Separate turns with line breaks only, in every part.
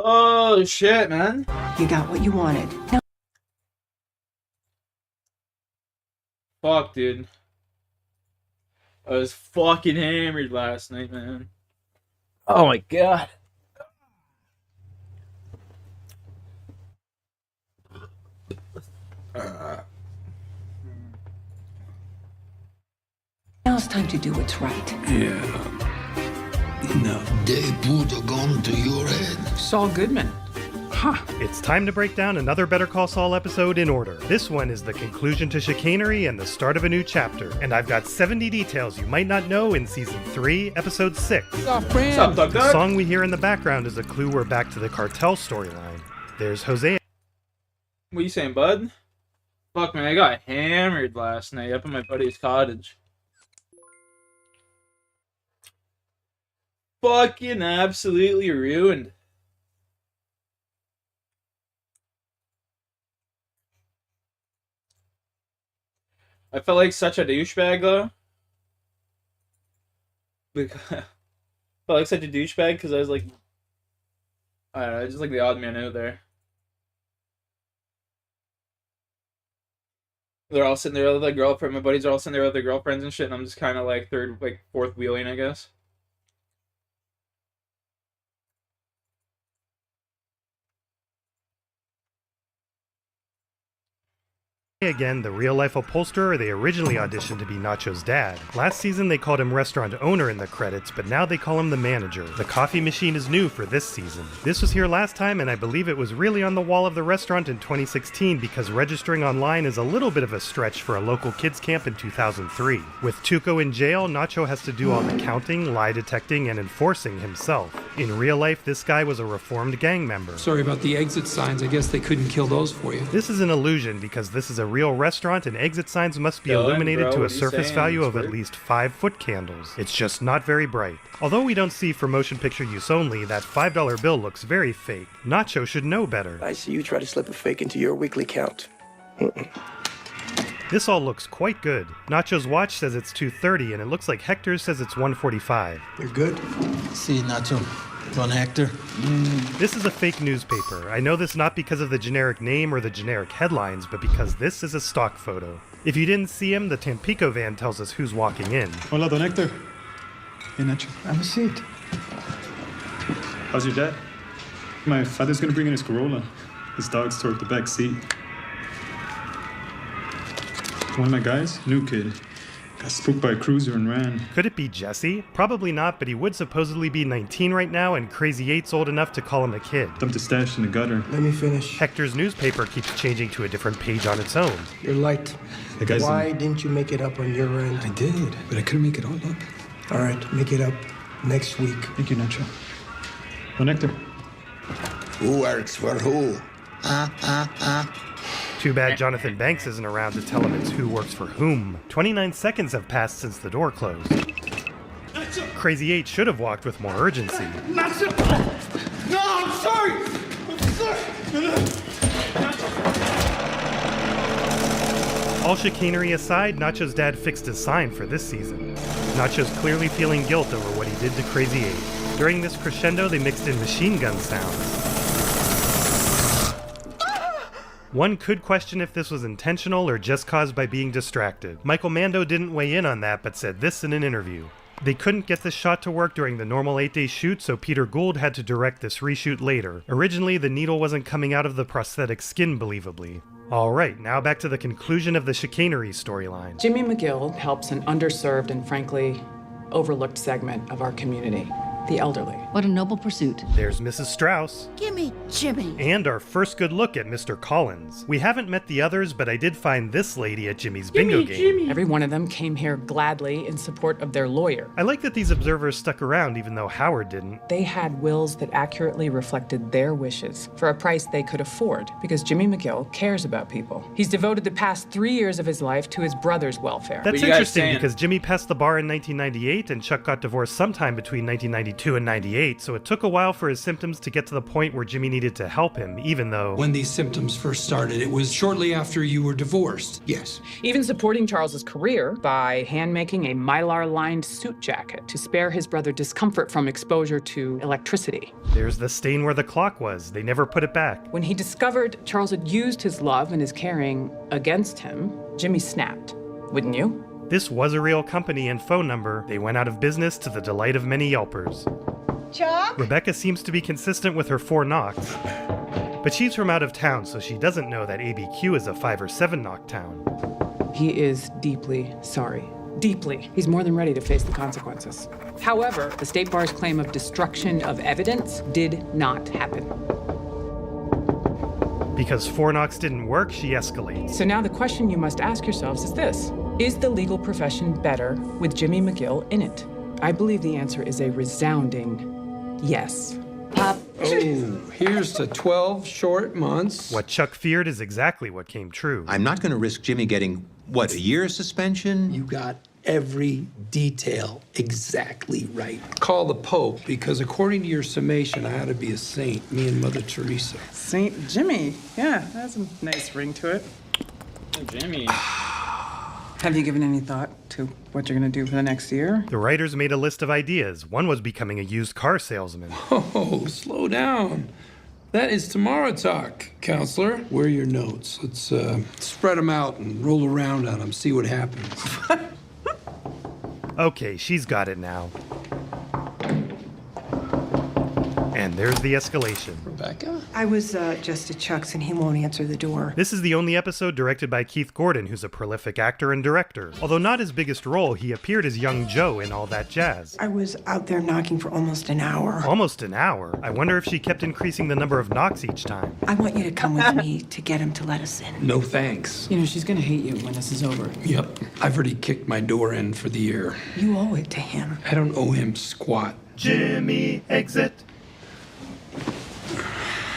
Oh shit, man.
You got what you wanted. Now
Fuck, dude. I was fucking hammered last night, man. Oh my god.
it's time to do what's right.
Yeah. No.
They put a gun to your head.
Saul Goodman. Huh.
It's time to break down another Better Call Saul episode in order. This one is the conclusion to chicanery and the start of a new chapter. And I've got 70 details you might not know in Season 3, Episode 6.
What's up, Doug?
The song we hear in the background is a clue we're back to the cartel storyline. There's Jose.
What you saying, bud? Fuck, man, I got hammered last night up at my buddy's cottage. Fucking absolutely ruined. I felt like such a douchebag, though. Because I felt like such a douchebag because I was like, I don't know, just like the odd man out there. They're all sitting there with their girlfriend. My buddies are all sitting there with their girlfriends and shit, and I'm just kind of like fourth wheeling, I guess.
Again, the real-life upholsterer they originally auditioned to be Nacho's dad. Last season they called him restaurant owner in the credits, but now they call him the manager. The coffee machine is new for this season. This was here last time, and I believe it was really on the wall of the restaurant in 2016 because registering online is a little bit of a stretch for a local kids camp in 2003. With Tuco in jail, Nacho has to do all the counting, lie detecting, and enforcing himself. In real life, this guy was a reformed gang member.
Sorry about the exit signs. I guess they couldn't kill those for you.
This is an illusion because this is a real restaurant and exit signs must be illuminated to a surface value of at least 5-foot candles. It's just not very bright. Although we don't see for motion picture use only, that $5 bill looks very fake. Nacho should know better.
I see you try to slip a fake into your weekly count.
This all looks quite good. Nacho's watch says it's 2:30 and it looks like Hector's says it's 1:45.
You're good?
See, Nacho. Don Hector.
This is a fake newspaper. I know this not because of the generic name or the generic headlines, but because this is a stock photo. If you didn't see him, the Tampico van tells us who's walking in.
Hola, Don Hector. Hey, Nacho.
Have a seat.
How's your dad? My father's gonna bring in his Corolla. His dog's toward the back seat. One of my guys, new kid, got spooked by a cruiser and ran.
Could it be Jesse? Probably not, but he would supposedly be 19 right now, and Crazy 8's old enough to call him a kid.
Dumped his stash in the gutter.
Let me finish.
Hector's newspaper keeps changing to a different page on its own.
You're light.
The guy's
Why didn't you make it up on your end?
I did, but I couldn't make it all up.
All right, make it up next week.
Thank you, Nacho. Don Hector.
Who works for who?
Too bad Jonathan Banks isn't around to tell him it's who works for whom. 29 seconds have passed since the door closed. Crazy 8 should have walked with more urgency.
No, I'm sorry!
All chicanery aside, Nacho's dad fixed his sign for this season. Nacho's clearly feeling guilt over what he did to Crazy 8. During this crescendo, they mixed in machine gun sounds. One could question if this was intentional or just caused by being distracted. Michael Mando didn't weigh in on that, but said this in an interview. They couldn't get this shot to work during the normal 8-day shoot, so Peter Gould had to direct this reshoot later. Originally, the needle wasn't coming out of the prosthetic skin, believably. Alright, now back to the conclusion of the chicanery storyline.
Jimmy McGill helps an underserved and frankly overlooked segment of our community, the elderly.
What a noble pursuit.
There's Mrs. Strauss.
Gimme Jimmy.
And our first good look at Mr. Collins. We haven't met the others, but I did find this lady at Jimmy's bingo game.
Every one of them came here gladly in support of their lawyer.
I like that these observers stuck around even though Howard didn't.
They had wills that accurately reflected their wishes for a price they could afford because Jimmy McGill cares about people. He's devoted the past 3 years of his life to his brother's welfare.
That's
What you guys
interesting
saying?
because Jimmy passed the bar in 1998 and Chuck got divorced sometime between 1992 and 98. ate, so it took a while for his symptoms to get to the point where Jimmy needed to help him, even though...
When these symptoms first started, it was shortly after you were divorced.
Yes.
Even supporting Charles's career by hand-making a mylar-lined suit jacket to spare his brother discomfort from exposure to electricity.
There's the stain where the clock was. They never put it back.
When he discovered Charles had used his love and his caring against him, Jimmy snapped. Wouldn't you?
This was a real company and phone number. They went out of business to the delight of many Yelpers.
Chuck?
Rebecca seems to be consistent with her 4 knocks. But she's from out of town, so she doesn't know that ABQ is a 5 or 7 knock town.
He is deeply sorry. Deeply. He's more than ready to face the consequences. However, the State Bar's claim of destruction of evidence did not happen.
Because 4 knocks didn't work, she escalates.
So now the question you must ask yourselves is this. Is the legal profession better with Jimmy McGill in it? I believe the answer is a resounding yes.
Pop.
Oh, here's to 12 short months.
What Chuck feared is exactly what came true.
I'm not going to risk Jimmy getting, what, a year's suspension?
You got every detail exactly right.
Call the Pope, because according to your summation, I ought to be a saint, me and Mother Teresa.
Saint Jimmy. Yeah, that's a nice ring to it.
Oh, Jimmy.
Have you given any thought to what you're going to do for the next year?
The writers made a list of ideas. One was becoming a used car salesman.
Oh, slow down. That is tomorrow talk, counselor. Where are your notes? Let's spread them out and roll around on them, see what happens.
Okay, she's got it now. And there's the escalation.
Rebecca?
I was just at Chuck's and he won't answer the door.
This is the only episode directed by Keith Gordon, who's a prolific actor and director. Although not his biggest role, he appeared as young Joe in All That Jazz.
I was out there knocking for almost an hour.
Almost an hour? I wonder if she kept increasing the number of knocks each time.
I want you to come with me to get him to let us in.
No thanks.
You know, she's going to hate you when this is over.
Yep, I've already kicked my door in for the year.
You owe it to him.
I don't owe him squat.
Jimmy, exit.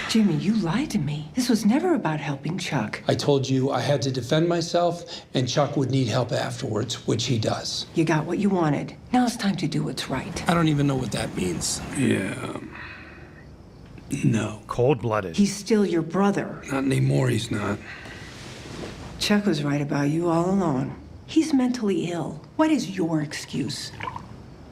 Jimmy, you lied to me. This was never about helping Chuck.
I told you I had to defend myself, and Chuck would need help afterwards, which he does.
You got what you wanted. Now it's time to do what's right.
I don't even know what that means. Yeah. No.
Cold-blooded.
He's still your brother.
Not anymore, he's not.
Chuck was right about you all along. He's mentally ill. What is your excuse?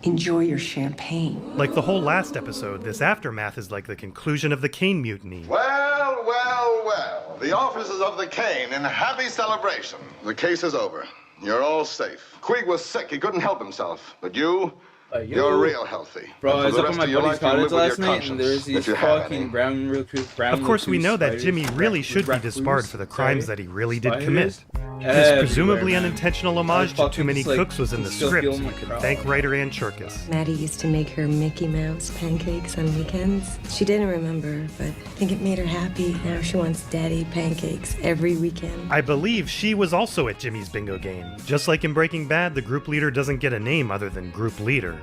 Enjoy your champagne.
Like the whole last episode, this aftermath is like the conclusion of the Kane Mutiny.
Well, well, well. The officers of the Kane in happy celebration. The case is over. You're all safe. Queeg was sick. He couldn't help himself. But you're real healthy.
Bro, I was up
rest
on my
of your
buddy's
life, you
cottage
live with
last
your
night, and
conscience,
there's these
if you have
fucking
any.
brown
Of course, we know that
spiders,
Jimmy really should be disbarred for the crimes that he really did commit. This presumably unintentional homage to Too Many Cooks was in the script. You can thank writer Ann Cherkis.
Maddie used to make her Mickey Mouse pancakes on weekends. She didn't remember, but I think it made her happy. Now she wants daddy pancakes every weekend.
I believe she was also at Jimmy's bingo game. Just like in Breaking Bad, the group leader doesn't get a name other than group leader.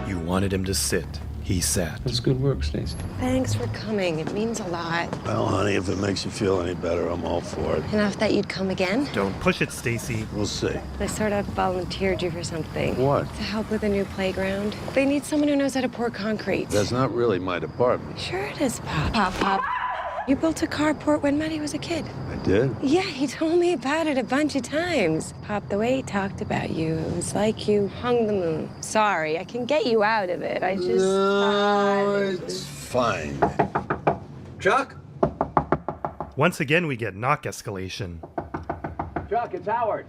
You wanted him to sit. He sat.
That's good work, Stacey.
Thanks for coming. It means a lot.
Well, honey, if it makes you feel any better, I'm all for it.
Enough that you'd come again?
Don't push it, Stacy.
We'll see.
They sort of volunteered you for something.
What?
To help with a new playground. They need someone who knows how to pour concrete.
That's not really my department.
Sure it is, Pop. Pop. You built a carport when Maddie was a kid.
I did?
Yeah, he told me about it a bunch of times. Pop, the way he talked about you, it was like you hung the moon. Sorry, I can get you out of it. I just
It's fine.
Chuck?
Once again, we get knock escalation.
Chuck, it's Howard.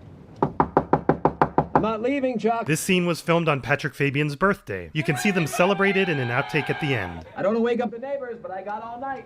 I'm not leaving, Chuck.
This scene was filmed on Patrick Fabian's birthday. You can see them celebrated in an outtake at the end.
I don't want to wake up the neighbors, but I got all night.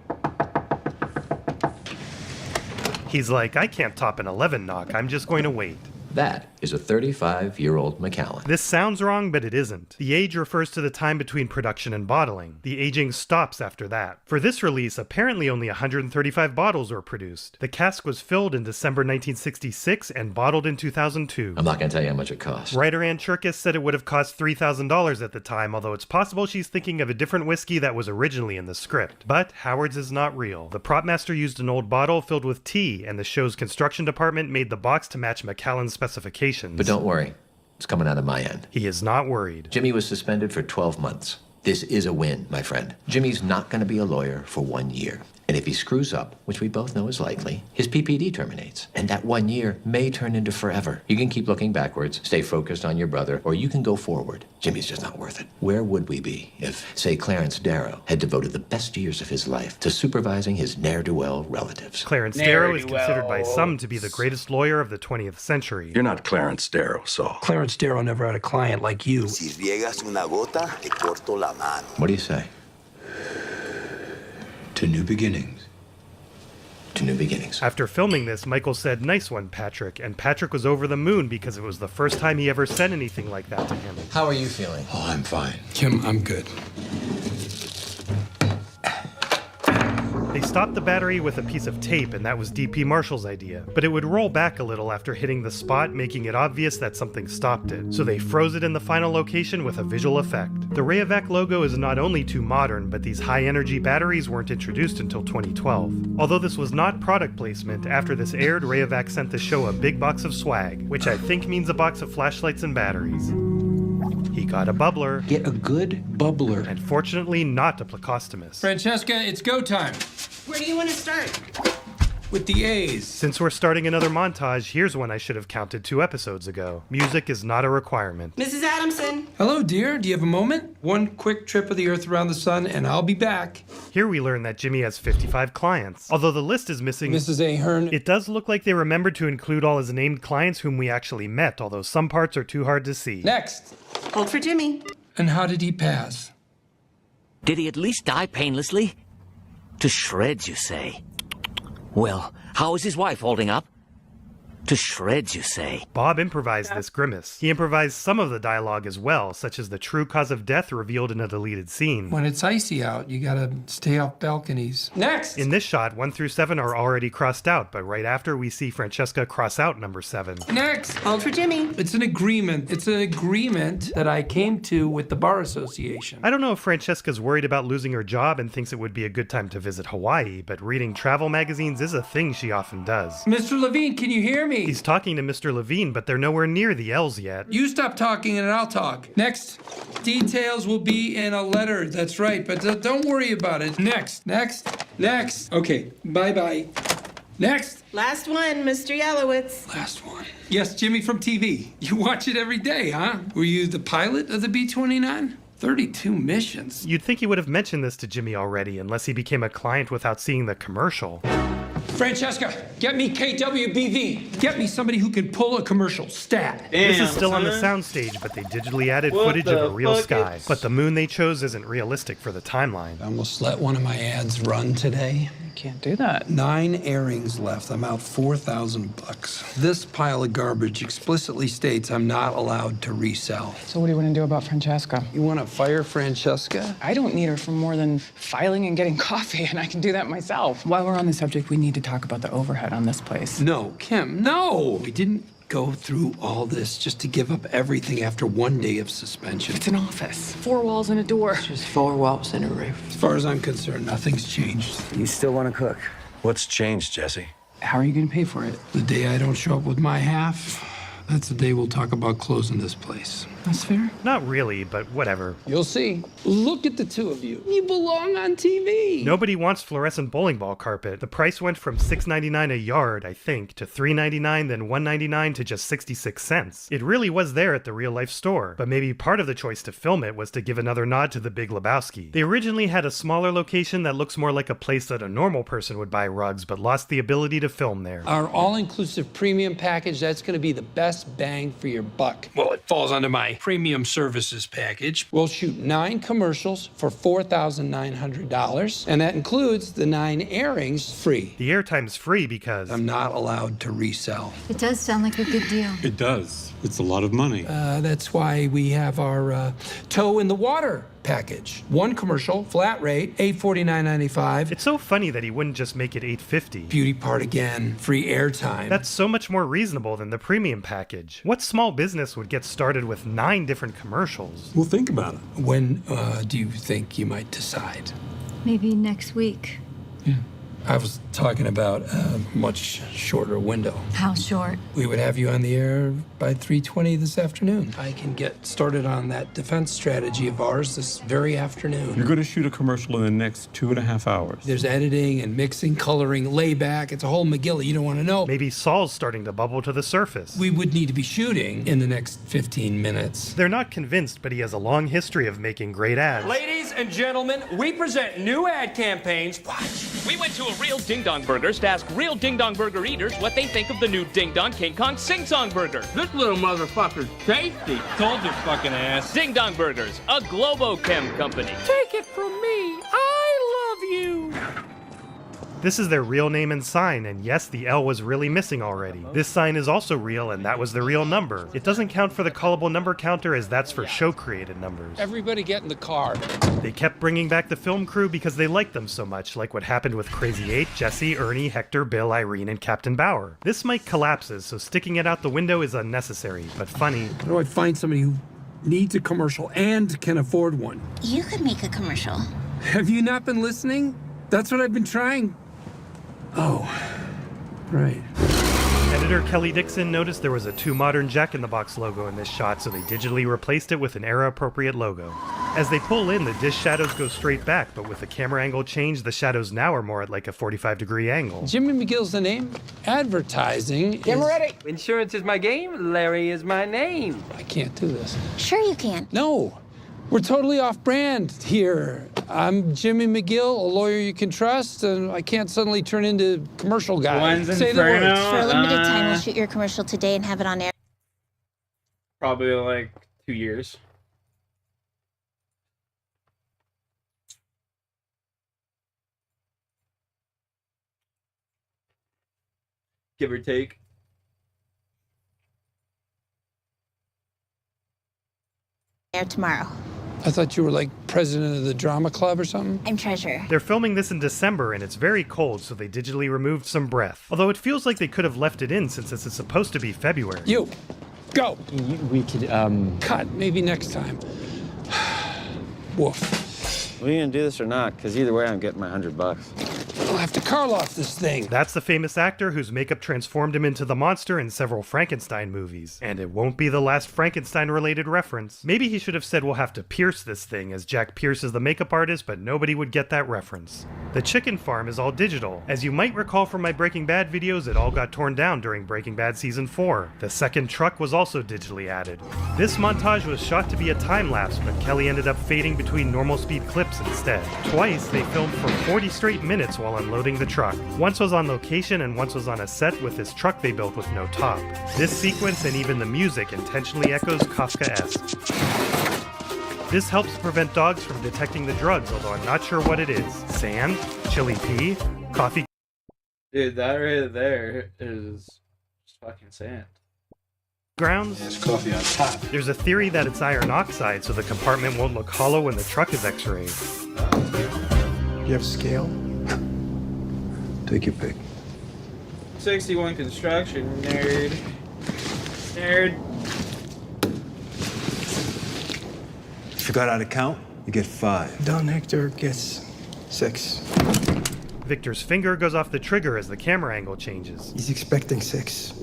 He's like, I can't top an 11 knock, I'm just going to wait.
That is a 35-year-old McAllen.
This sounds wrong, but it isn't. The age refers to the time between production and bottling. The aging stops after that. For this release, apparently only 135 bottles were produced. The cask was filled in December 1966 and bottled in 2002.
I'm not going to tell you how much it cost.
Writer Ann Cherkis said it would have cost $3,000 at the time, although it's possible she's thinking of a different whiskey that was originally in the script. But Howard's is not real. The prop master used an old bottle filled with tea, and the show's construction department made the box to match McAllen's specifications.
But don't worry, it's coming out of my end.
He is not worried.
Jimmy was suspended for 12 months. This is a win, my friend. Jimmy's not going to be a lawyer for 1 year. And if he screws up, which we both know is likely, his PPD terminates. And that 1 year may turn into forever. You can keep looking backwards, stay focused on your brother, or you can go forward. Jimmy's just not worth it. Where would we be if, say, Clarence Darrow had devoted the best years of his life to supervising his ne'er-do-well relatives?
Clarence Darrow is considered by some to be the greatest lawyer of the 20th century.
You're not Clarence Darrow, Saul.
Clarence Darrow never had a client like you.
What do you say? To new beginnings. To new beginnings.
After filming this, Michael said, "Nice one, Patrick," and Patrick was over the moon because it was the first time he ever said anything like that to him.
How are you feeling?
Oh, I'm fine.
Kim, I'm good.
They stopped the battery with a piece of tape, and that was DP Marshall's idea. But it would roll back a little after hitting the spot, making it obvious that something stopped it. So they froze it in the final location with a visual effect. The Rayovac logo is not only too modern, but these high-energy batteries weren't introduced until 2012. Although this was not product placement, after this aired, Rayovac sent the show a big box of swag, which I think means a box of flashlights and batteries. He got a bubbler.
Get a good bubbler.
And fortunately not a Plecostomus.
Francesca, it's go time.
Where do you want to start?
With the A's.
Since we're starting another montage, here's one I should have counted 2 episodes ago. Music is not a requirement.
Mrs. Adamson.
Hello, dear. Do you have a moment? One quick trip of the Earth around the sun, and I'll be back.
Here we learn that Jimmy has 55 clients. Although the list is missing
Mrs. Ahern.
It does look like they remembered to include all his named clients whom we actually met, although some parts are too hard to see.
Next.
Hold for Jimmy.
And how did he pass?
Did he at least die painlessly? To shreds, you say? Well, how is his wife holding up? To shreds, you say?
Bob improvised this grimace. He improvised some of the dialogue as well, such as the true cause of death revealed in a deleted scene.
When it's icy out, you gotta stay off balconies. Next!
In this shot, 1 through 7 are already crossed out, but right after we see Francesca cross out number 7.
Next!
Hold for Jimmy.
It's an agreement. It's an agreement that I came to with the Bar Association.
I don't know if Francesca's worried about losing her job and thinks it would be a good time to visit Hawaii, but reading travel magazines is a thing she often does.
Mr. Levine, can you hear me?
He's talking to Mr. Levine, but they're nowhere near the L's yet.
You stop talking and I'll talk. Next. Details will be in a letter. That's right, but don't worry about it. Next. Okay, bye-bye. Next.
Last one, Mr. Yelowitz.
Last one. Yes, Jimmy from TV. You watch it every day, huh? Were you the pilot of the B-29? 32 missions.
You'd think he would have mentioned this to Jimmy already, unless he became a client without seeing the commercial.
Francesca, get me KWBV. Get me somebody who can pull a commercial. Stat.
Damn,
this is still on the
son.
soundstage, but they digitally added
What
footage
the
of a real
fuck
sky.
is-
But the moon they chose isn't realistic for the timeline.
I almost let one of my ads run today.
Can't do that.
9 airings left. I'm out $4,000. This pile of garbage explicitly states I'm not allowed to resell.
So what do you want to do about Francesca?
You want to fire Francesca?
I don't need her for more than filing and getting coffee, and I can do that myself. While we're on the subject, we need to talk about the overhead on this place.
No, Kim, no! We didn't go through all this just to give up everything after 1 day of suspension.
It's an office. 4 walls and a door.
Just 4 walls and a roof.
As far as I'm concerned, nothing's changed.
You still want to cook?
What's changed, Jesse?
How are you going to pay for it?
The day I don't show up with my half, that's the day we'll talk about closing this place.
That's fair.
Not really, but whatever.
You'll see. Look at the two of you. You belong on TV.
Nobody wants fluorescent bowling ball carpet. The price went from $6.99 a yard, I think, to $3.99, then $1.99 to just 66 cents. It really was there at the real-life store, but maybe part of the choice to film it was to give another nod to the Big Lebowski. They originally had a smaller location that looks more like a place that a normal person would buy rugs, but lost the ability to film there.
Our all-inclusive premium package, that's going to be the best bang for your buck. Well, it falls under my premium services package. We'll shoot 9 commercials for $4,900, and that includes the 9 airings free.
The airtime's free because
I'm not allowed to resell.
It does sound like a good deal.
It does. It's a lot of money.
That's why we have our toe in the water package. 1 commercial, flat rate, $849.95.
It's so funny that he wouldn't just make it $850.
Beauty part again, free airtime.
That's so much more reasonable than the premium package. What small business would get started with 9 different commercials?
We'll think about it.
When do you think you might decide?
Maybe next week.
Yeah. I was talking about a much shorter window.
How short?
We would have you on the air by 3:20 this afternoon. I can get started on that defense strategy of ours this very afternoon.
You're going to shoot a commercial in the next 2.5 hours.
There's editing and mixing, coloring, layback. It's a whole McGilly you don't want to know.
Maybe Saul's starting to bubble to the surface.
We would need to be shooting in the next 15 minutes.
They're not convinced, but he has a long history of making great ads.
Ladies and gentlemen, we present new ad campaigns.
We went to a real Ding Dong Burgers to ask real Ding Dong Burger eaters what they think of the new Ding Dong King Kong Sing Song Burger.
This little motherfucker's tasty. Told you, fucking ass.
Ding Dong Burgers, a Globochem company.
Take it from me. I love you.
This is their real name and sign, and yes, the L was really missing already. This sign is also real, and that was the real number. It doesn't count for the callable number counter, as that's for show-created numbers.
Everybody get in the car.
They kept bringing back the film crew because they liked them so much, like what happened with Crazy 8, Jesse, Ernie, Hector, Bill, Irene, and Captain Bauer. This mic collapses, so sticking it out the window is unnecessary, but funny.
How do I find somebody who needs a commercial and can afford one?
You could make a commercial.
Have you not been listening? That's what I've been trying. Oh, right.
Editor Kelly Dixon noticed there was a Too Modern Jack in the Box logo in this shot, so they digitally replaced it with an era-appropriate logo. As they pull in, the dish shadows go straight back, but with the camera angle change, the shadows now are more at like a 45-degree angle.
Jimmy McGill's the name. Advertising
Get ready. Insurance is my game. Larry is my name.
I can't do this.
Sure you can.
No. We're totally off-brand here. I'm Jimmy McGill, a lawyer you can trust, and I can't suddenly turn into commercial guy. Say the words.
For a limited time, we'll shoot your commercial today and have it on air.
Probably like 2 years. Give or take.
Air tomorrow.
I thought you were like president of the drama club or something.
I'm treasurer.
They're filming this in December and it's very cold, so they digitally removed some breath. Although it feels like they could have left it in since this is supposed to be February.
You, go.
We could,
Cut, maybe next time. Woof.
Are we gonna do this or not? Because either way, I'm getting my $100.
I'll have to carl off this thing.
That's the famous actor whose makeup transformed him into the monster in several Frankenstein movies. And it won't be the last Frankenstein-related reference. Maybe he should have said we'll have to pierce this thing, as Jack Pierce is the makeup artist, but nobody would get that reference. The chicken farm is all digital. As you might recall from my Breaking Bad videos, it all got torn down during Breaking Bad Season 4. The second truck was also digitally added. This montage was shot to be a time-lapse, but Kelly ended up fading between normal speed clips instead. Twice, they filmed for 40 straight minutes while unloading the truck. Once was on location and once was on a set with this truck they built with no top. This sequence and even the music intentionally echoes Kafka-esque. This helps prevent dogs from detecting the drugs, although I'm not sure what it is. Sand? Chili pea? Coffee?
Dude, that right there is just fucking sand.
Grounds?
There's coffee on top.
There's a theory that it's iron oxide, so the compartment won't look hollow when the truck is x-rayed.
You have scale? Take your pick.
61 construction, nerd. Nerd.
If you forgot how to count, you get 5.
Don Hector gets 6.
Victor's finger goes off the trigger as the camera angle changes.
He's expecting 6.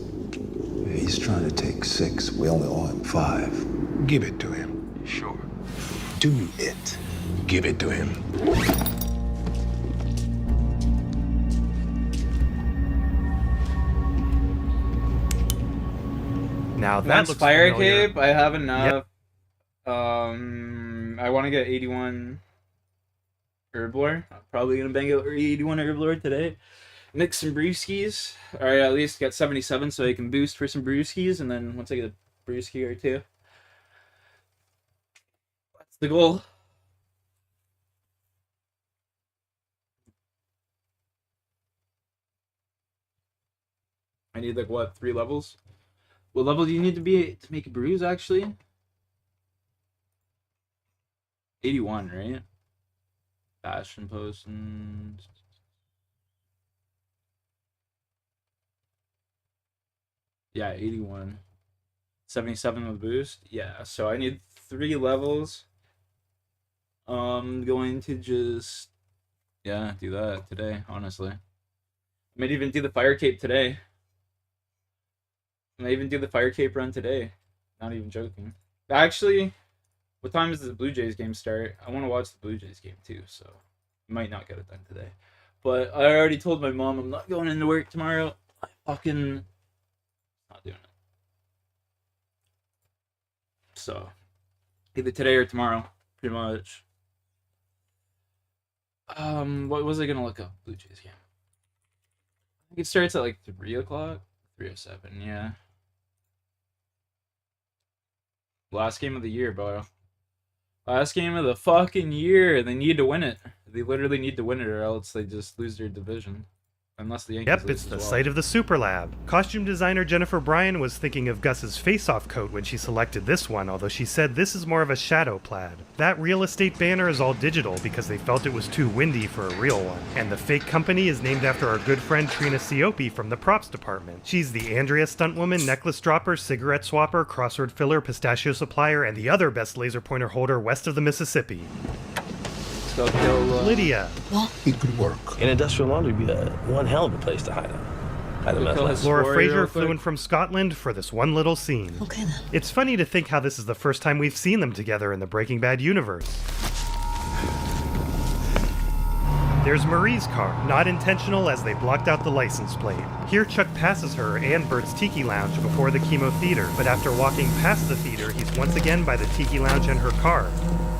He's trying to take 6. We only owe him 5.
Give it to him.
Sure. Do it.
Give it to him.
Now that
That's
looks
Fire
familiar.
Cape. I have enough. I want to get 81 Herblore. I'm probably gonna bang out 81 Herblore today. Mix some brewskis, or at least get 77 so I can boost for some brewskis, and then once I get a brewski or two, that's the goal. I need like what, 3 levels? What level do you need to be to make a brews actually? 81, right? Bastion post and yeah, 81. 77 with boost. Yeah, so I need 3 levels. Going to just do that today, honestly. Might even do the fire cape today. Might even do the fire cape run today. Not even joking. Actually, what time does the Blue Jays game start? I want to watch the Blue Jays game too, so might not get it done today. But I already told my mom I'm not going into work tomorrow. I fucking not doing it. So either today or tomorrow, pretty much. What was I gonna look up? Blue Jays game. I think it starts at like 3 o'clock. 3:07, yeah. Last game of the year, bro. Last game of the fucking year. They need to win it. They literally need to win it, or else they just lose their division. Unless the Yankees
Yep,
lose
it's
as
the
well.
site of the Super Lab. Costume designer Jennifer Bryan was thinking of Gus's face-off coat when she selected this one, although she said this is more of a shadow plaid. That real estate banner is all digital because they felt it was too windy for a real one. And the fake company is named after our good friend Trina Siopi from the props department. She's the Andrea stuntwoman, necklace dropper, cigarette swapper, crossword filler, pistachio supplier, and the other best laser pointer holder west of the Mississippi. Lydia.
Well, it could work. An industrial laundry would be one hell of a place to hide a mess.
Laura Fraser flew in from Scotland for this one little scene.
Okay then.
It's funny to think how this is the first time we've seen them together in the Breaking Bad universe. There's Marie's car, not intentional as they blocked out the license plate. Here Chuck passes her and Bert's Tiki Lounge before the Chemo Theater, but after walking past the theater, he's once again by the Tiki Lounge and her car.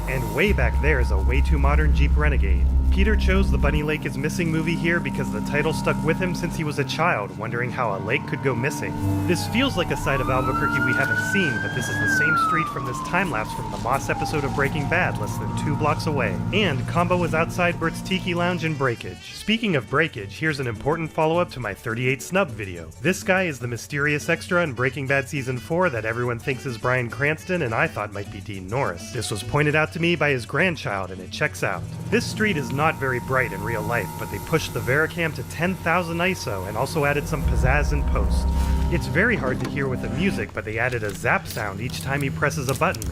And way back there is a way too modern Jeep Renegade. Peter chose the Bunny Lake is Missing movie here because the title stuck with him since he was a child, wondering how a lake could go missing. This feels like a side of Albuquerque we haven't seen, but this is the same street from this time-lapse from the Moss episode of Breaking Bad, less than 2 blocks away. And Combo was outside Bert's Tiki Lounge in Breakage. Speaking of Breakage, here's an important follow-up to my 38 snub video. This guy is the mysterious extra in Breaking Bad Season 4 that everyone thinks is Bryan Cranston and I thought might be Dean Norris. This was pointed out to me by his grandchild and it checks out. This street is not very bright in real life, but they pushed the Vericam to 10,000 ISO and also added some pizzazz in post. It's very hard to hear with the music, but they added a zap sound each time he presses a button.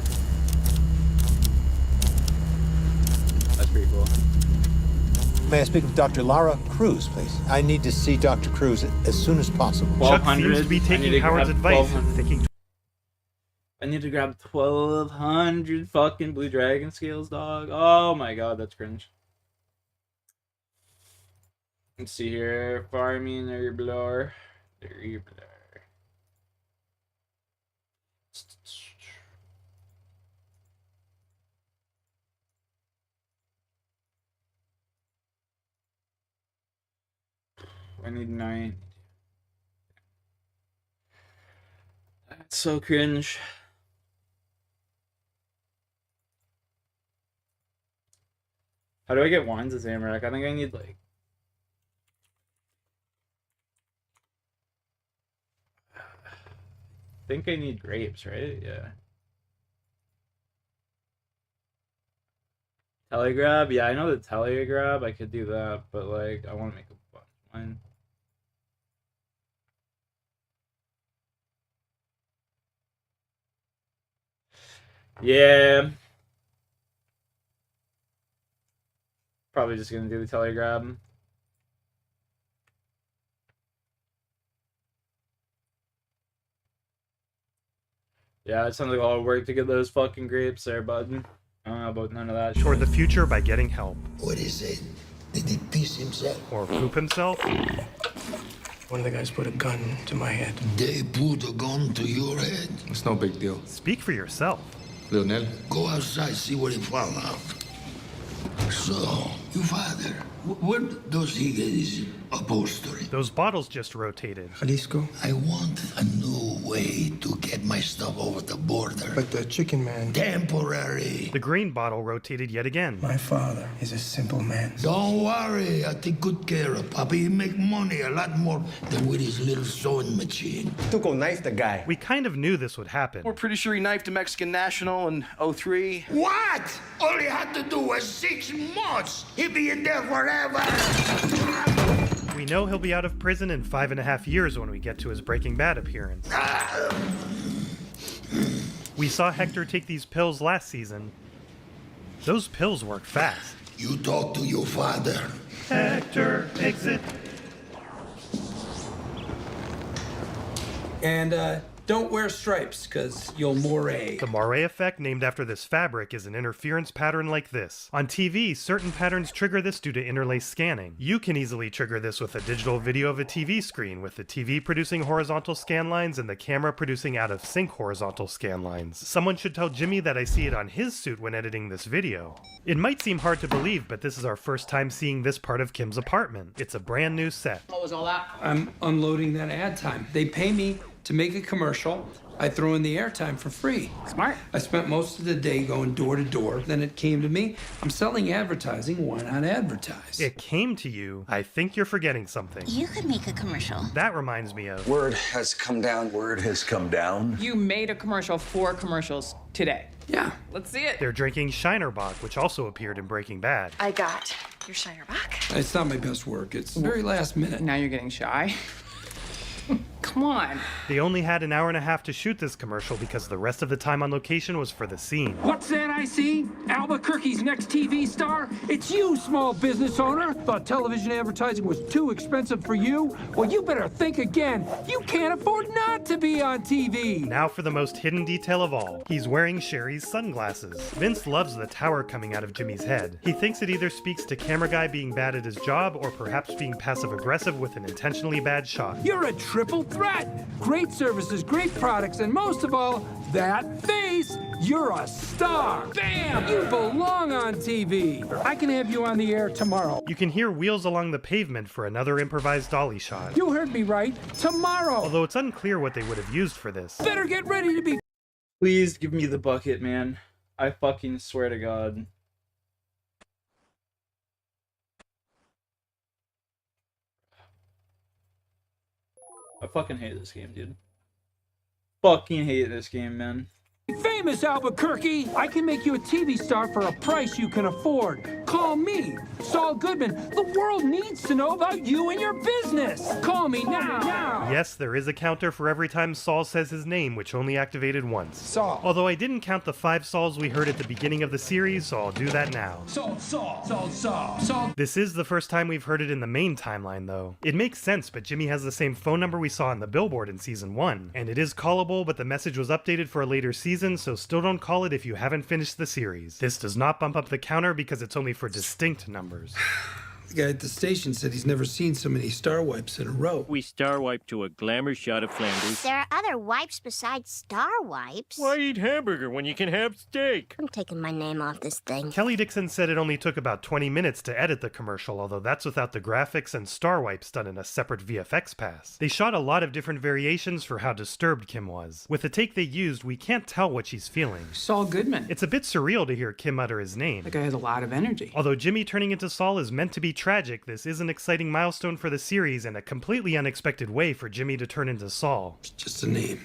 That's pretty cool.
May I speak with Dr. Lara Cruz, please? I need to see Dr. Cruz as soon as possible.
Chuck seems to be taking Howard's advice and thinking
I need to grab 1,200 fucking Blue Dragon scales, dog. Oh my god, that's cringe. Let's see here. Farming Herbler. I need 9. That's so cringe. How do I get wines as Amarak? I think I need like I think I need grapes, right? Yeah. Telegrab? Yeah, I know the Telegrab. I could do that, but like I want to make a bunch of wine. Yeah. Probably just gonna do the Telegrab. Yeah, it sounds like a lot of work to get those fucking grapes there, bud. I don't know about none of that
toward
shit.
the future by getting help.
What is it? Did he piss himself?
Or poop himself.
One of the guys put a gun to my head.
They put a gun to your head?
It's no big deal.
Speak for yourself.
Leonel?
Go outside, see what he found out. So, your father, where does he get his upholstery?
Those bottles just rotated.
Jalisco?
I want a new way to get my stuff over the border.
But the chicken man...
Temporary.
The green bottle rotated yet again.
My father is a simple man.
Don't worry, I take good care of Papi. He make money a lot more than with his little sewing machine.
Tuco knifed the guy.
We kind of knew this would happen.
We're pretty sure he knifed a Mexican national in 03.
What? All he had to do was 6 months. He'd be in there forever.
We know he'll be out of prison in 5.5 years when we get to his Breaking Bad appearance. We saw Hector take these pills last season. Those pills work fast.
You talk to your father.
Hector, exit.
And don't wear stripes, because you'll moray.
The moray effect, named after this fabric, is an interference pattern like this. On TV, certain patterns trigger this due to interlace scanning. You can easily trigger this with a digital video of a TV screen, with the TV producing horizontal scan lines and the camera producing out of sync horizontal scan lines. Someone should tell Jimmy that I see it on his suit when editing this video. It might seem hard to believe, but this is our first time seeing this part of Kim's apartment. It's a brand new set.
What was all that?
I'm unloading that ad time. They pay me to make a commercial. I throw in the airtime for free.
Smart.
I spent most of the day going door to door. Then it came to me, I'm selling advertising, why not advertise?
It came to you. I think you're forgetting something.
You could make a commercial.
That reminds me of...
Word has come down. Word has come down.
You made a commercial for commercials today.
Yeah.
Let's see it.
They're drinking Shinerbach, which also appeared in Breaking Bad.
I got your Shinerbach.
It's not my best work. It's very last minute.
Now you're getting shy. Come on.
They only had an hour and a half to shoot this commercial because the rest of the time on location was for the scene.
What's that I see? Albuquerque's next TV star? It's you, small business owner. Thought television advertising was too expensive for you? Well, you better think again. You can't afford not to be on TV.
Now for the most hidden detail of all. He's wearing Sherry's sunglasses. Vince loves the tower coming out of Jimmy's head. He thinks it either speaks to camera guy being bad at his job or perhaps being passive-aggressive with an intentionally bad shot.
You're a triple threat. Great services, great products, and most of all, that face. You're a star. Bam! You belong on TV. I can have you on the air tomorrow.
You can hear wheels along the pavement for another improvised dolly shot.
You heard me right. Tomorrow.
Although it's unclear what they would have used for this.
Better get ready to be...
Please give me the bucket, man. I fucking swear to God. I fucking hate this game, dude. Fucking hate this game, man.
Famous Albuquerque! I can make you a TV star for a price you can afford. Call me, Saul Goodman. The world needs to know about you and your business. Call me now.
Yes, there is a counter for every time Saul says his name, which only activated once.
Saul.
Although I didn't count the 5 Sauls we heard at the beginning of the series, so I'll do that now.
Saul.
This is the first time we've heard it in the main timeline, though. It makes sense, but Jimmy has the same phone number we saw on the billboard in Season 1. And it is callable, but the message was updated for a later season, so still don't call it if you haven't finished the series. This does not bump up the counter because it's only for distinct numbers.
The guy at the station said he's never seen so many star wipes in a row.
We star wipe to a glamour shot of Flanders.
There are other wipes besides star wipes.
Why eat hamburger when you can have steak?
I'm taking my name off this thing.
Kelly Dixon said it only took about 20 minutes to edit the commercial, although that's without the graphics and star wipes done in a separate VFX pass. They shot a lot of different variations for how disturbed Kim was. With the take they used, we can't tell what she's feeling.
Saul Goodman.
It's a bit surreal to hear Kim utter his name.
That guy has a lot of energy.
Although Jimmy turning into Saul is meant to be tragic, this is an exciting milestone for the series and a completely unexpected way for Jimmy to turn into Saul.
It's just a name.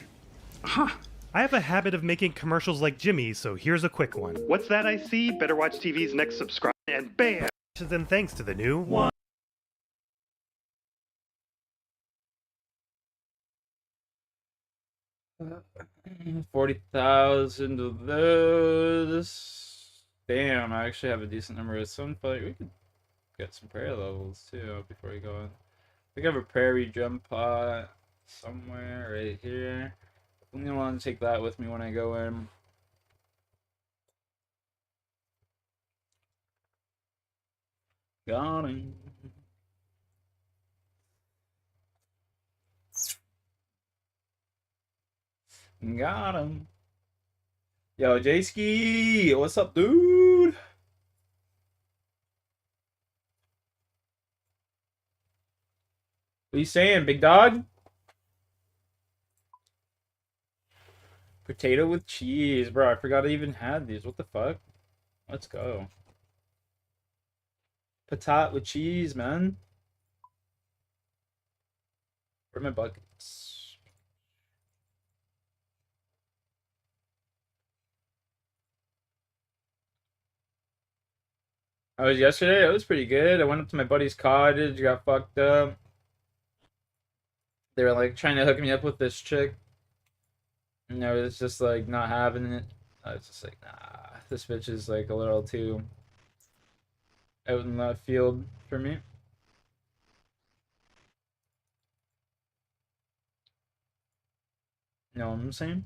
Huh.
I have a habit of making commercials like Jimmy, so here's a quick one. What's that I see? Better watch TV's next subscribe, and bam! And thanks to the new one.
40,000 of those. Damn, I actually have a decent number of some, but we could get some prayer levels too before we go in. I think I have a prairie jump pot somewhere right here. I'm gonna want to take that with me when I go in. Got him. Got him. Yo, J-Ski, what's up, dude? What you saying, big dog? Potato with cheese, bro. I forgot I even had these. What the fuck? Let's go. Patat with cheese, man. Where are my buckets? I was yesterday. It was pretty good. I went up to my buddy's cottage, got fucked up. They were like trying to hook me up with this chick. And I was just like not having it. I was just like, nah, this bitch is like a little too out in left field for me. You know what I'm saying?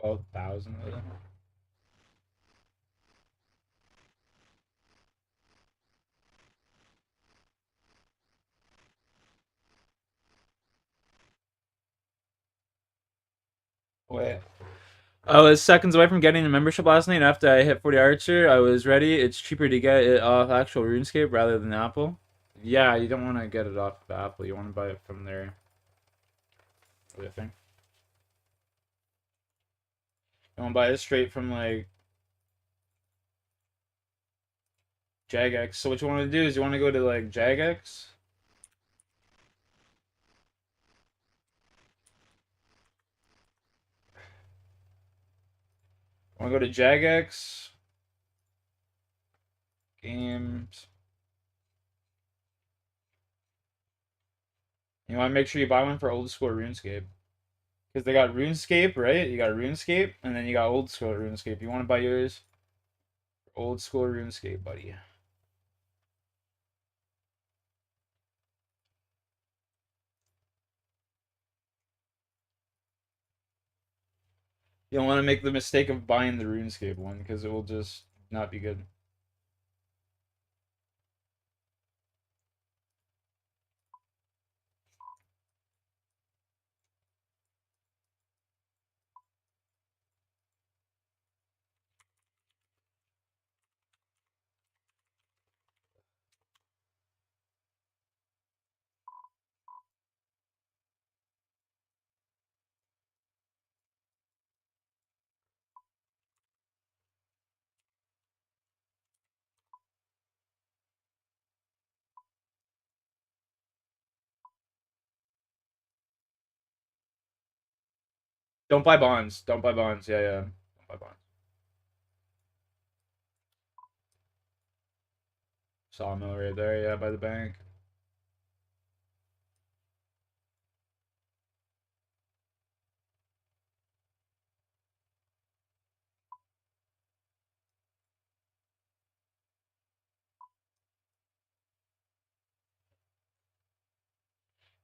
$12,000 of them. Wait. I was seconds away from getting a membership last night. After I hit 40 Archer, I was ready. It's cheaper to get it off actual RuneScape rather than Apple. Yeah, you don't want to get it off of Apple. You want to buy it from their other thing. You want to buy it straight from like Jagex. So what you want to do is you want to go to like Jagex. I want to go to Jagex. Games. You want to make sure you buy one for Old School RuneScape. Because they got RuneScape, right? You got RuneScape, and then you got Old School RuneScape. You want to buy yours for Old School RuneScape, buddy. You don't want to make the mistake of buying the RuneScape one, because it will just not be good. Don't buy bonds. Don't buy bonds. Yeah, yeah. Don't buy bonds. Sawmill right there, yeah, by the bank.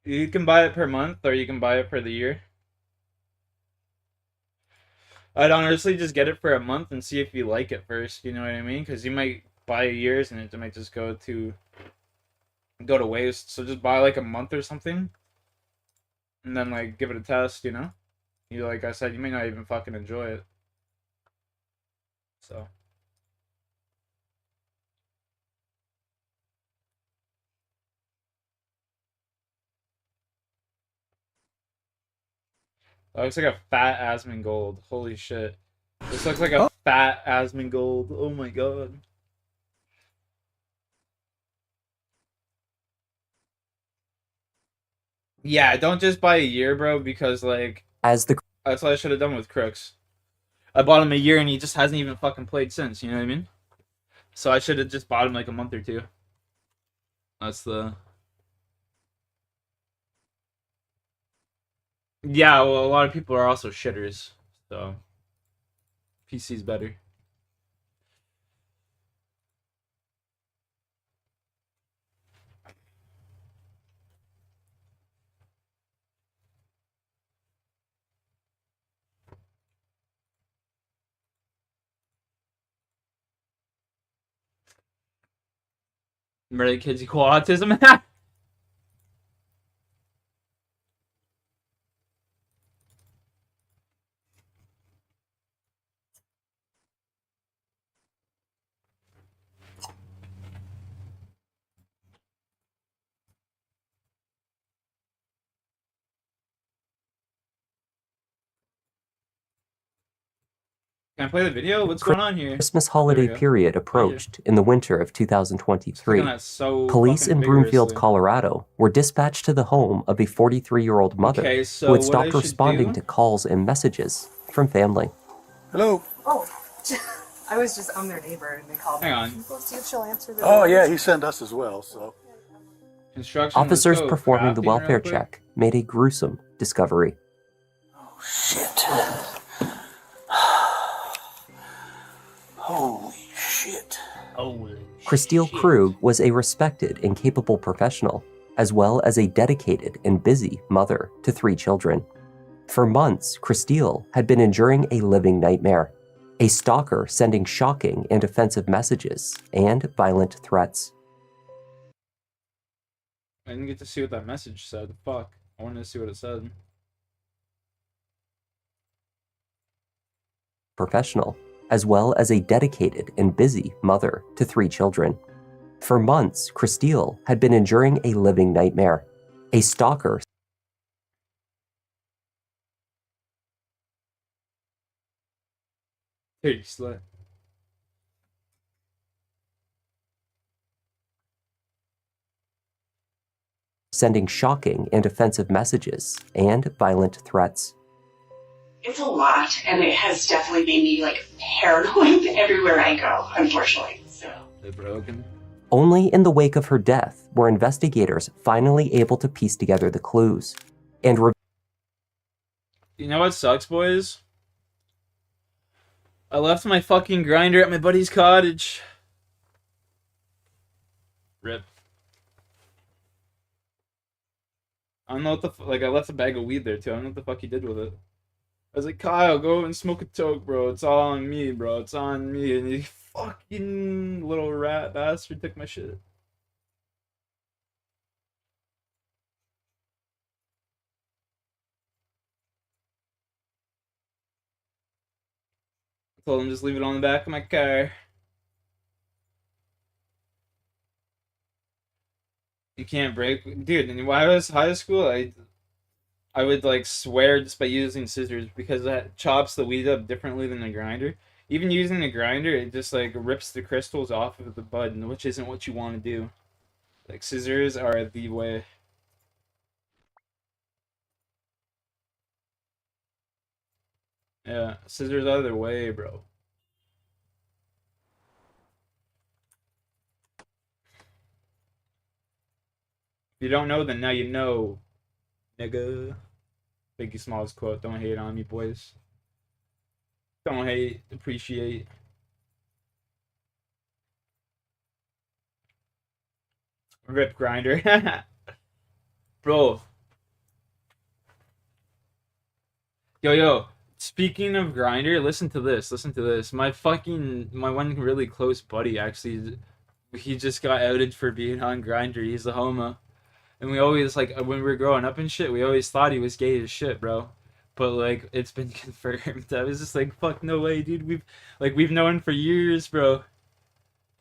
You can buy it per month, or you can buy it for the year. I'd honestly just get it for a month and see if you like it first, you know what I mean? Because you might buy a year's and it might just go to waste. So just buy like a month or something, and then like give it a test, you know? You like I said, you may not even fucking enjoy it. So that looks like a fat Asmongold. Holy shit. This looks like a fat Asmongold. Oh my god. Yeah, don't just buy a year, bro, because like that's what I should have done with Crooks. I bought him a year and he just hasn't even fucking played since, you know what I mean? So I should have just bought him like a month or two. That's the Yeah, well a lot of people are also shitters, so PC's better. Remember the kids equal autism? Can I play the video? What's going on here?
Christmas holiday period approached in the winter of 2023. Police in Broomfield, Colorado were dispatched to the home of a 43-year-old mother who had stopped responding to calls and messages from family.
Hello.
Oh, I was just, I'm their neighbor and they called me.
Hang on.
We'll see if she'll answer the
Oh, yeah, he sent us as well, so.
Officers performing the welfare check made a gruesome discovery.
Oh, shit. Holy shit.
Christelle Krug was a respected and capable professional, as well as a dedicated and busy mother to 3 children. For months, Christelle had been enduring a living nightmare, a stalker sending shocking and offensive messages and violent threats.
I didn't get to see what that message said. Fuck. I wanted to see what it said.
Professional, as well as a dedicated and busy mother to 3 children. For months, Christelle had been enduring a living nightmare, a stalker
Slut.
sending shocking and offensive messages and violent threats.
It's a lot, and it has definitely made me like paranoid everywhere I go, unfortunately. So
They're broken.
Only in the wake of her death were investigators finally able to piece together the clues and
You know what sucks, boys? I left my fucking grinder at my buddy's cottage. Rip. I don't know what the like. I left a bag of weed there too. I don't know what the fuck he did with it. I was like, Kyle, go and smoke a toke, bro. It's all on me, bro. It's on me. And he fucking little rat bastard took my shit. I told him just leave it on the back of my car. You can't break, dude. And when I was high school, I would like swear just by using scissors because that chops the weed up differently than the grinder. Even using the grinder, it just like rips the crystals off of the bud, which isn't what you want to do. Like scissors are the way. Yeah, scissors are the way, bro. If you don't know, then now you know, nigga. Biggie Smalls quote, don't hate on me, boys. Don't hate, appreciate. Rip grinder. Bro. Yo. Speaking of grinder, listen to this. My one really close buddy actually, he just got outed for being on grinder. He's a homo. And we always, like, when we were growing up and shit, we always thought he was gay as shit, bro. But, like, it's been confirmed. I was just like, fuck, no way, dude. We've known for years, bro.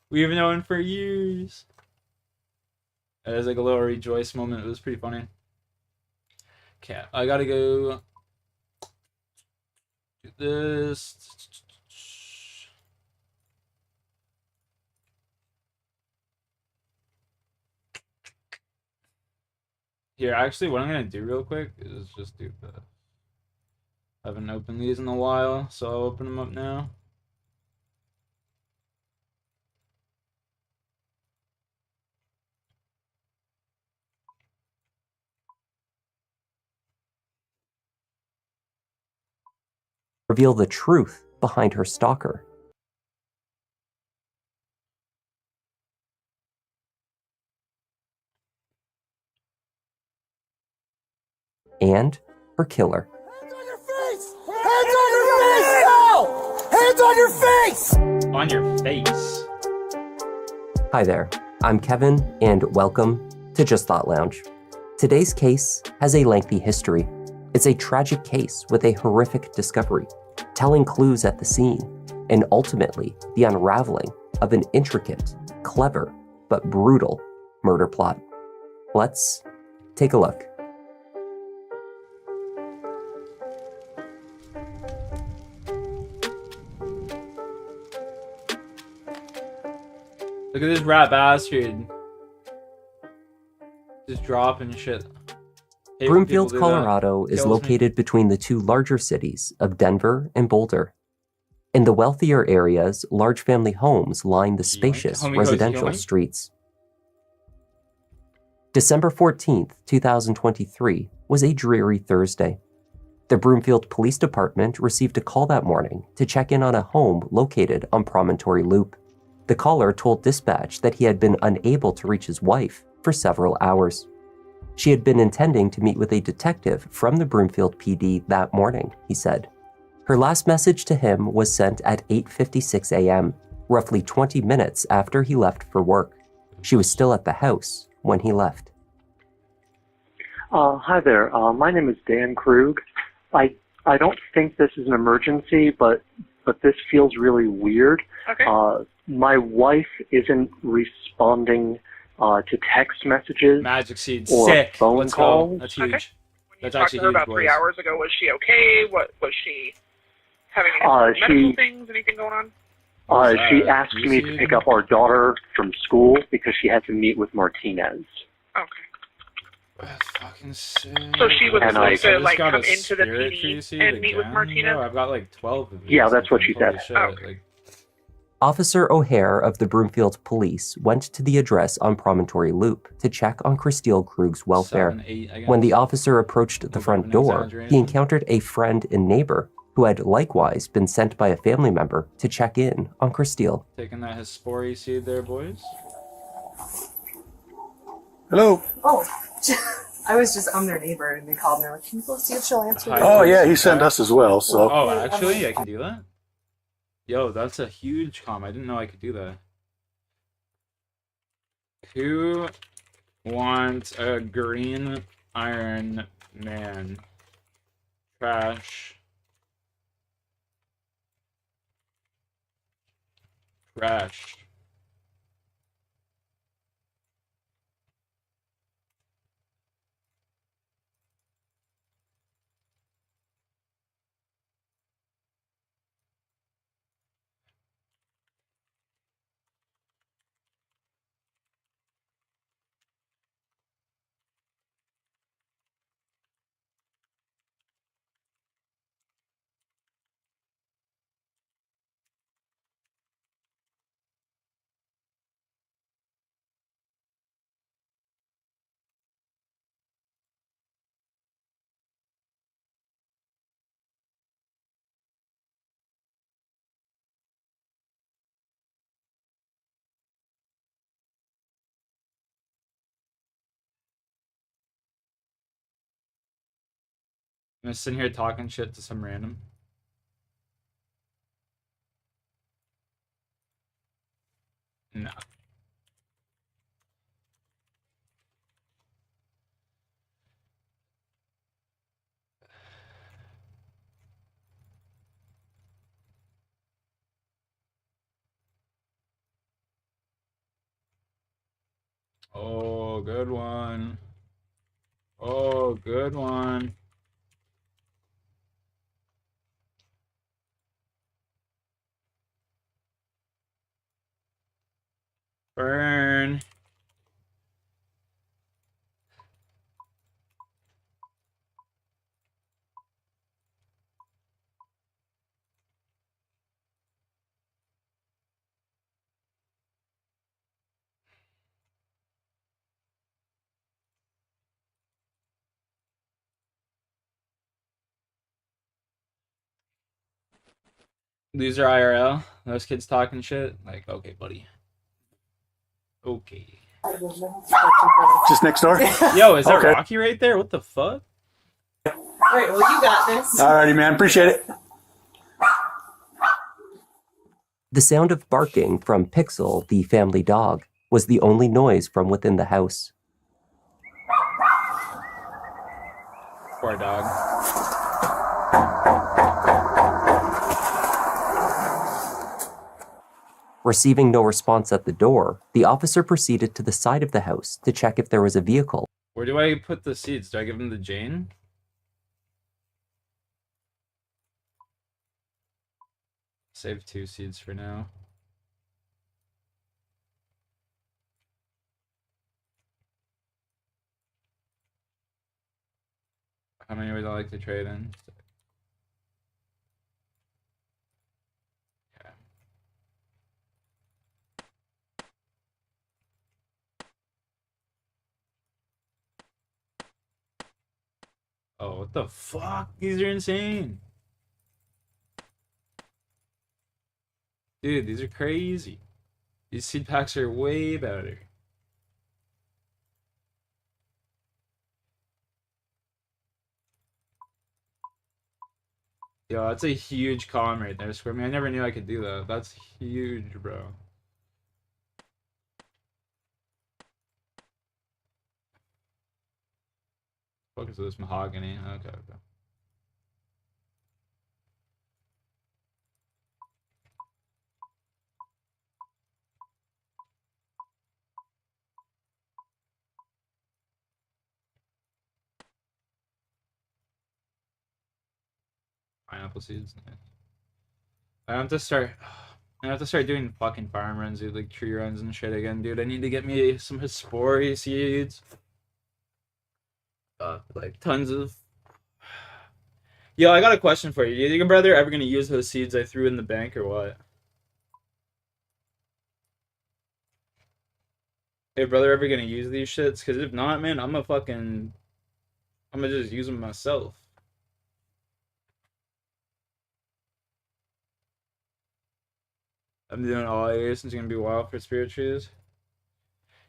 We've known for years. It was like a little rejoice moment. It was pretty funny. Okay, I gotta go do this. Here, actually, what I'm gonna do real quick is just do the. I haven't opened these in a while, so I'll open them up now.
reveal the truth behind her stalker. And her killer.
Hands on your face now! Hands on your face!
On your face.
Hi there, I'm Kevin, and welcome to Just Thought Lounge. Today's case has a lengthy history. It's a tragic case with a horrific discovery, telling clues at the scene, and ultimately the unraveling of an intricate, clever, but brutal murder plot. Let's take a look.
Look at this rat bastard. Just dropping shit. Hate when people
Broomfield,
do that.
Colorado is
Kills me.
located between the two larger cities of Denver and Boulder. In the wealthier areas, large family homes line the spacious
Homie goes
residential
yoink.
streets. December 14th, 2023 was a dreary Thursday. The Broomfield Police Department received a call that morning to check in on a home located on Promontory Loop. The caller told dispatch that he had been unable to reach his wife for several hours. She had been intending to meet with a detective from the Broomfield PD that morning, he said. Her last message to him was sent at 8:56 a.m., roughly 20 minutes after he left for work. She was still at the house when he left.
Hi there. My name is Dan Krug. I don't think this is an emergency, but this feels really weird.
Okay.
My wife isn't responding to text messages
Magic seed.
or
Sick.
phone
Let's
calls.
go. That's huge.
Okay.
That's
Talked
actually
to her
huge,
about 3
boys.
hours ago. Was she okay? What was she having any medical things? Anything going on?
She asked me to pick up our daughter from school because she had to meet with Martinez.
Okay.
That's fucking sick.
So she was
And
supposed to
I just
like
got
come
a
into the
spirit
PD
tree seed
and meet with
again,
Martinez.
bro. I've got like 12 of these.
Yeah, that's what she
Holy
said.
shit,
Okay.
like,
Officer O'Hare of the Broomfield Police went to the address on Promontory Loop to check on Christine Krug's welfare.
7, 8, I guess.
When the officer approached the front door, he encountered a friend and neighbor who had likewise been sent by a family member to check in on Christine.
Taking that Hespori seed there, boys.
Hello. Oh, I was just, I'm their neighbor, and they called, and they're like, can you go see if she'll answer?
Oh, yeah, he sent us as well, so.
Oh, actually, I can do that? Yo, that's a huge I didn't know I could do that. Who wants a green Iron Man? Trash. Trash. I'm just sitting here talking shit to some random. No. Oh, good one. Oh, good one. Burn. These are IRL. Those kids talking shit. Like, okay, buddy. Okay.
Just next door?
Yo, is that
Okay.
Rocky right there? What the fuck?
Alright, well, you got this.
Alrighty, man. Appreciate it.
The sound of barking from Pixel, the family dog, was the only noise from within the house.
Poor dog.
Receiving no response at the door, the officer proceeded to the side of the house to check if there was a vehicle.
Where do I put the seeds? Do I give them to Jane? Save 2 seeds for now. How many would I like to trade in? Okay. Oh, what the fuck? These are insane. Dude, these are crazy. These seed packs are way better. Yo, that's a huge con right there, Squirmy. I never knew I could do that. That's huge, bro. What is this? Mahogany? Okay, okay. Pineapple seeds. Nice. I have to start. I have to start doing fucking farm runs, dude, like tree runs and shit again, dude. I need to get me some Hespori seeds. Like tons of. Yo, I got a question for you. Do you think your brother ever gonna use those seeds I threw in the bank or what? Hey, brother, ever gonna use these shits? Cause if not, man, I'm gonna just use them myself. I'm doing all year since it's gonna be wild for spirit trees.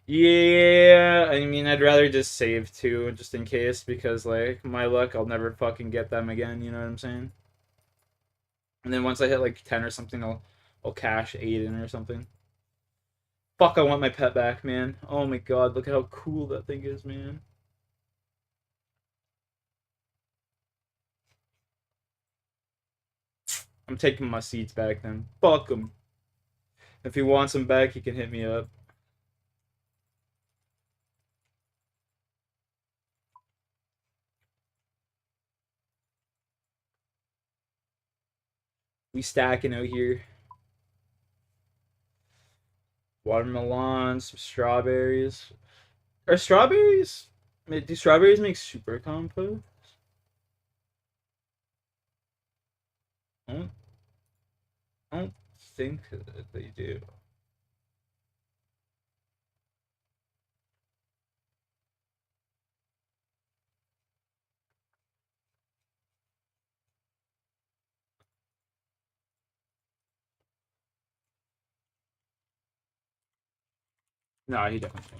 Yeah, I mean, I'd rather just save 2 just in case because, like, my luck, I'll never fucking get them again. You know what I'm saying? And then once I hit like 10 or something, I'll cash 8 in or something. Fuck, I want my pet back, man. Oh my god, look at how cool that thing is, man. I'm taking my seeds back then. Fuck him. If he wants them back, he can hit me up. We stacking out here. Watermelon, some strawberries. Are strawberries? Do strawberries make super compost? I don't think that they do. No, he definitely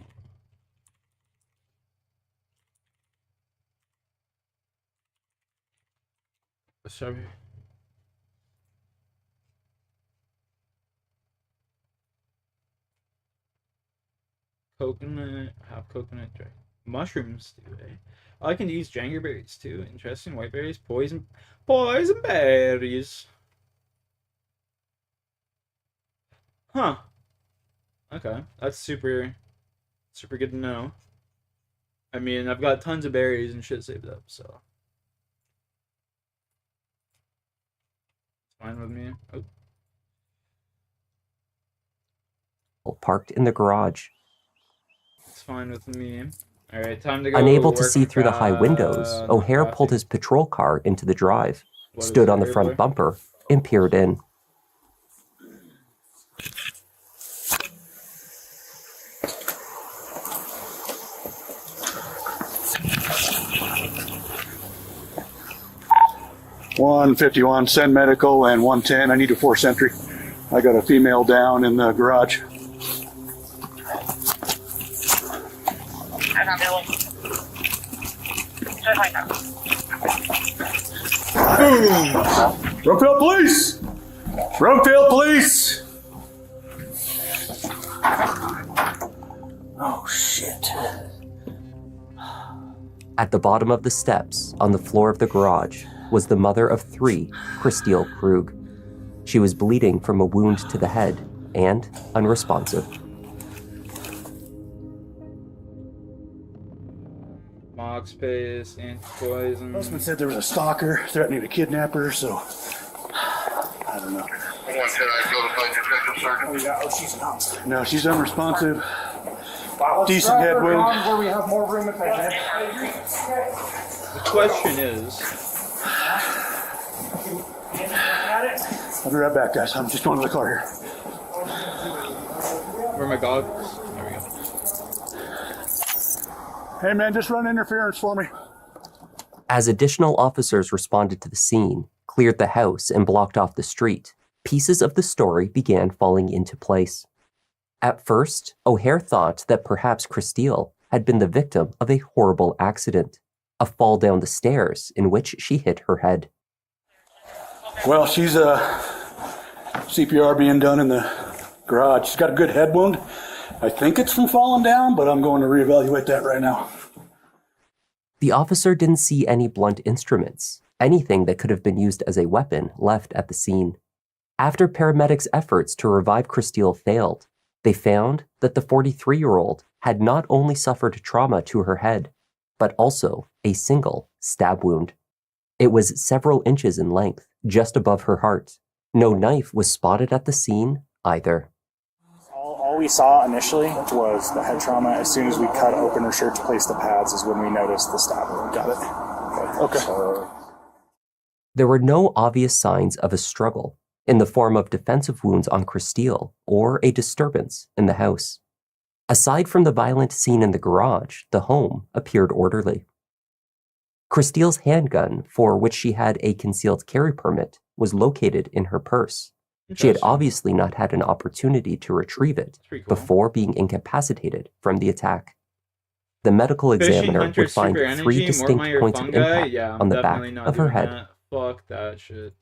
don't. Strawberry. Coconut, half coconut, dry. Mushrooms, do eh? I can use jangerberries too. Interesting. White berries, poison berries. Huh. Okay, that's super good to know. I mean, I've got tons of berries and shit saved up, so it's fine with me. Oh.
Parked in the garage.
It's fine with me. All right, time to go.
Unable to see through the high windows, O'Hare pulled his patrol car into the drive, stood on the front bumper, and peered in.
$151, send medical, and 110. I need a 4th entry. I got a female down in the garage. Rockville Police! Rockville Police!
Oh, shit.
At the bottom of the steps, on the floor of the garage, was the mother of 3, Christine Krug. She was bleeding from a wound to the head and unresponsive.
Mox paste, anti-poison.
Husband said there was a stalker threatening to kidnap her, so I don't know. No, she's unresponsive. Decent head wound.
Where we have more room at the head.
The question is...
I'll be right back, guys. I'm just going to the car here.
Where are my goggles? There we go.
Hey, man, just run interference for me.
As additional officers responded to the scene, cleared the house, and blocked off the street, pieces of the story began falling into place. At first, O'Hare thought that perhaps Christelle had been the victim of a horrible accident, a fall down the stairs in which she hit her head.
Well, she's CPR being done in the garage. She's got a good head wound. I think it's from falling down, but I'm going to reevaluate that right now.
The officer didn't see any blunt instruments, anything that could have been used as a weapon left at the scene. After paramedics' efforts to revive Christelle failed, they found that the 43-year-old had not only suffered trauma to her head, but also a single stab wound. It was several inches in length, just above her heart. No knife was spotted at the scene either.
All we saw initially was the head trauma. As soon as we cut open her shirt to place the pads is when we noticed the stab wound.
Got it. Okay.
There were no obvious signs of a struggle in the form of defensive wounds on Christelle or a disturbance in the house. Aside from the violent scene in the garage, the home appeared orderly. Christelle's handgun, for which she had a concealed carry permit, was located in her purse. She had obviously not had an opportunity to retrieve it before being incapacitated from the attack. The medical examiner would find 3 distinct points of impact on the back of her head.
That. Fuck that shit.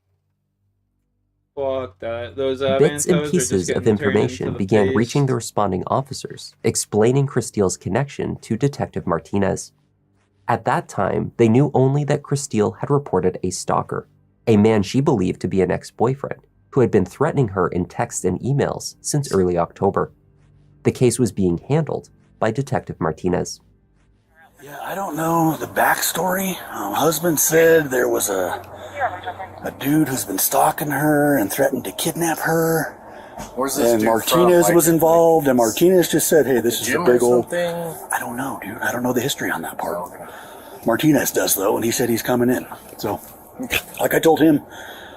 Fuck that. Those
bits and pieces of information began reaching the responding officers, explaining Christelle's connection to Detective Martinez. At that time, they knew only that Christelle had reported a stalker, a man she believed to be an ex-boyfriend, who had been threatening her in texts and emails since early October. The case was being handled by Detective Martinez.
Yeah, I don't know the backstory. Husband said there was a dude who's been stalking her and threatened to kidnap her.
Where's this
and
dude
Martinez
from?
was involved, and Martinez just said, hey, this is a big old...
Something?
I don't know, dude. I don't know the history on that part. Martinez does, though, and he said he's coming in. So, like I told him...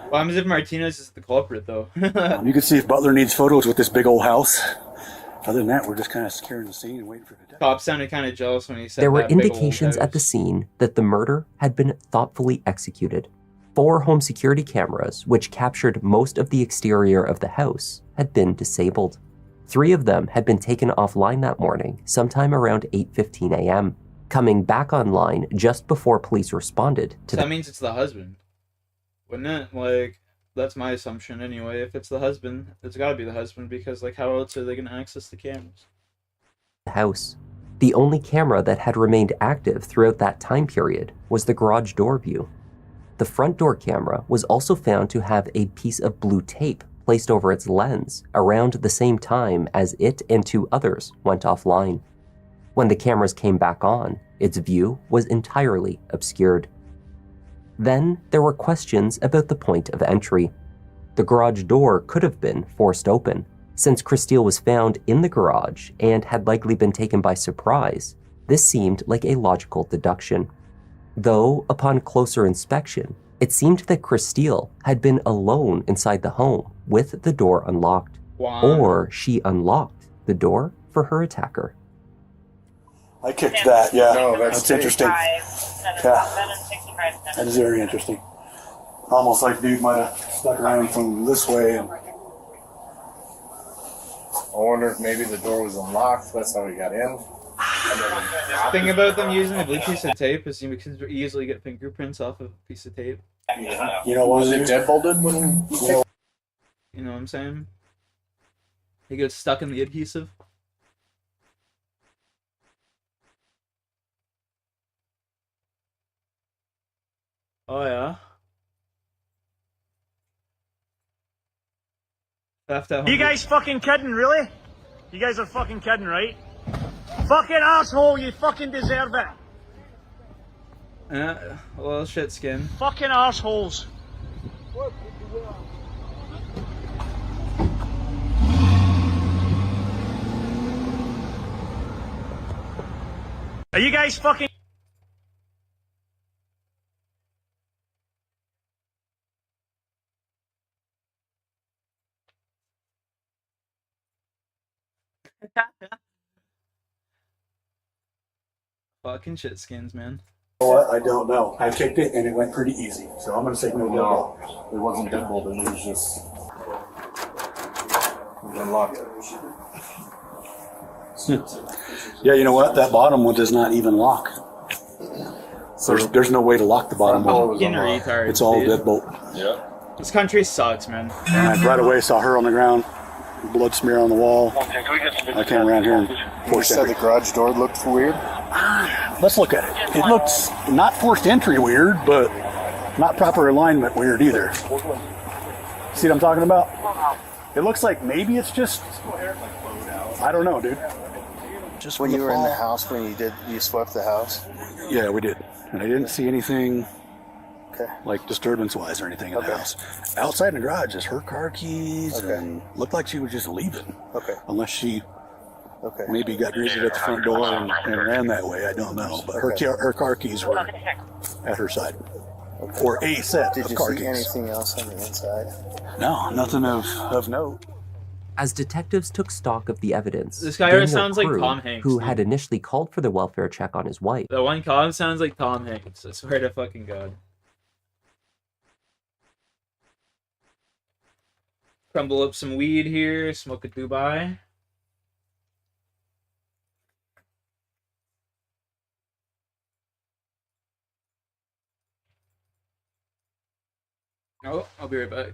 What happens if Martinez is the culprit, though?
You can see if Butler needs photos with this big old house. Other than that, we're just kind of securing the scene and waiting for the detective.
Cop sounded kind of jealous when he said
There were
that big old
indications
house.
at the scene that the murder had been thoughtfully executed. 4 home security cameras, which captured most of the exterior of the house, had been disabled. 3 of them had been taken offline that morning, sometime around 8:15 a.m., coming back online just before police responded to
So that means it's the husband, wouldn't it? Like, that's my assumption anyway. If it's the husband, it's got to be the husband, because like, how else are they going to access the cameras?
the house. The only camera that had remained active throughout that time period was the garage door view. The front door camera was also found to have a piece of blue tape placed over its lens around the same time as it and 2 others went offline. When the cameras came back on, its view was entirely obscured. Then there were questions about the point of entry. The garage door could have been forced open. Since Christelle was found in the garage and had likely been taken by surprise, this seemed like a logical deduction. Though, upon closer inspection, it seemed that Christelle had been alone inside the home with the door unlocked.
Wow.
Or she unlocked the door for her attacker.
I kicked that, yeah.
No, that's
interesting. Yeah, that is very interesting. Almost like dude might have stuck around from this way. And...
I wonder if maybe the door was unlocked, that's how he got in.
The thing about them using a blue piece of tape is you can easily get fingerprints off of a piece of tape.
Yeah. You know, was it deadbolted when...
You know what I'm saying? He gets stuck in the adhesive. Oh yeah. Theft at home.
You guys fucking kidding, really? You guys are fucking kidding, right? Fucking asshole, you fucking deserve it.
Well, shit skin.
Fucking assholes. Are you guys fucking...
Fucking shit skins, man.
What? I don't know. I kicked it and it went pretty easy, so I'm gonna say no deadbolt.
It wasn't deadbolted, it was just unlocked.
Yeah, you know what? That bottom one does not even lock. There's no way to lock the bottom one.
Fucking retards,
It's all
dude.
deadbolt.
Yeah.
This country sucks, man.
And I right away saw her on the ground, blood smear on the wall. I came around here and
You said the garage door looked weird?
Let's look at it. It looks not forced entry weird, but not proper alignment weird either. See what I'm talking about? It looks like maybe it's just, I don't know, dude. Just
When you were in the house, when you swept the house?
Yeah, we did. And I didn't see anything like disturbance-wise or anything in the house. Outside in the garage is her car keys and looked like she was just leaving. Unless she maybe got greeted at the front door and ran that way. I don't know. But her car keys were at her side. Or a set
Did
of
you
car
see
keys.
anything else on the inside?
No, nothing of note.
As detectives took stock of the evidence,
This guy
Daniel
sounds like
Krug,
Tom Hanks,
who
dude.
had initially called for the welfare check on his wife,
The one column sounds like Tom Hanks. I swear to fucking God. Crumble up some weed here, smoke a Dubai. Oh, I'll be right back.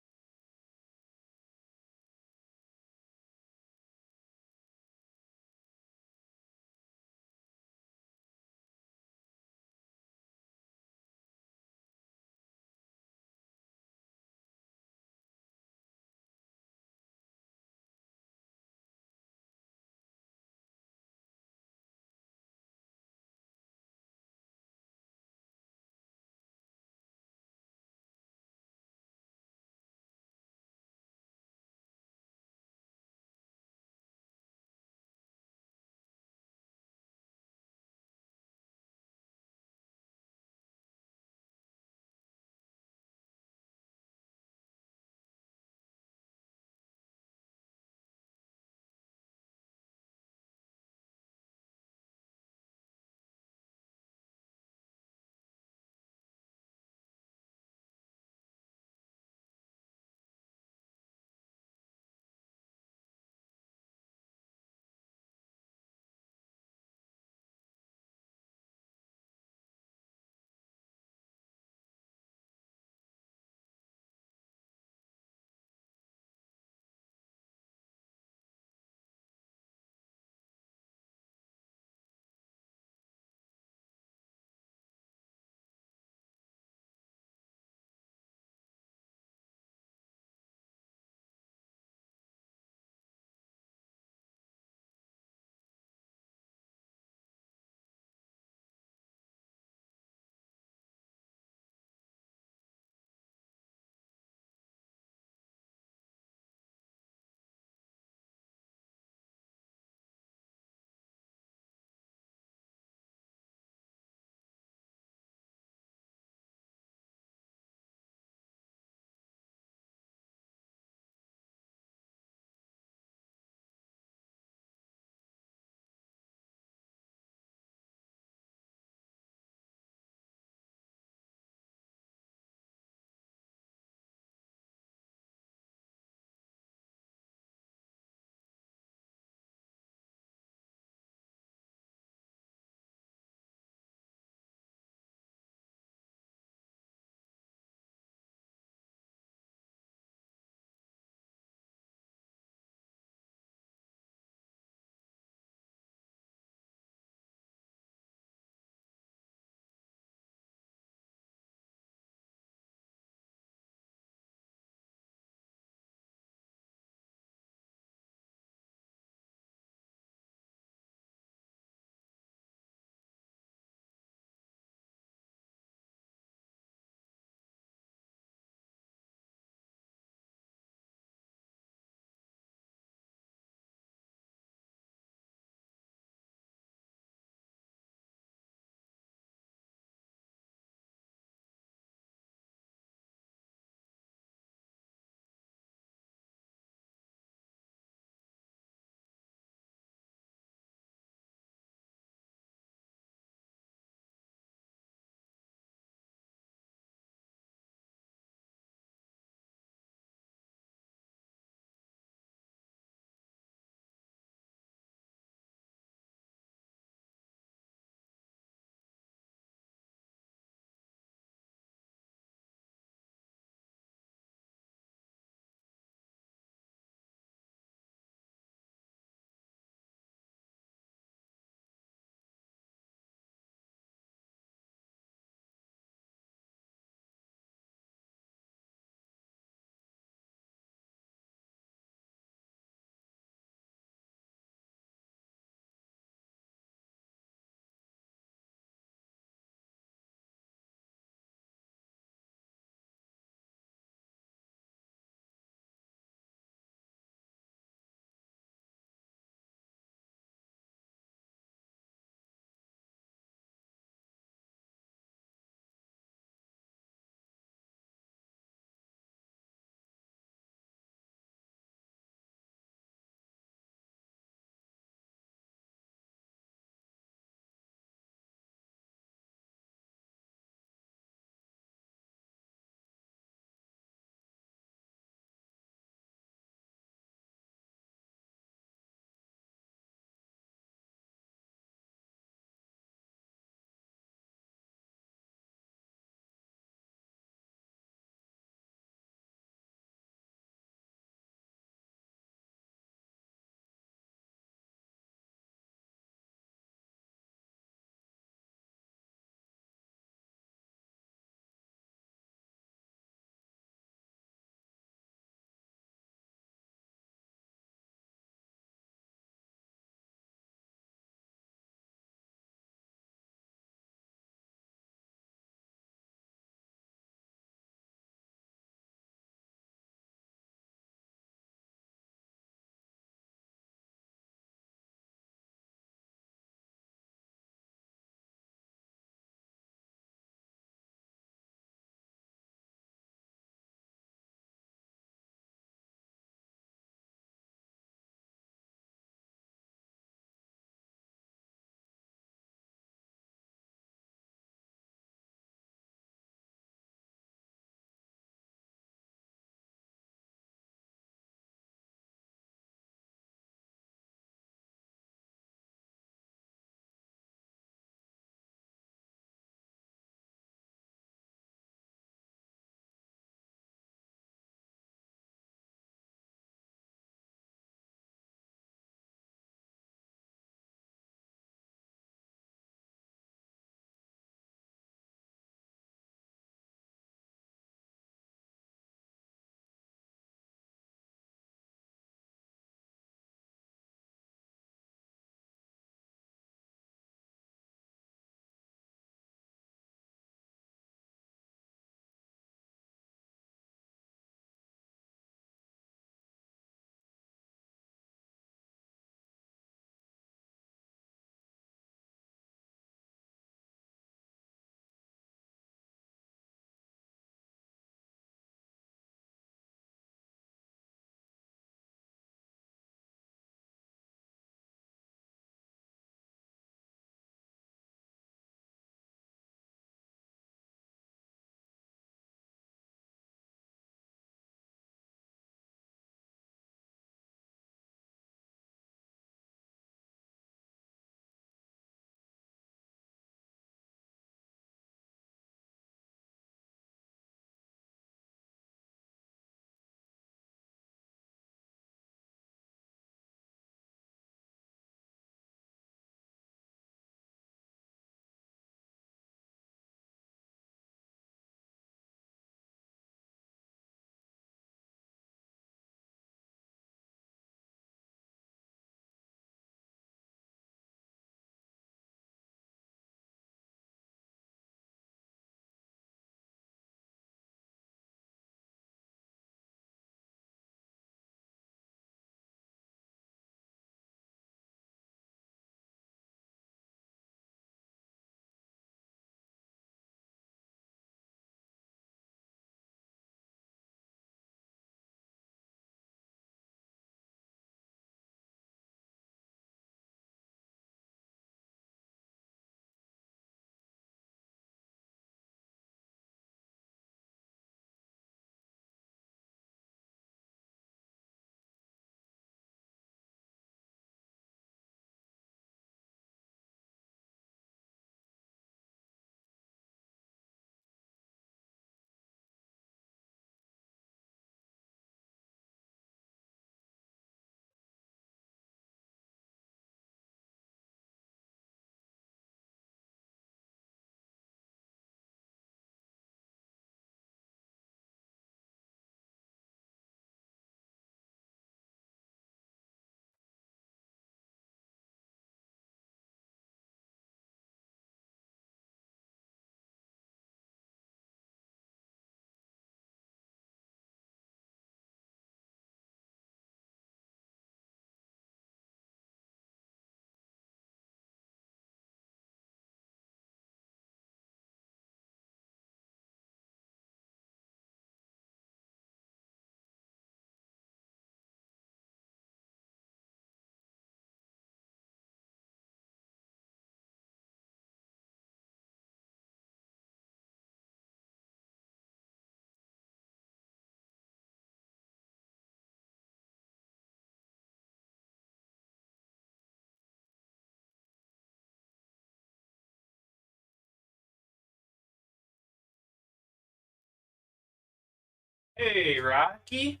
Hey, Rocky.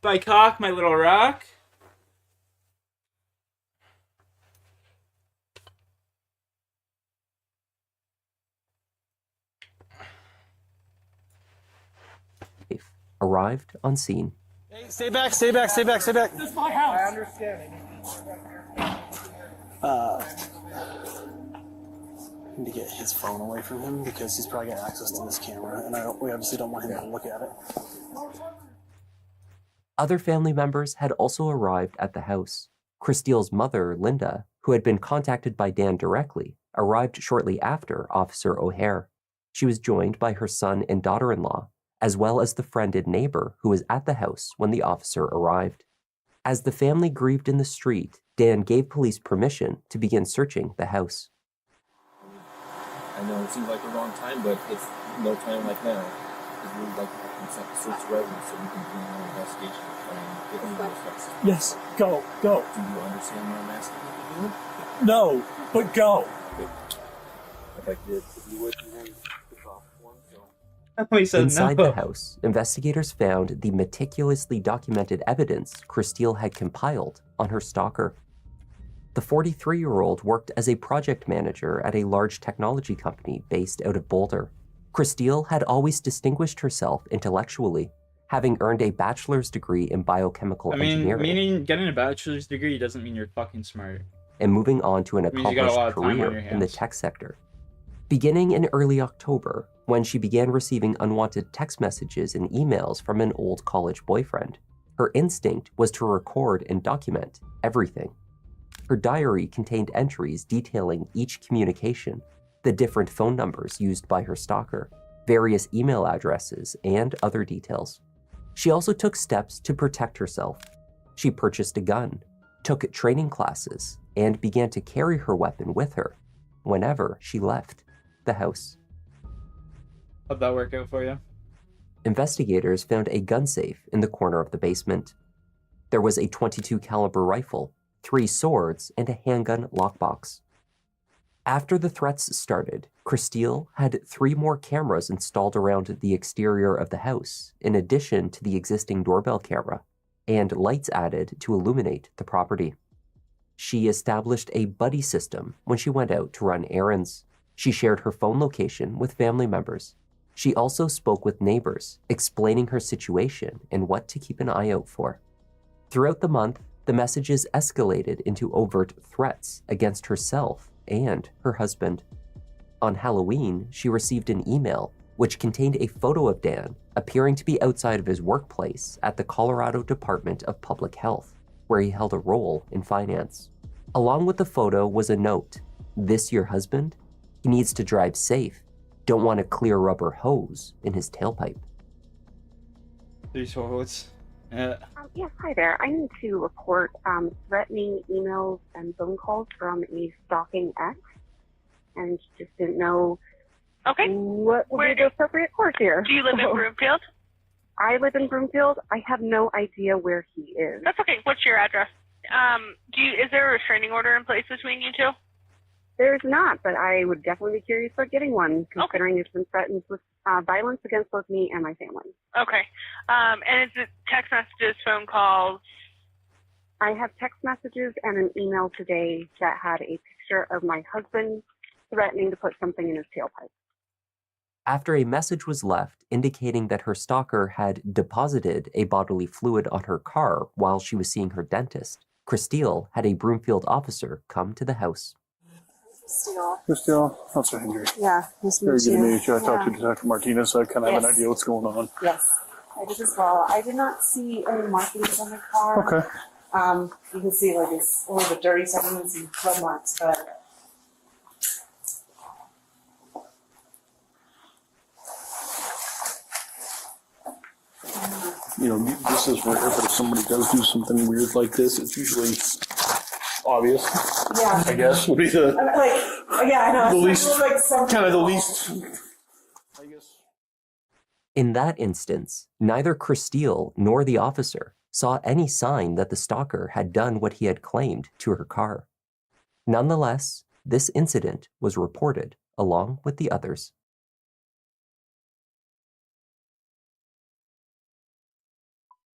By cock, my little rock.
Arrived on scene.
Hey, stay back, stay back, stay back, stay back.
This is my house. I understand.
I need to get his phone away from him because he's probably got access to this camera, and we obviously don't want him to look at it.
Other family members had also arrived at the house. Christiel's mother, Linda, who had been contacted by Dan directly, arrived shortly after Officer O'Hare. She was joined by her son and daughter-in-law, as well as the friend and neighbor who was at the house when the officer arrived. As the family grieved in the street, Dan gave police permission to begin searching the house.
I know it seems like a long time, but it's no time like now. Because we would like to consent to search the residence so we can do our investigation and get into those facts.
Yes, go.
Do you understand what I'm asking you to do?
No, but go.
If I did, if you would, then
Inside the house, investigators found the meticulously documented evidence Christiel had compiled on her stalker. The 43-year-old worked as a project manager at a large technology company based out of Boulder. Christiel had always distinguished herself intellectually, having earned a bachelor's degree in biochemical engineering.
Meaning getting a bachelor's degree doesn't mean you're fucking smart.
And moving on to an
It means you got a lot
accomplished
of time on your
career in the
hands.
tech sector. Beginning in early October, when she began receiving unwanted text messages and emails from an old college boyfriend, her instinct was to record and document everything. Her diary contained entries detailing each communication, the different phone numbers used by her stalker, various email addresses, and other details. She also took steps to protect herself. She purchased a gun, took training classes, and began to carry her weapon with her whenever she left the house.
How'd that work out for you?
Investigators found a gun safe in the corner of the basement. There was a .22 caliber rifle, 3 swords, and a handgun lockbox. After the threats started, Christiel had 3 more cameras installed around the exterior of the house, in addition to the existing doorbell camera, and lights added to illuminate the property. She established a buddy system when she went out to run errands. She shared her phone location with family members. She also spoke with neighbors, explaining her situation and what to keep an eye out for. Throughout the month, the messages escalated into overt threats against herself and her husband. On Halloween, she received an email which contained a photo of Dan appearing to be outside of his workplace at the Colorado Department of Public Health, where he held a role in finance. Along with the photo was a note: "This your husband? He needs to drive safe. Don't want a clear rubber hose in his tailpipe."
These hose. Yeah.
Yes, hi there. I need to report threatening emails and phone calls from a stalking ex, and just didn't know what would be the appropriate course here.
Do you live in Broomfield?
I live in Broomfield. I have no idea where he is.
That's okay. What's your address? Is there a restraining order in place between you two?
There's not, but I would definitely be curious about getting one, considering it's been threatened with violence against both me and my family.
Okay. And is it text messages, phone calls?
I have text messages and an email today that had a picture of my husband threatening to put something in his tailpipe.
After a message was left indicating that her stalker had deposited a bodily fluid on her car while she was seeing her dentist, Christiel had a Broomfield officer come to the house.
Christiel, Officer Hendry.
Yeah, nice to
Very
meet
good
you.
to meet you. I talked to Dr. Martinez, so I kind of have an
Yes.
idea what's going on.
Yes, I did as well. I did not see any markings on the car.
Okay.
You can see like it's a little bit dirty, so I didn't see blood marks, but
You know, this is rare, but if somebody does do something weird like this, it's usually obvious.
yeah.
I guess would be the
Yeah, I know.
the
It's
least
like some
kind of the least.
In that instance, neither Christiel nor the officer saw any sign that the stalker had done what he had claimed to her car. Nonetheless, this incident was reported along with the others.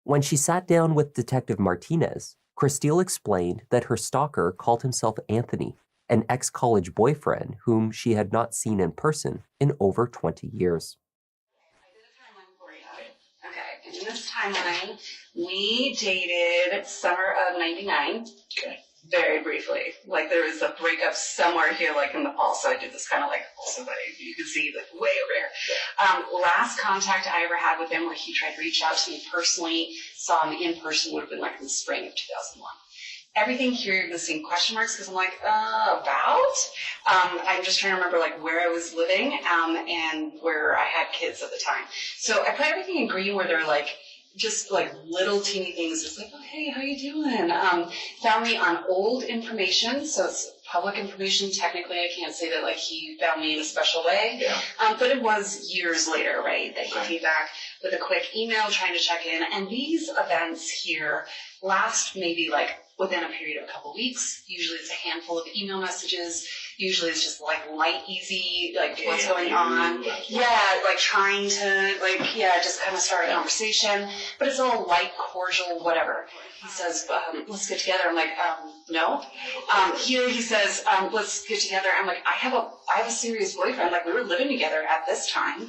When she sat down with Detective Martinez, Christelle explained that her stalker called himself Anthony, an ex-college boyfriend whom she had not seen in person in over 20 years.
Okay, in this timeline, we dated summer of 99. Okay. Very briefly. Like, there was a breakup somewhere here, like in the fall, so I did this kind of like, also, but you can see, like, way over here. Last contact I ever had with him, where he tried to reach out to me personally, saw him in person, would have been like in the spring of 2001. Everything here, you're going to see question marks, because I'm like, about? I'm just trying to remember, like, where I was living, and where I had kids at the time. So I put everything in green where they're like, just like little teeny things. It's like, oh, hey, how you doing? Found me on old information, so it's public information. Technically, I can't say that like he found me in a special way. Yeah. But it was years later, right, that he came back with a quick email trying to check in. And these events here last maybe like within a period of a couple weeks. Usually it's a handful of email messages. Usually it's just like light, easy, like what's going on. Yeah, like trying to just kind of start a conversation. But it's all light, cordial, whatever. He says, let's get together. I'm like, no. Here he says, let's get together. I'm like, I have a serious boyfriend. Like, we were living together at this time.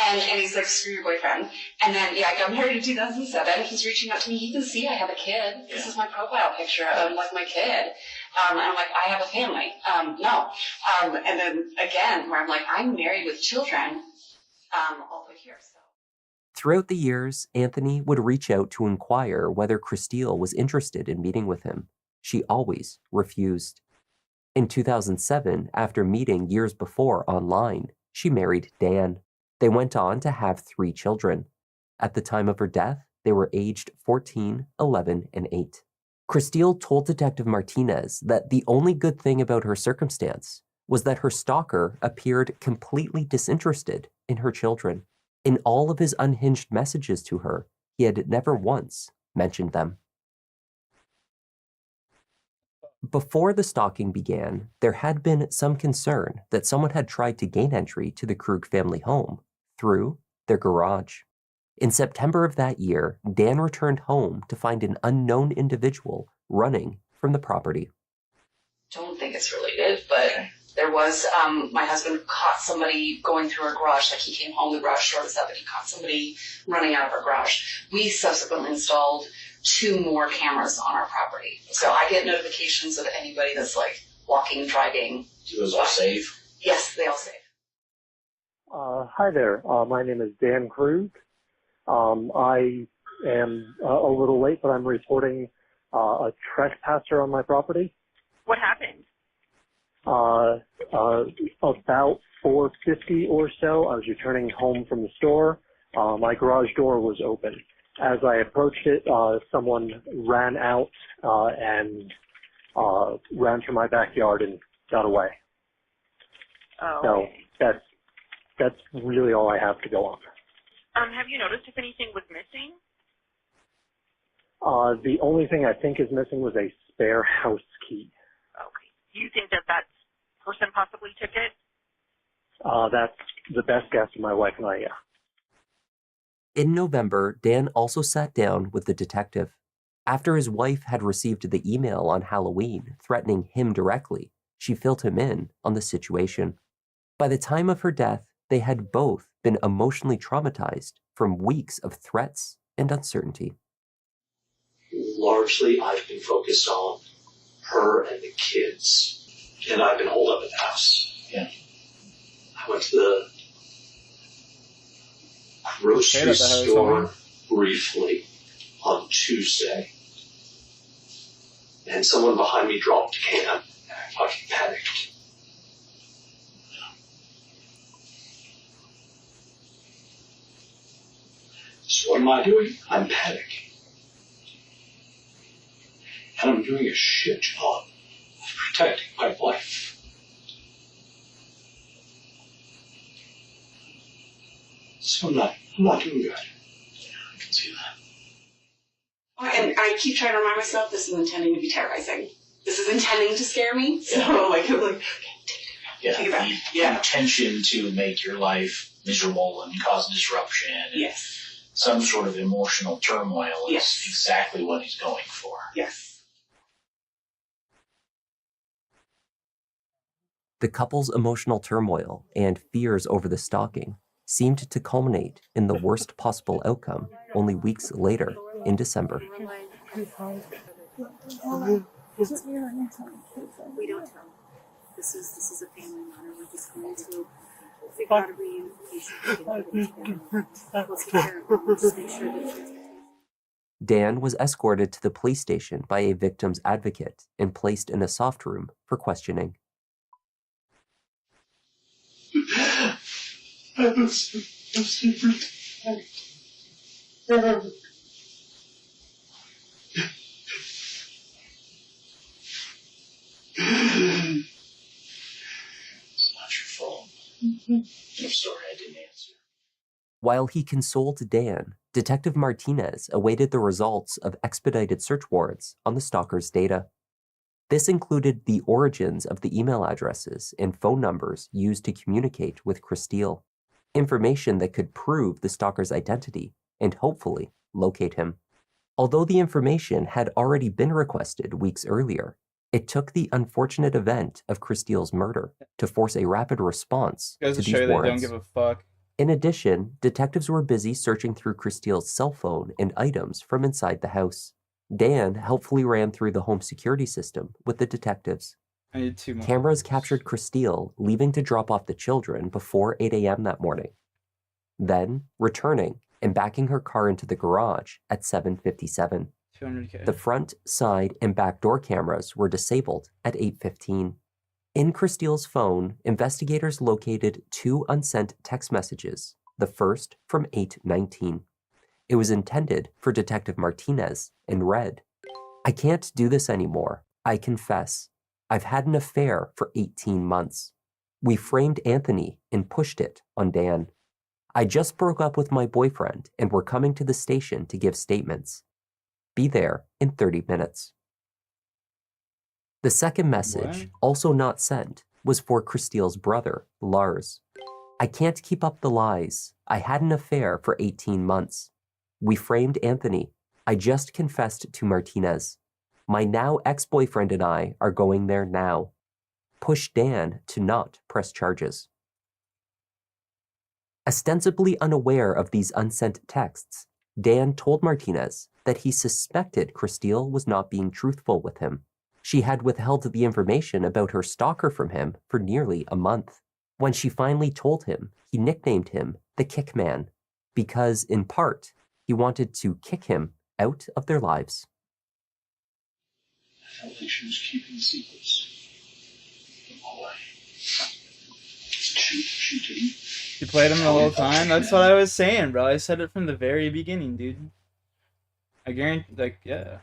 And he's like, screw your boyfriend. And then, I got married in 2007. He's reaching out to me. He can see I have a kid. This is my profile picture of like my kid. And I'm like, I have a family. No. And then again, where I'm like, I'm married with children, all the way here. So.
Throughout the years, Anthony would reach out to inquire whether Christelle was interested in meeting with him. She always refused. In 2007, after meeting years before online, she married Dan. They went on to have 3 children. At the time of her death, they were aged 14, 11, and 8. Christelle told Detective Martinez that the only good thing about her circumstance was that her stalker appeared completely disinterested in her children. In all of his unhinged messages to her, he had never once mentioned them. Before the stalking began, there had been some concern that someone had tried to gain entry to the Krug family home through their garage. In September of that year, Dan returned home to find an unknown individual running from the property.
Don't think it's related, but there was, my husband caught somebody going through our garage, like he came home, the garage door was up, and he caught somebody running out of our garage. We subsequently installed 2 more cameras on our property. So I get notifications of anybody that's like walking, driving.
Do those all save?
Yes, they all save.
Hi there. My name is Dan Krug. I am a little late, but I'm reporting a trespasser on my property.
What happened?
About 4:50 or so, I was returning home from the store. My garage door was open. As I approached it, someone ran out and ran through my backyard and got away.
Oh.
So that's really all I have to go on.
Have you noticed if anything was missing?
The only thing I think is missing was a spare house key.
Okay. Do you think that person possibly took it?
That's the best guess of my wife and I, yeah.
In November, Dan also sat down with the detective. After his wife had received the email on Halloween threatening him directly, she filled him in on the situation. By the time of her death, they had both been emotionally traumatized from weeks of threats and uncertainty.
Largely, I've been focused on her and the kids, and I've been holed up at the house. Yeah. I went to the grocery store briefly on Tuesday, and someone behind me dropped a can, and I fucking panicked. So what am I doing? I'm panicking. And I'm doing a shit job of protecting my wife. So I'm not doing good. I can see that.
And I keep trying to remind myself this is intending to be terrorizing. This is intending to scare me. So like take it back.
The intention to make your life miserable and cause disruption.
Yes.
some sort of emotional turmoil is
Yes.
exactly what he's going for.
Yes.
The couple's emotional turmoil and fears over the stalking seemed to culminate in the worst possible outcome only weeks later in December.
We don't tell. This is a family matter. We're just going to figure out a reunification. We'll take care of them. Just make sure that
Dan was escorted to the police station by a victim's advocate and placed in a soft room for questioning.
It's not your fault. I'm sorry I didn't answer.
While he consoled Dan, Detective Martinez awaited the results of expedited search warrants on the stalker's data. This included the origins of the email addresses and phone numbers used to communicate with Christelle, information that could prove the stalker's identity and hopefully locate him. Although the information had already been requested weeks earlier, it took the unfortunate event of Christelle's murder to force a rapid response
Goes
to
to
these
show you they
warrants.
don't give a fuck.
In addition, detectives were busy searching through Christelle's cell phone and items from inside the house. Dan helpfully ran through the home security system with the detectives.
I need 2 more.
Cameras captured Christelle leaving to drop off the children before 8 a.m. that morning, then returning and backing her car into the garage at 7:57.
200K.
The front, side, and back door cameras were disabled at 8:15. In Christelle's phone, investigators located 2 unsent text messages, the first from 8:19. It was intended for Detective Martinez and read, "I can't do this anymore. I confess. I've had an affair for 18 months. We framed Anthony and pushed it on Dan. I just broke up with my boyfriend and we're coming to the station to give statements. Be there in 30 minutes." The second message, also not sent, was for Christelle's brother, Lars. "I can't keep up the lies. I had an affair for 18 months. We framed Anthony. I just confessed to Martinez. My now ex-boyfriend and I are going there now. Push Dan to not press charges." Ostensibly unaware of these unsent texts, Dan told Martinez that he suspected Christelle was not being truthful with him. She had withheld the information about her stalker from him for nearly a month. When she finally told him, he nicknamed him the Kick Man, because, in part, he wanted to kick him out of their lives.
I felt like she was keeping secrets. Boy. She didn't.
You played him the whole time? That's what I was saying, bro. I said it from the very beginning, dude. I guarantee, like, yeah.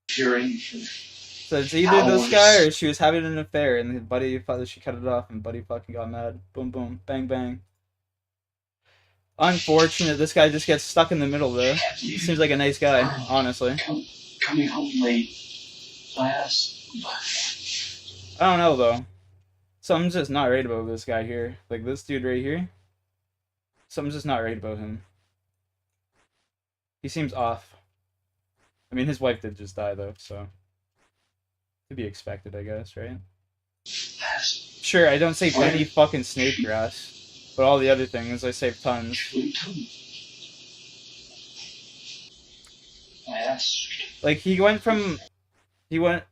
Hearing.
So it's either this guy or she was having an affair and Buddy thought she cut it off and Buddy fucking got mad. Boom, boom, bang, bang. Unfortunate, this guy just gets stuck in the middle, though. He seems like a nice guy, honestly.
Coming home late. Class.
I don't know, though. Something's just not right about this guy here. Like, this dude right here. Something's just not right about him. He seems off. I mean, his wife did just die, though, so... to be expected, I guess, right? Sure, I don't save any fucking snake grass, but all the other things, I save tons. Like,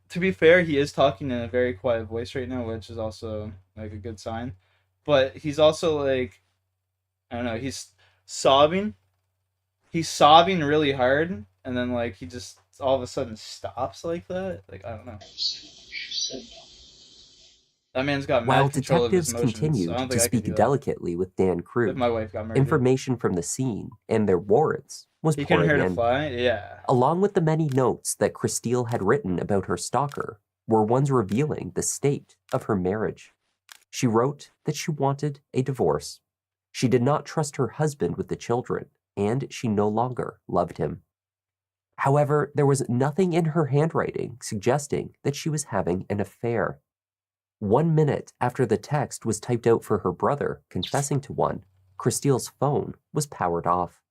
to be fair, he is talking in a very quiet voice right now, which is also, like, a good sign. But he's also, like, I don't know, he's sobbing. He's sobbing really hard, and then, like, he just all of a sudden stops like that. Like, I don't know. That man's got
While
mad control of his
detectives
emotions. I
continued
don't
to
think I could
speak
do that.
delicately with Dan Cruz,
If my wife got murdered.
information from the scene and their warrants was
He couldn't
pouring
hurt a
in.
fly? Yeah.
Along with the many notes that Christelle had written about her stalker were ones revealing the state of her marriage. She wrote that she wanted a divorce. She did not trust her husband with the children, and she no longer loved him. However, there was nothing in her handwriting suggesting that she was having an affair. 1 minute after the text was typed out for her brother confessing to one, Christile's phone was powered off.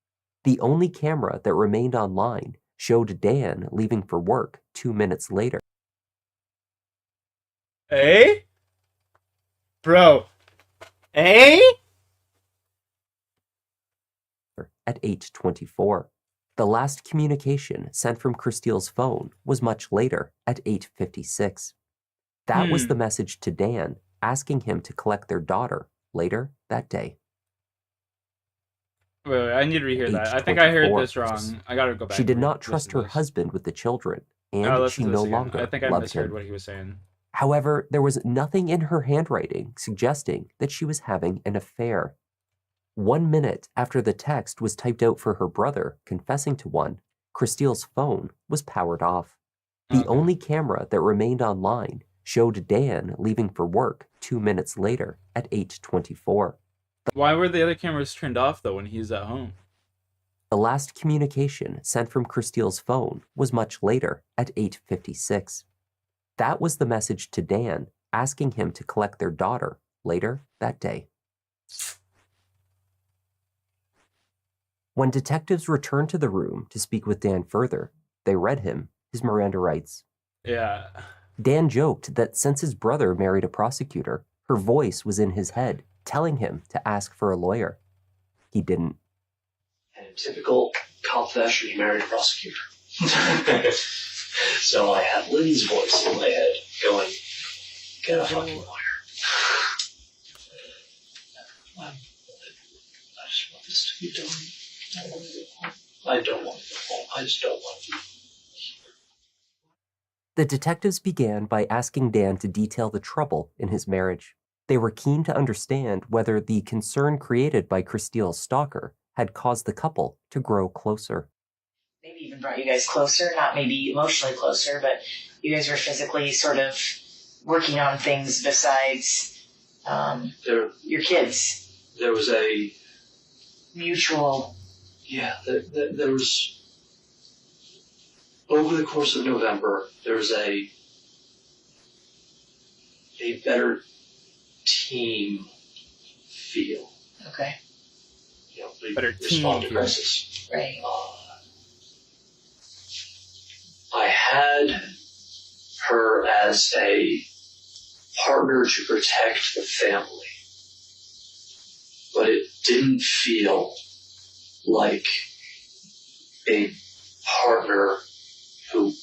The only camera that remained online showed Dan leaving for work 2 minutes later.
Hey? Bro. Hey?
At 8:24. The last communication sent from Christile's phone was much later at 8:56. That was the message to Dan asking him to collect their daughter later that day.
Wait, I need to rehear that. I think I heard this wrong. I gotta go back.
She did not trust her husband with the children, and she no longer
I think I
loved
misheard
him.
what he was saying.
However, there was nothing in her handwriting suggesting that she was having an affair. 1 minute after the text was typed out for her brother confessing to one, Christile's phone was powered off. The only camera that remained online showed Dan leaving for work 2 minutes later at 8:24.
Why were the other cameras turned off, though, when he's at home?
The last communication sent from Christile's phone was much later at 8:56. That was the message to Dan asking him to collect their daughter later that day. When detectives returned to the room to speak with Dan further, they read him his Miranda rights.
Yeah.
Dan joked that since his brother married a prosecutor, her voice was in his head, telling him to ask for a lawyer. He didn't.
And in typical cop fashion, he married a prosecutor. So I had Lynn's voice in my head going, get a fucking lawyer. I just want this to be done. I don't want to go home. I just don't want to.
The detectives began by asking Dan to detail the trouble in his marriage. They were keen to understand whether the concern created by Christile's stalker had caused the couple to grow closer.
Maybe even brought you guys closer, not maybe emotionally closer, but you guys were physically sort of working on things besides your kids.
There was a
mutual.
Yeah, there was, over the course of November, there was a better team feel.
Okay.
You know, we
better
respond
team
to crisis.
Right.
I had her as a partner to protect the family, but it didn't feel like a partner who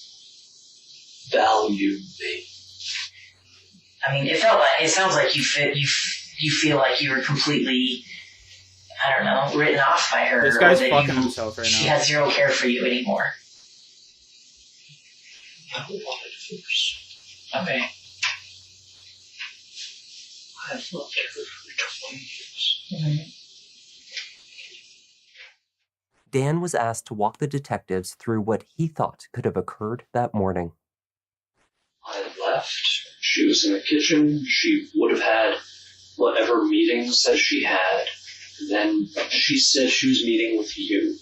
valued me.
I mean, it sounds like you feel like you were completely, I don't know, written off by her.
This guy's
or that
fucking himself right now.
She has zero care for you anymore.
I don't want a divorce.
Okay.
I have loved her for 20 years.
Mm-hmm.
Dan was asked to walk the detectives through what he thought could have occurred that morning.
I had left. She was in the kitchen. She would have had whatever meetings that she had. Then she said she was meeting with you.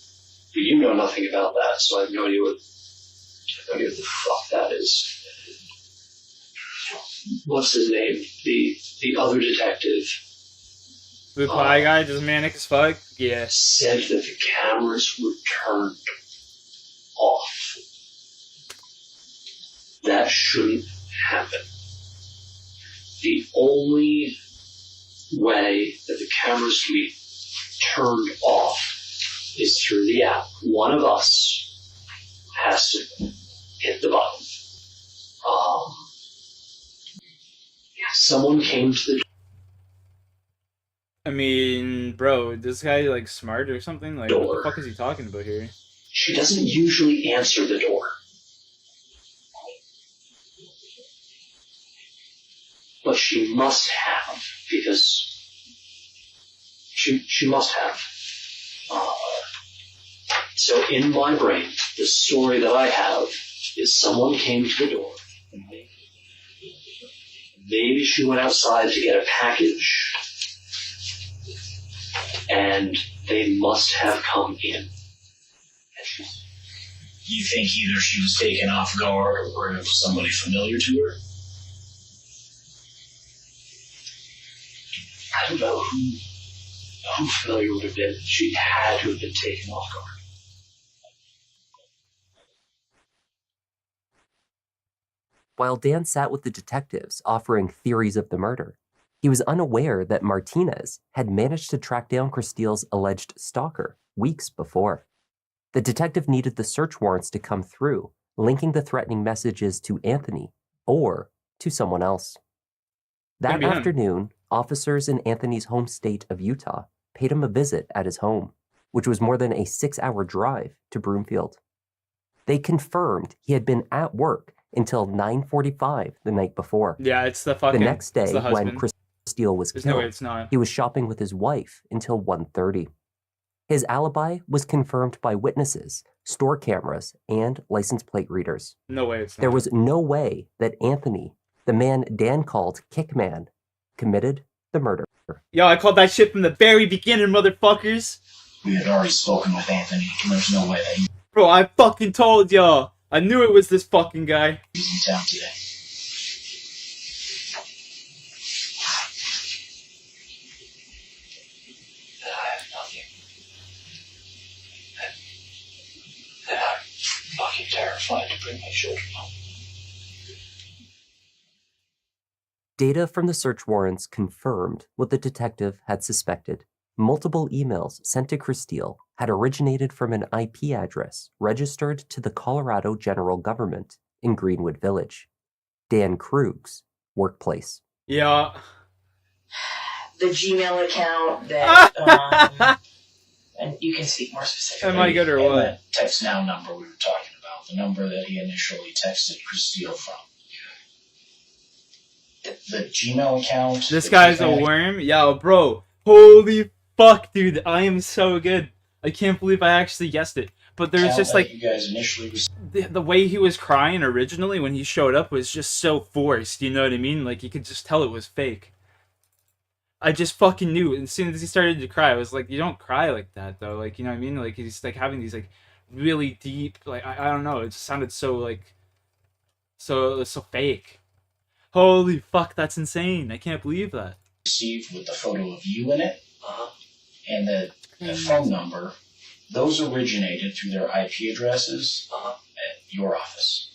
But you know nothing about that, so I have no idea what the fuck that is. What's his name? The other detective.
The pie guy, just manic as fuck? Yeah.
Said that the cameras were turned off. That shouldn't happen. The only way that the cameras can be turned off is through the app. One of us has to hit the button. Someone came to the
I mean, bro, this guy like smart or something? Like, what the fuck is he talking about here?
She doesn't usually answer the door. But she must have, because she must have. So in my brain, the story that I have is someone came to the door. Maybe she went outside to get a package, and they must have come in.
You think either she was taken off guard or it was somebody familiar to her?
I don't know who familiar would have been. She had to have been taken off guard.
While Dan sat with the detectives offering theories of the murder, he was unaware that Martinez had managed to track down Christile's alleged stalker weeks before. The detective needed the search warrants to come through, linking the threatening messages to Anthony or to someone else. That afternoon, officers in Anthony's home state of Utah paid him a visit at his home, which was more than a 6-hour drive to Broomfield. They confirmed he had been at work until 9:45 the night before.
Yeah, it's the fucking.
The next day,
the
when Christile was
There's
killed,
no way it's not.
he was shopping with his wife until 1:30. His alibi was confirmed by witnesses, store cameras, and license plate readers.
No way it's not.
There was no way that Anthony, the man Dan called Kickman, committed the murder.
Yo, I called that shit from the very beginning, motherfuckers.
We had already spoken with Anthony, and there's no way that he
Bro, I fucking told y'all. I knew it was this fucking guy.
was in town today. That I have nothing. That I'm fucking terrified to bring my children home.
Data from the search warrants confirmed what the detective had suspected. Multiple emails sent to Christile had originated from an IP address registered to the Colorado General Government in Greenwood Village, Dan Krug's workplace.
Yeah.
The Gmail account that, and you can speak more specifically.
Am I good or what?
That text now number we were talking about, the number that he initially texted Christile from. The Gmail account.
This guy's a worm? Yo, bro. Holy fuck, dude. I am so good. I can't believe I actually guessed it. But there's just like
you guys initially
the way he was crying originally when he showed up was just so forced, you know what I mean? Like you could just tell it was fake. I just fucking knew. And as soon as he started to cry, I was like, you don't cry like that though. Like, you know what I mean? Like he's like having these like really deep, like I don't know, it just sounded so like so fake. Holy fuck, that's insane. I can't believe that.
Received with the photo of you in it, and the phone number, those originated through their IP addresses at your office.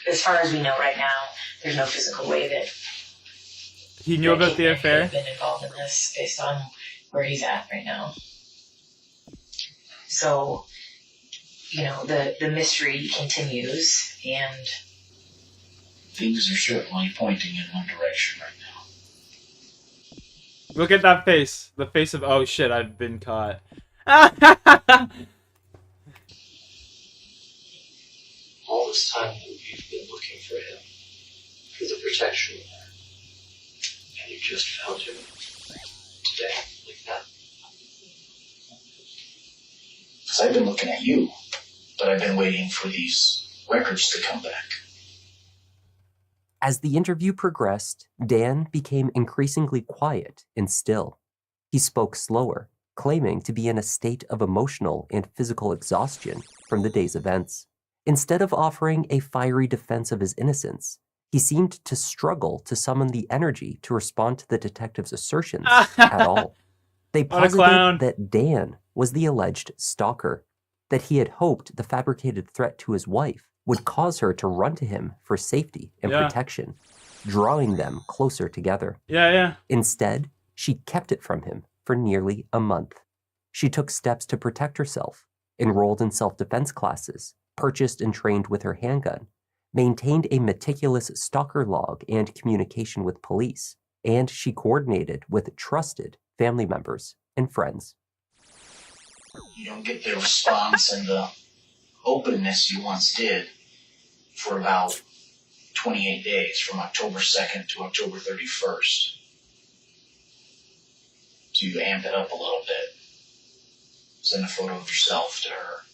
As far as we know right now, there's no physical way that
he knew about the affair.
Been involved in this based on where he's at right now. So, you know, the mystery continues, and
things are certainly pointing in one direction right now.
Look at that face. The face of, oh shit, I've been caught.
All this time we've been looking for him, for the protection there. And you just found him today, like that. Because I've been looking at you, but I've been waiting for these records to come back.
As the interview progressed, Dan became increasingly quiet and still. He spoke slower, claiming to be in a state of emotional and physical exhaustion from the day's events. Instead of offering a fiery defense of his innocence, he seemed to struggle to summon the energy to respond to the detective's assertions at all. They posited that Dan was the alleged stalker, that he had hoped the fabricated threat to his wife would cause her to run to him for safety and protection, drawing them closer together. Instead, she kept it from him for nearly a month. She took steps to protect herself, enrolled in self-defense classes, purchased and trained with her handgun, maintained a meticulous stalker log and communication with police, and she coordinated with trusted family members and friends.
You don't get the response and the openness you once did for about 28 days, from October 2nd to October 31st. So you amp it up a little bit. Send a photo of yourself to her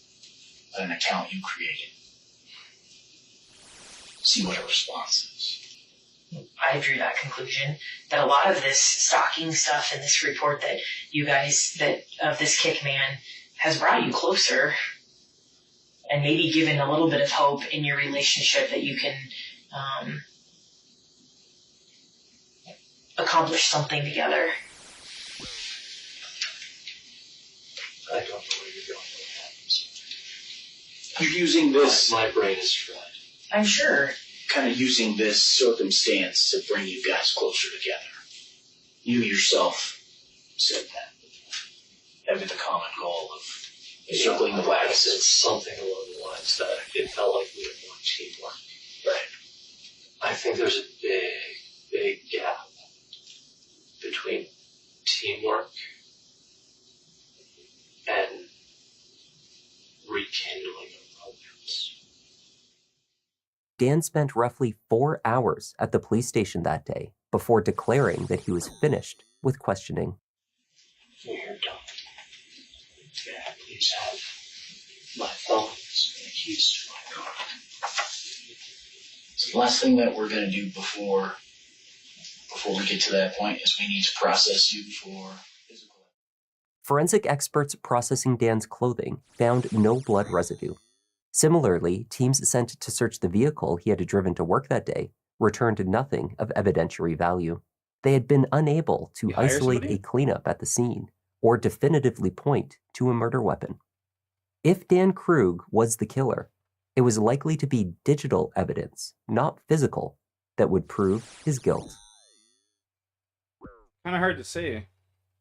at an account you created. See what her response is.
I drew that conclusion that a lot of this stalking stuff in this report that you guys, that of this kick man, has brought you closer and maybe given a little bit of hope in your relationship that you can accomplish something together.
I don't know where you're going with that. You're using this. My brain is fried.
I'm sure.
Kind of using this circumstance to bring you guys closer together. You yourself said that. Having the common goal of circling the wagons. It's something along the lines that it felt like we had more teamwork. Right. I think there's a big gap between teamwork and rekindling a romance.
Dan spent roughly 4 hours at the police station that day before declaring that he was finished with questioning.
You're done. Yeah, please have my phones and the keys to my car.
So the last thing that we're going to do before we get to that point is we need to process you for physical.
Forensic experts processing Dan's clothing found no blood residue. Similarly, teams sent to search the vehicle he had driven to work that day returned nothing of evidentiary value. They had been unable to isolate a cleanup at the scene or definitively point to a murder weapon. If Dan Krug was the killer, it was likely to be digital evidence, not physical, that would prove his guilt.
Kind of hard to say.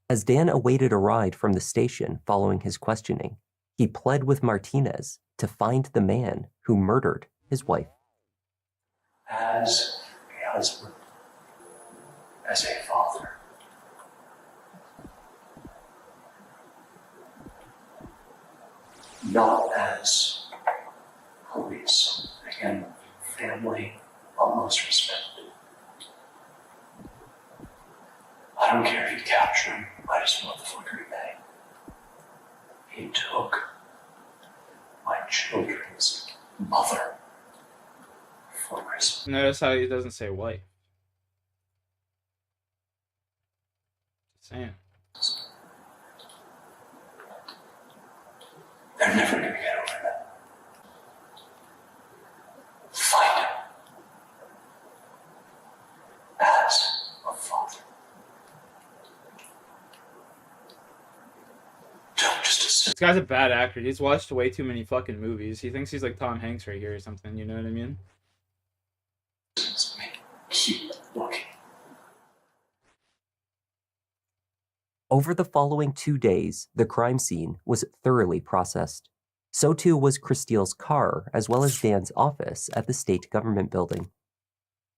As Dan awaited a ride from the station following his questioning, he pled with Martinez to find the man who murdered his wife.
As a husband, as a father, not as police, again, family, utmost respect. I don't care if you capture him, I just want the fucker to pay. He took my children's mother for Christmas.
Notice how he doesn't say wife. Just saying.
They're never gonna get over that. Find him. As a father. Don't just assume.
This guy's a bad actor. He's watched way too many fucking movies. He thinks he's like Tom Hanks right here or something, you know what I mean?
Keep looking.
Over the following 2 days, the crime scene was thoroughly processed. So too was Christile's car, as well as Dan's office at the state government building.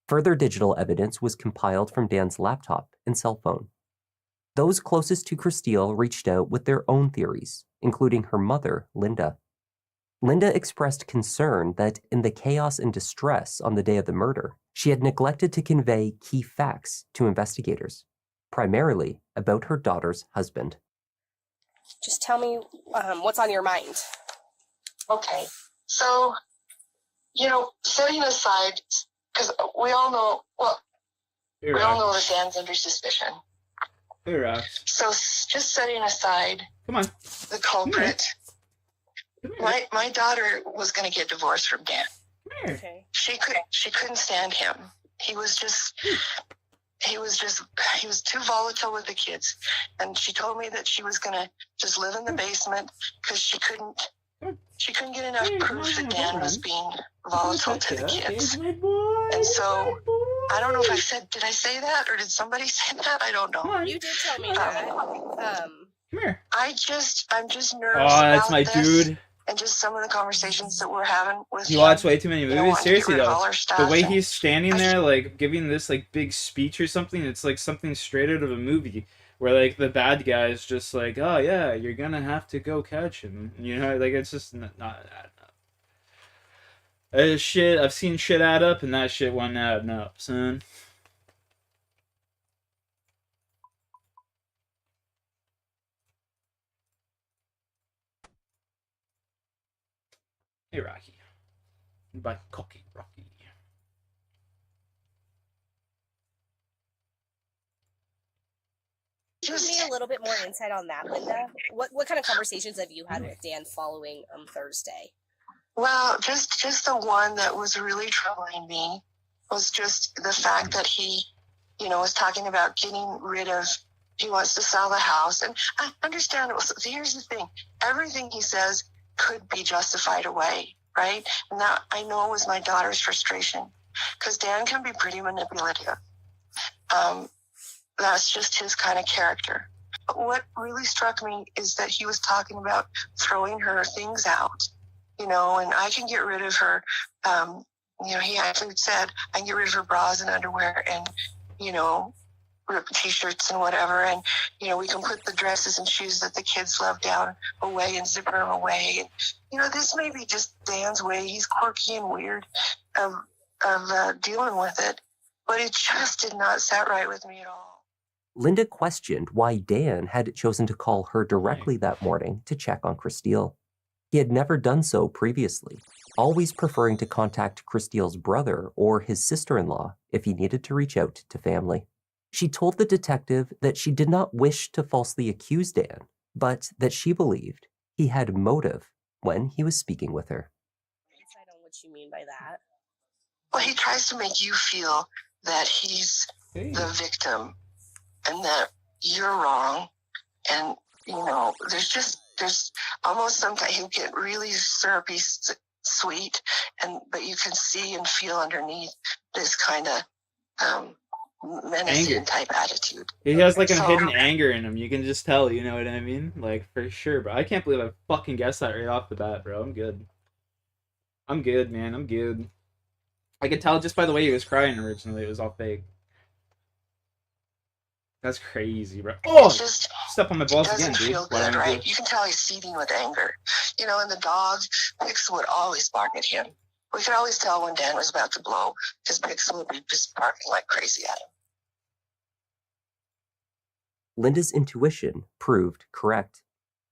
Further digital evidence was compiled from Dan's laptop and cell phone. Those closest to Christile reached out with their own theories, including her mother, Linda. Linda expressed concern that in the chaos and distress on the day of the murder, she had neglected to convey key facts to investigators, primarily about her daughter's husband.
Just tell me what's on your mind.
Okay, so, setting aside, because we all know that Dan's under suspicion. So just setting aside the culprit, my daughter was going to get divorced from Dan.
Okay.
She couldn't stand him. He was too volatile with the kids. And she told me that she was going to just live in the basement because she couldn't get enough proof that Dan was being volatile to the kids. And so, I don't know if did I say that or did somebody say that? I don't know.
You did tell me that.
Come here.
I'm just nervous
that's
about
my
this.
dude.
And just some of the conversations that we're having with
You
him.
watch way too many movies.
wanting to
Seriously
get rid of
though,
all our stuff
the way
and-
he's standing there, like giving this like big speech or something, it's like something straight out of a movie. Where like the bad guy is just like, oh yeah, you're gonna have to go catch him. You know, like it's just not adding up. Shit, I've seen shit add up, and that shit wasn't adding up, son. Hey, Rocky. By Cocky Rocky.
Give me a little bit more insight on that, Linda. What kind of conversations have you had with Dan following Thursday?
Well, just the one that was really troubling me was just the fact that he was talking about getting rid of, he wants to sell the house. And I understand. So here's the thing. Everything he says could be justified away, right? And that, I know, was my daughter's frustration. Because Dan can be pretty manipulative. That's just his kind of character. But what really struck me is that he was talking about throwing her things out, and I can get rid of her. He actually said, I can get rid of her bras and underwear and, ripped t-shirts and whatever. And, we can put the dresses and shoes that the kids love down away and zipper them away. And, this may be just Dan's way. He's quirky and weird of dealing with it. But it just did not sit right with me at all.
Linda questioned why Dan had chosen to call her directly that morning to check on Christelle. He had never done so previously, always preferring to contact Christelle's brother or his sister-in-law if he needed to reach out to family. She told the detective that she did not wish to falsely accuse Dan, but that she believed he had motive when he was speaking with her.
I don't know what you mean by that.
Well, he tries to make you feel that he's the victim and that you're wrong. And, there's almost sometimes he'll get really syrupy sweet, but you can see and feel underneath this kind of menacing type attitude.
He has like a hidden anger in him. You can just tell, you know what I mean? Like, for sure. But I can't believe I fucking guessed that right off the bat, bro. I'm good. I'm good, man. I'm good. I could tell just by the way he was crying originally. It was all fake. That's crazy, bro. Oh!
Just
step on my balls
doesn't
again, dude.
feel good, right? You can tell he's seething with anger. And the dog, Pixel would always bark at him. We could always tell when Dan was about to blow, because Pixel would be just barking like crazy at him.
Linda's intuition proved correct.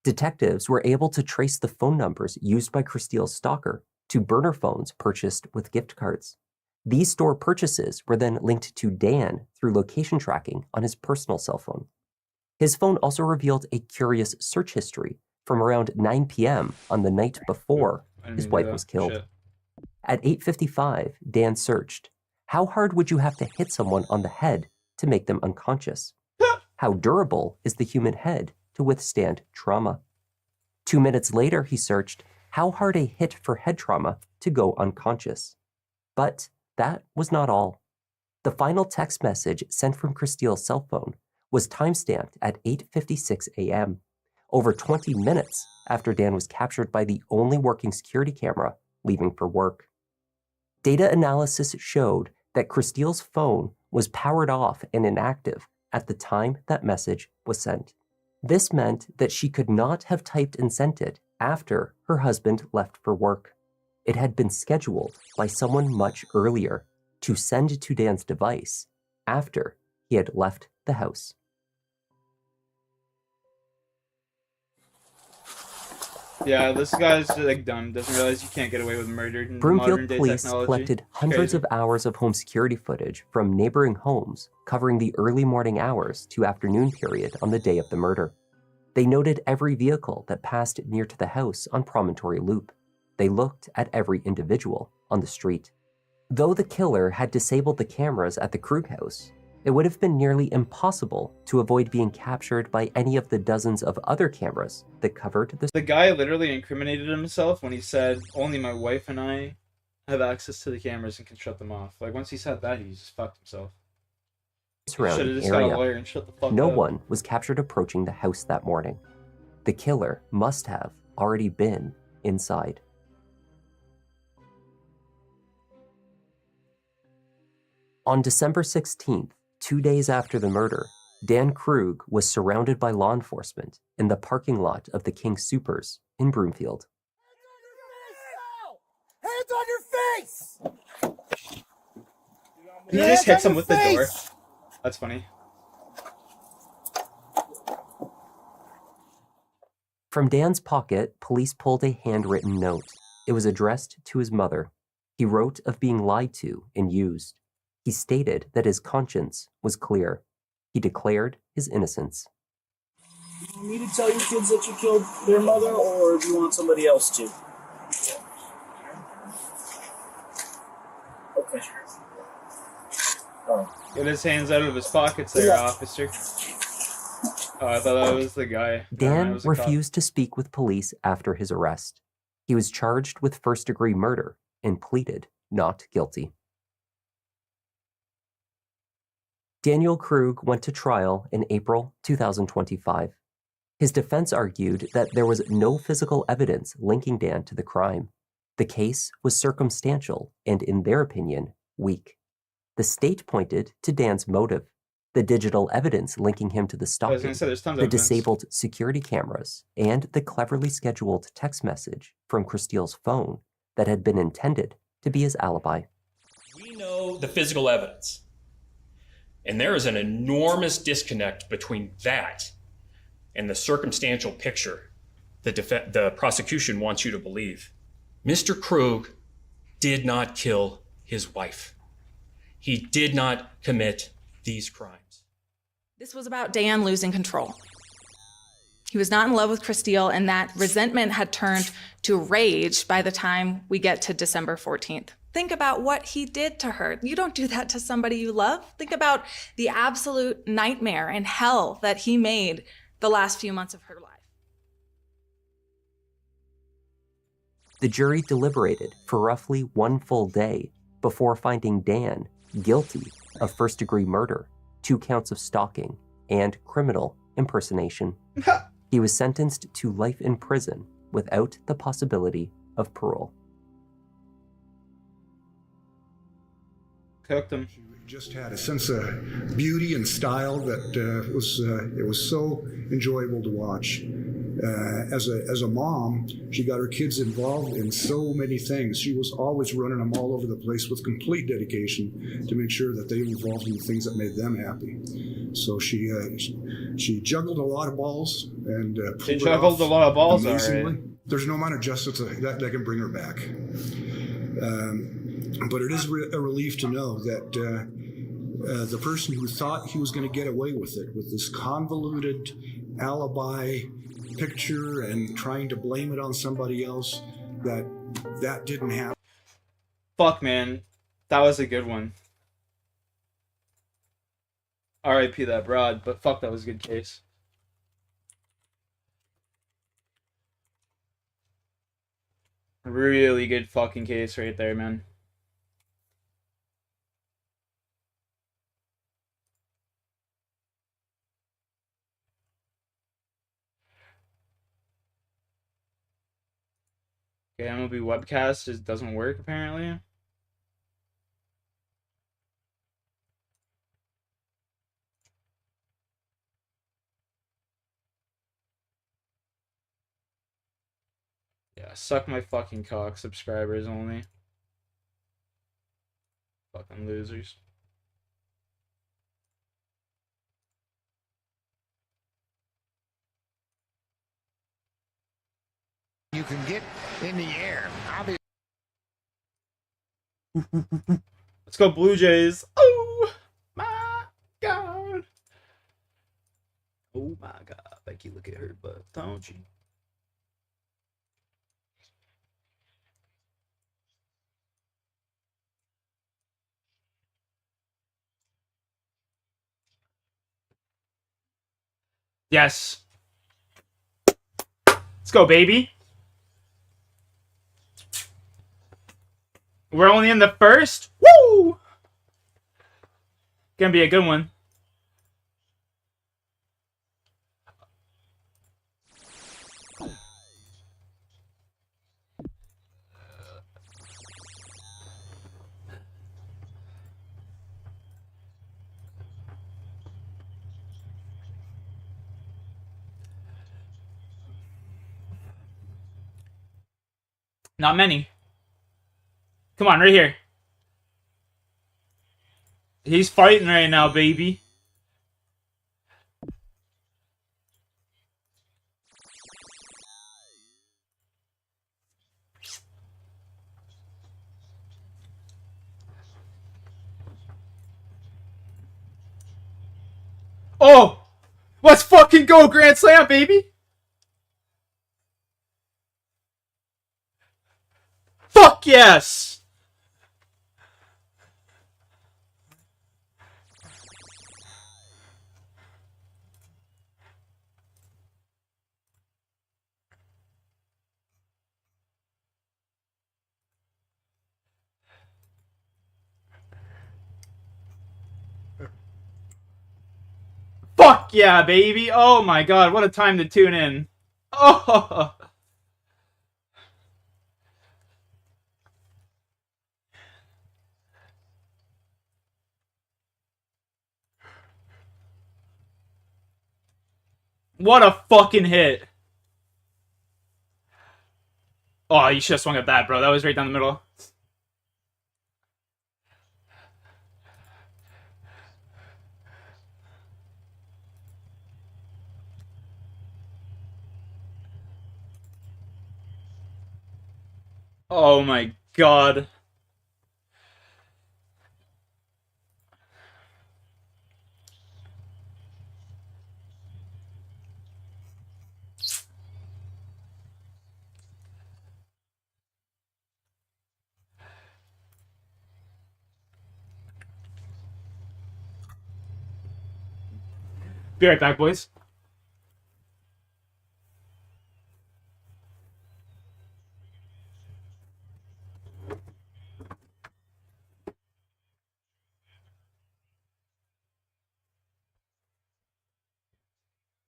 Detectives were able to trace the phone numbers used by Christelle's stalker to burner phones purchased with gift cards. These store purchases were then linked to Dan through location tracking on his personal cell phone. His phone also revealed a curious search history from around 9 p.m. on the night before his wife was killed.
Shit.
At 8:55, Dan searched, "How hard would you have to hit someone on the head to make them unconscious? How durable is the human head to withstand trauma?" 2 minutes later, he searched, "How hard a hit for head trauma to go unconscious?" But that was not all. The final text message sent from Christelle's cell phone was timestamped at 8:56 a.m., over 20 minutes after Dan was captured by the only working security camera leaving for work. Data analysis showed that Christelle's phone was powered off and inactive at the time that message was sent. This meant that she could not have typed and sent it after her husband left for work. It had been scheduled by someone much earlier to send to Dan's device after he had left the house.
Yeah, this guy's like dumb. Doesn't realize you can't get away with murder in modern
Broomfield
day
police
technology.
collected hundreds of hours of home security footage from neighboring homes covering the early morning hours to afternoon period on the day of the murder. They noted every vehicle that passed near to the house on Promontory Loop. They looked at every individual on the street. Though the killer had disabled the cameras at the Krug house, it would have been nearly impossible to avoid being captured by any of the dozens of other cameras that covered
The guy literally incriminated himself when he said, "Only my wife and I have access to the cameras and can shut them off." Like, once he said that, he just fucked himself. Should've
surrounding
just got a
area.
lawyer and shut the fuck
No
up.
one was captured approaching the house that morning. The killer must have already been inside. On December 16th, 2 days after the murder, Dan Krug was surrounded by law enforcement in the parking lot of the King Supers in Broomfield.
Hands on your face!
He just hits him with the door. That's funny.
From Dan's pocket, police pulled a handwritten note. It was addressed to his mother. He wrote of being lied to and used. He stated that his conscience was clear. He declared his innocence.
Do you want me to tell your kids that you killed their mother, or do you want somebody else to? Okay. All right.
Get his hands out of his pockets there, officer. Oh, I thought that was the guy. Never mind, it
Dan
was a cop.
refused to speak with police after his arrest. He was charged with first-degree murder and pleaded not guilty. Daniel Krug went to trial in April 2025. His defense argued that there was no physical evidence linking Dan to the crime. The case was circumstantial and, in their opinion, weak. The state pointed to Dan's motive, the digital evidence linking him to the stalking, the disabled security cameras, and the cleverly scheduled text message from Christiel's phone that had been intended to be his alibi.
We know the physical evidence, and there is an enormous disconnect between that and the circumstantial picture the prosecution wants you to believe. Mr. Krug did not kill his wife. He did not commit these crimes.
This was about Dan losing control. He was not in love with Christiel, and that resentment had turned to rage by the time we get to December 14th. Think about what he did to her. You don't do that to somebody you love. Think about the absolute nightmare and hell that he made the last few months of her life.
The jury deliberated for roughly one full day before finding Dan guilty of first-degree murder, 2 counts of stalking, and criminal impersonation. He was sentenced to life in prison without the possibility of parole.
Cooked him.
Just had a sense of beauty and style that was so enjoyable to watch. As a mom, she got her kids involved in so many things. She was always running them all over the place with complete dedication to make sure that they were involved in the things that made them happy. So she juggled a lot of balls and
she juggled a lot of balls.
Amazingly.
All right.
There's no amount of justice that can bring her back. But it is a relief to know that the person who thought he was going to get away with it, with this convoluted alibi picture and trying to blame it on somebody else, that didn't happen.
Fuck, man. That was a good one. R.I.P. that broad, but fuck, that was a good case. Really good fucking case right there, man. Okay, MLB webcast just doesn't work apparently. Yeah, suck my fucking cock, subscribers only. Fucking losers.
You can get in the air.
Let's go Blue Jays. Oh my god. Oh my god. Becky, look at her butt, don't you? Yes. Let's go, baby. We're only in the first. Woo! Gonna be a good one. Not many. Come on, right here. He's fighting right now, baby. Oh! Let's fucking go, Grand Slam, baby! Fuck yes! Fuck yeah, baby. Oh my god, what a time to tune in. Oh. What a fucking hit. Oh, you should have swung at that, bro. That was right down the middle. Oh my god. Be right back, boys.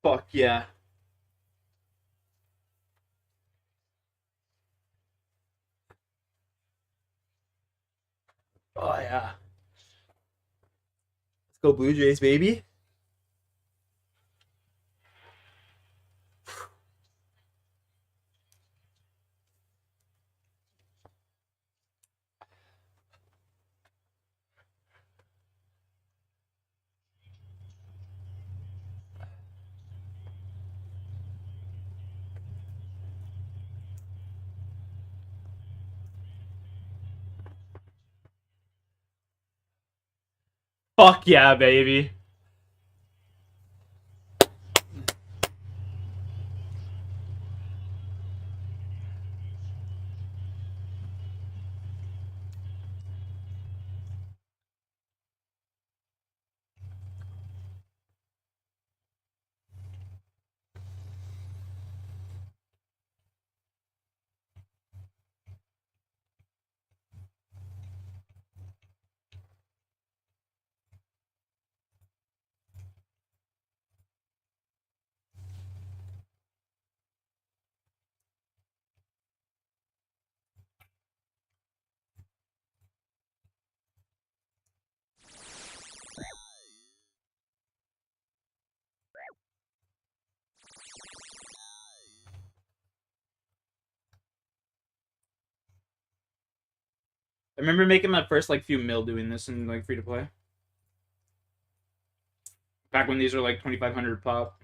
Fuck yeah. Oh yeah. Let's go Blue Jays, baby. Fuck yeah, baby. I remember making my first like few mil doing this in like free to play. Back when these were like 2,500 pop.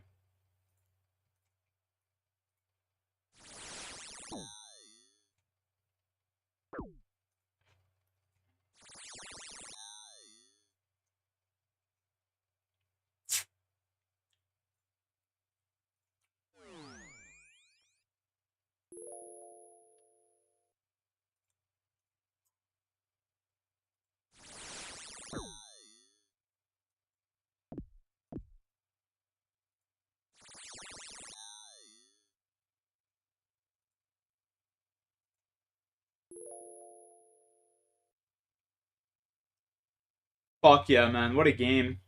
Fuck yeah, man. What a game.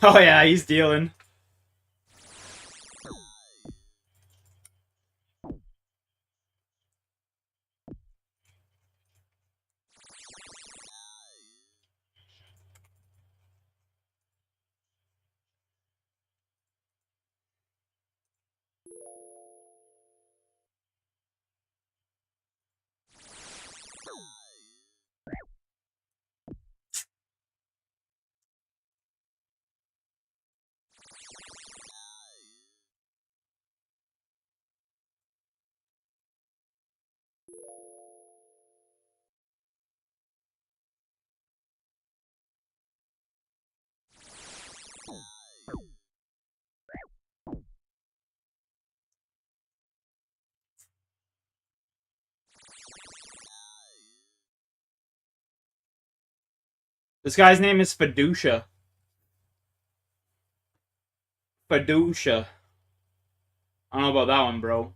Oh yeah, he's dealing. This guy's name is Fiducia. Fiducia. I don't know about that one, bro.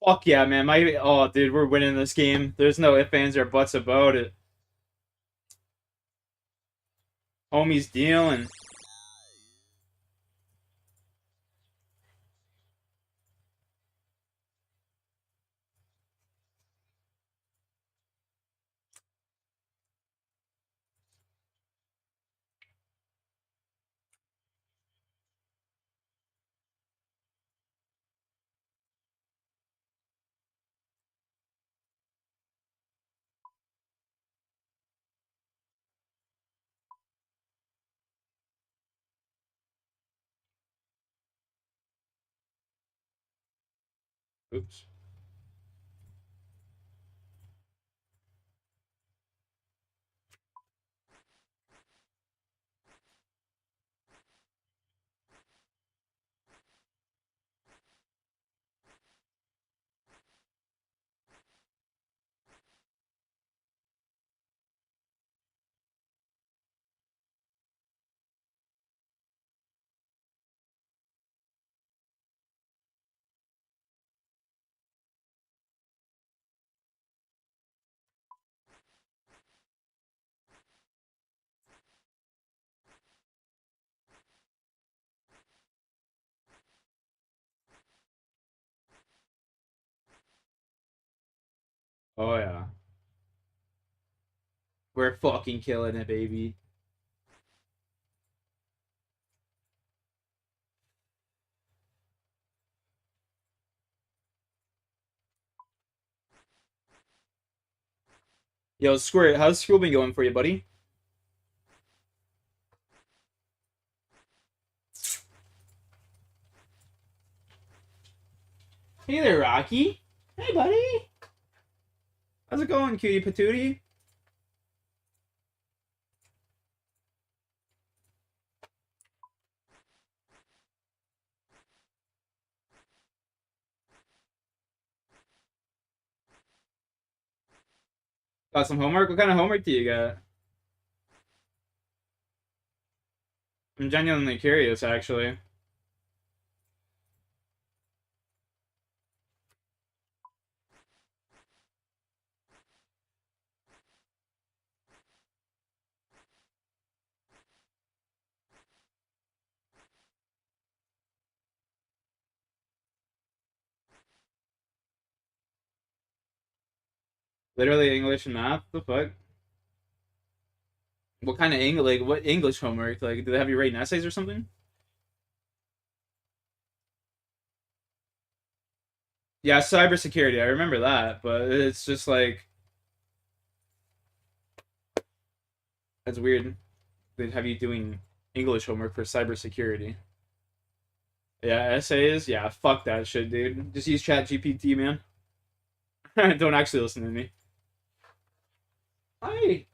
Fuck yeah, man. Oh, dude, we're winning this game. There's no ifs, ands, or buts about it. Homie's dealing. Oops. Oh, yeah. We're fucking killing it, baby. Yo, Squirt, how's school been going for you, buddy? Hey there, Rocky. Hey, buddy. How's it going, cutie patootie? Got some homework? What kind of homework do you got? I'm genuinely curious, actually. Literally English and math? The fuck? What kind of English? Like, what English homework? Like, do they have you writing essays or something? Yeah, cybersecurity. I remember that, but it's just like that's weird. They'd have you doing English homework for cybersecurity. Yeah, essays. Yeah, fuck that shit, dude. Just use ChatGPT, man. Don't actually listen to me. Hi.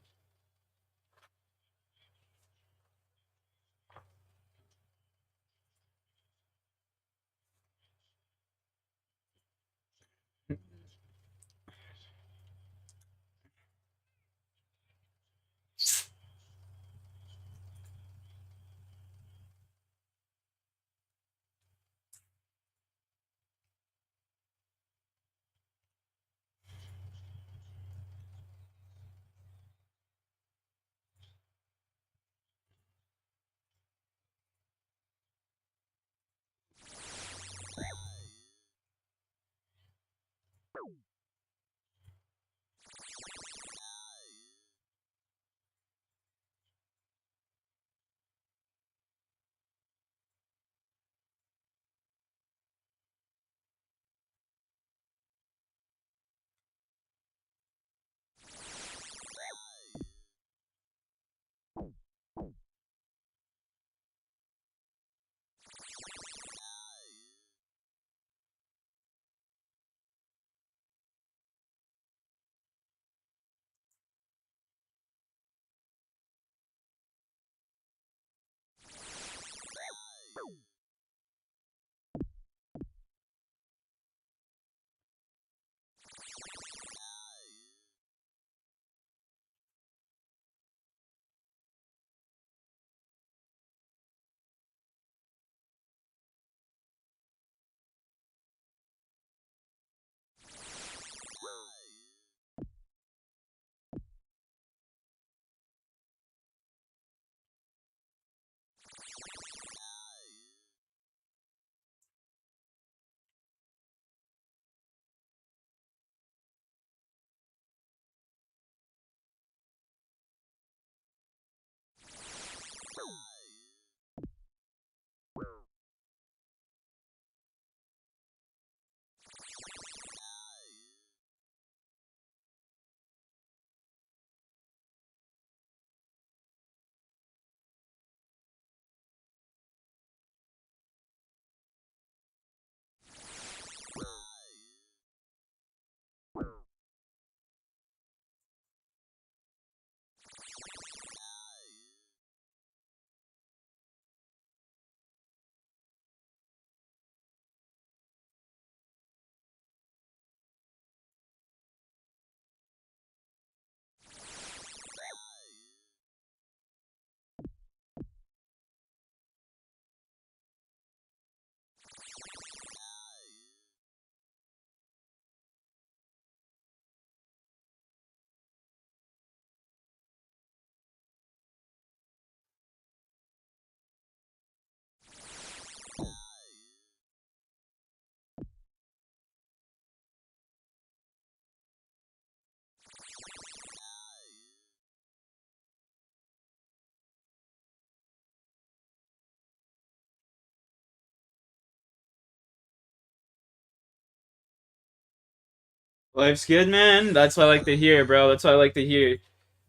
Life's good, man. That's what I like to hear, bro. That's what I like to hear.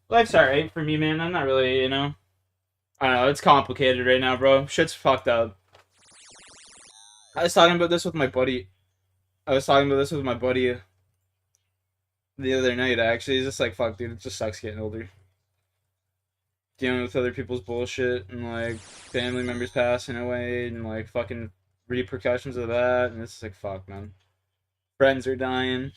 Life's alright for me, man. I'm not really, I don't know. It's complicated right now, bro. Shit's fucked up. I was talking about this with my buddy. I was talking about this with my buddy the other night, actually. He's just like, fuck, dude. It just sucks getting older. Dealing with other people's bullshit and, like, family members passing away and, like, fucking repercussions of that. And it's just like, fuck, man. Friends are dying.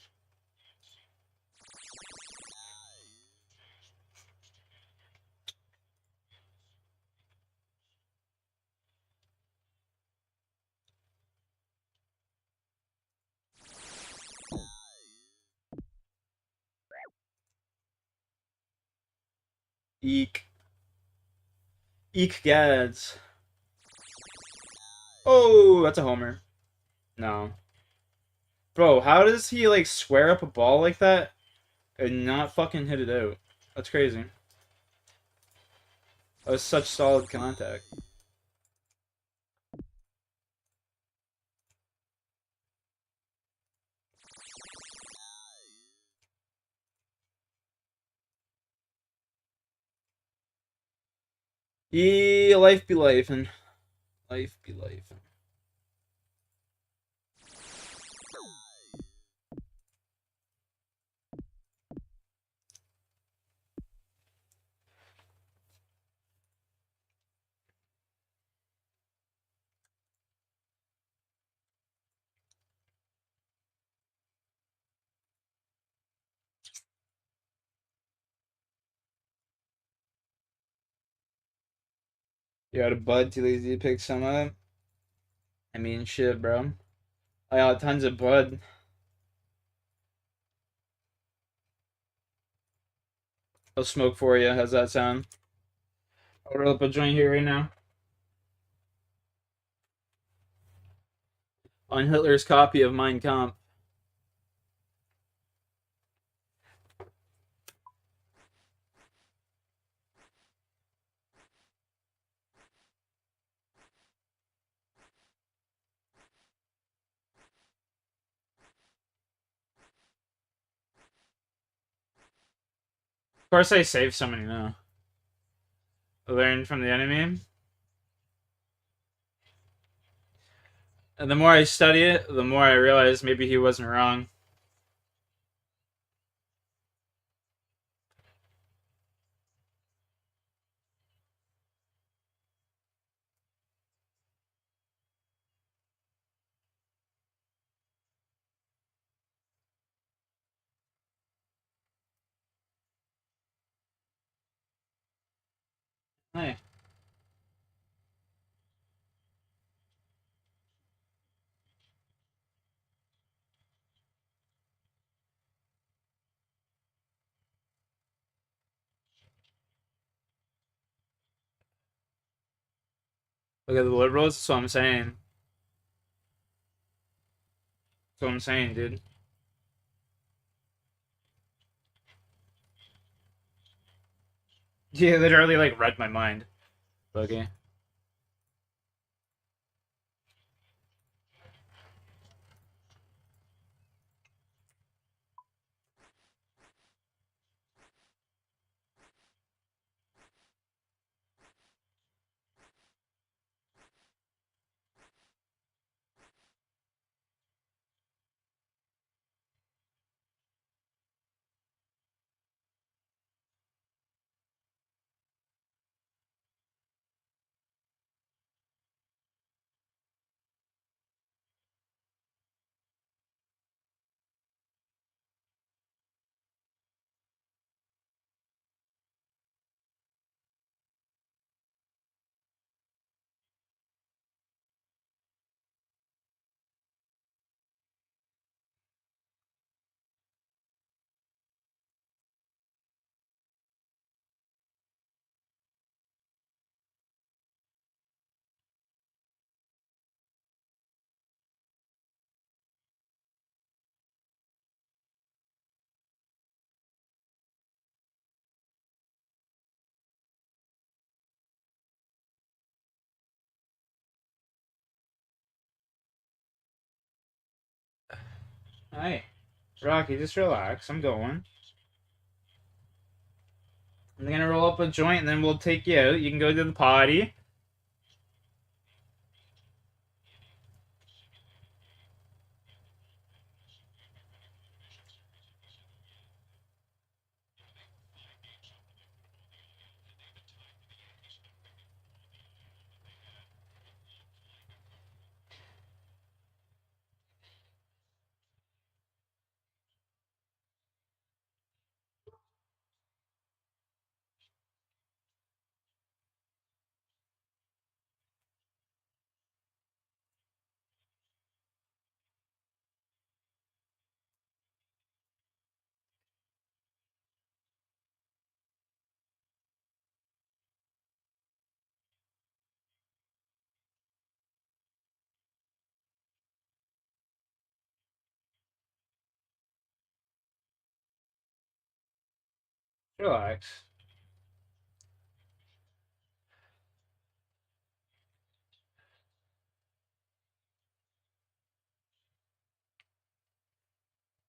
Eek. Eek gads. Oh, that's a homer. No. Bro, how does he, like, square up a ball like that and not fucking hit it out. That's crazy. That was such solid contact. Yeah, life be life, and life be life. You got a bud too lazy to pick some up? I mean, shit, bro. I got tons of bud. I'll smoke for you. How's that sound? I'll roll up a joint here right now. On Hitler's copy of Mein Kampf. Of course I saved so many now. Learn from the enemy. And the more I study it, the more I realize maybe he wasn't wrong. Hey. Look at the liberals. That's what I'm saying. That's what I'm saying, dude. Yeah, literally like read my mind. Okay. Hey, Rocky, just relax. I'm going. I'm gonna roll up a joint and then we'll take you out. You can go to the potty. Relax.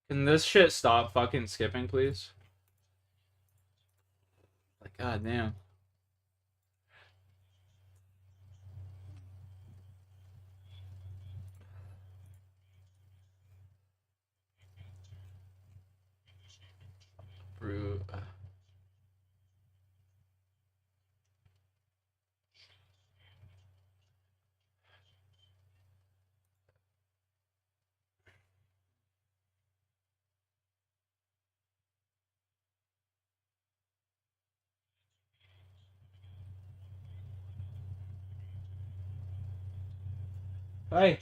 Can this shit stop fucking skipping, please? Like, god damn. Brew. Hey.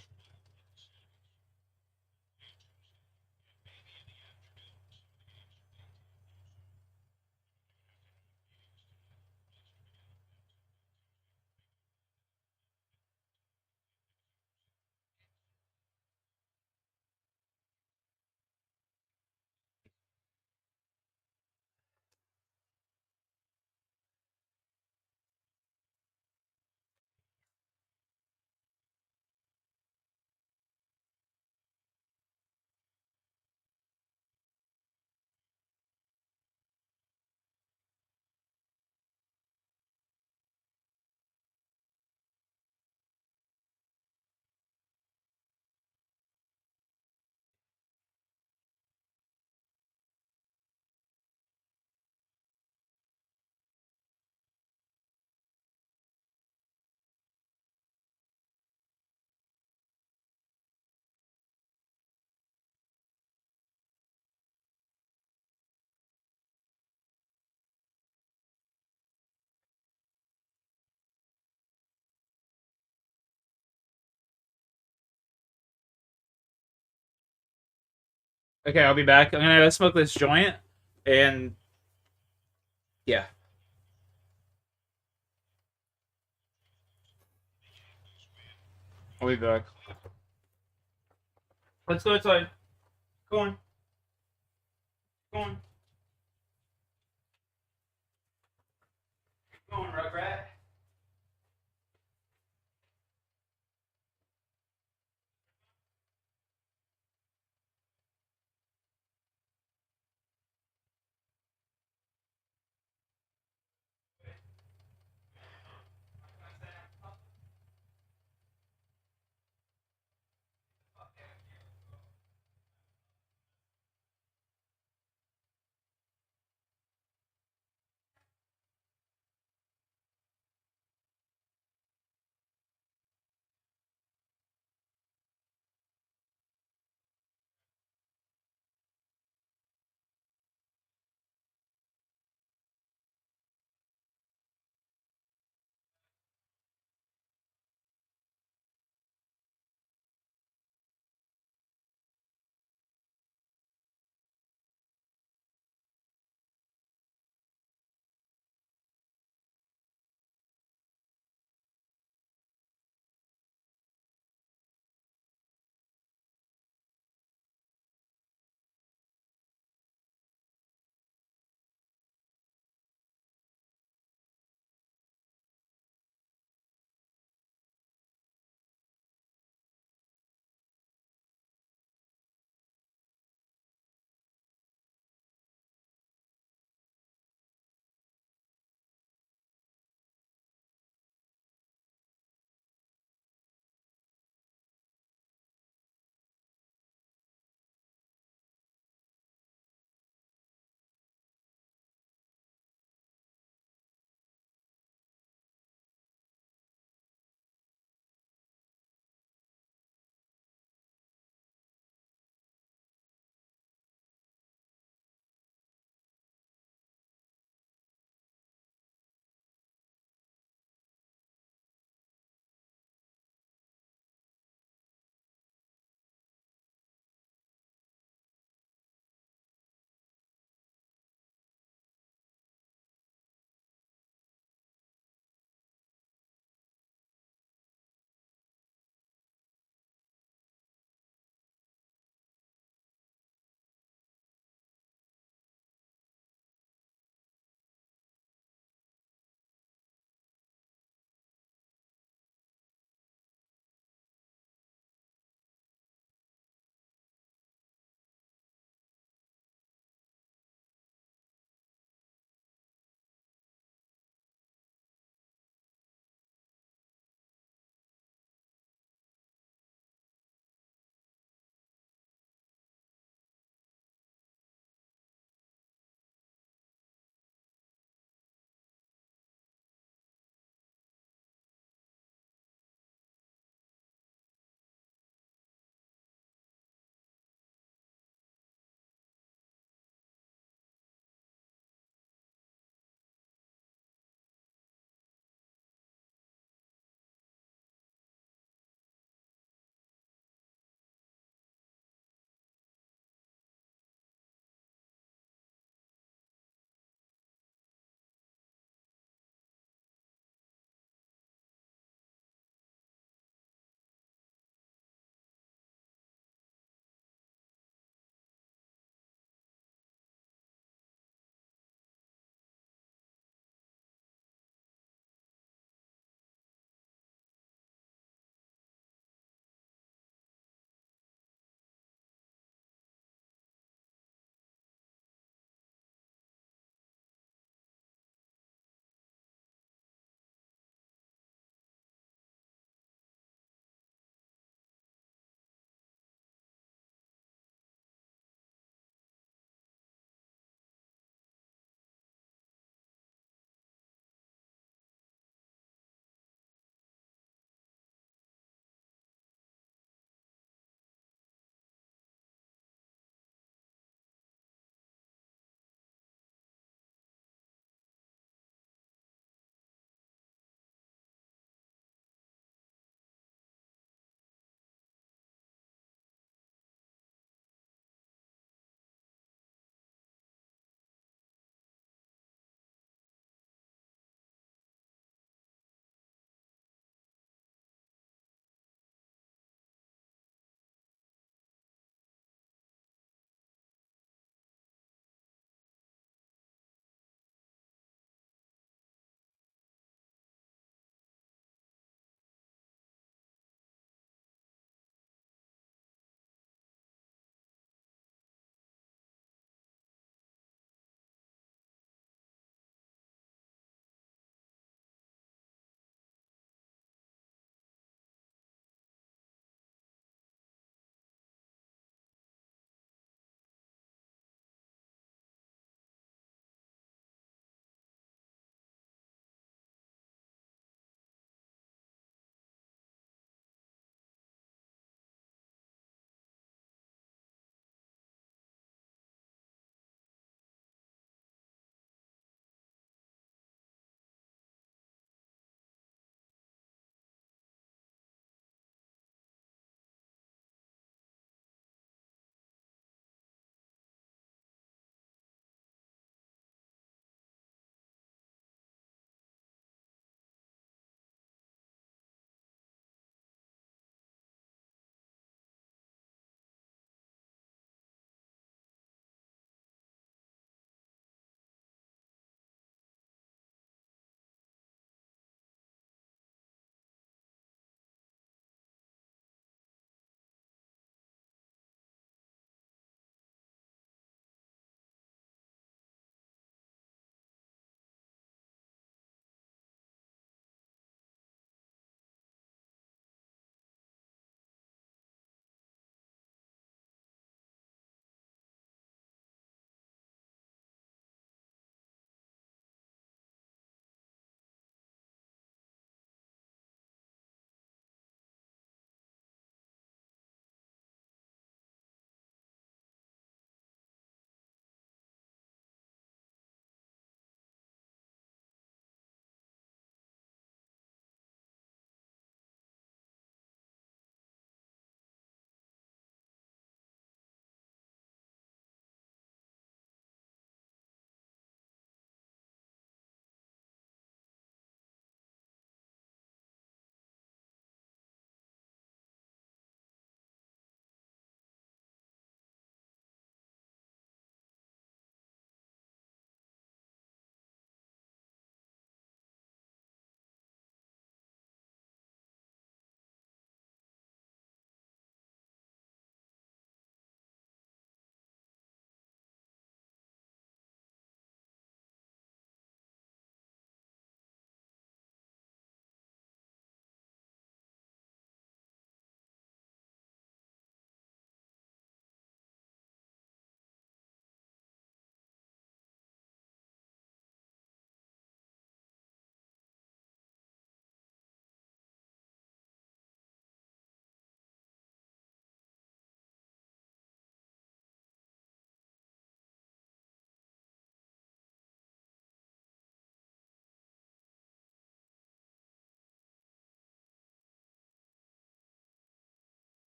Okay, I'll be back. I'm gonna smoke this joint, and yeah. I'll be back. Let's go outside. Go on. Go on. Go on, Rugrat.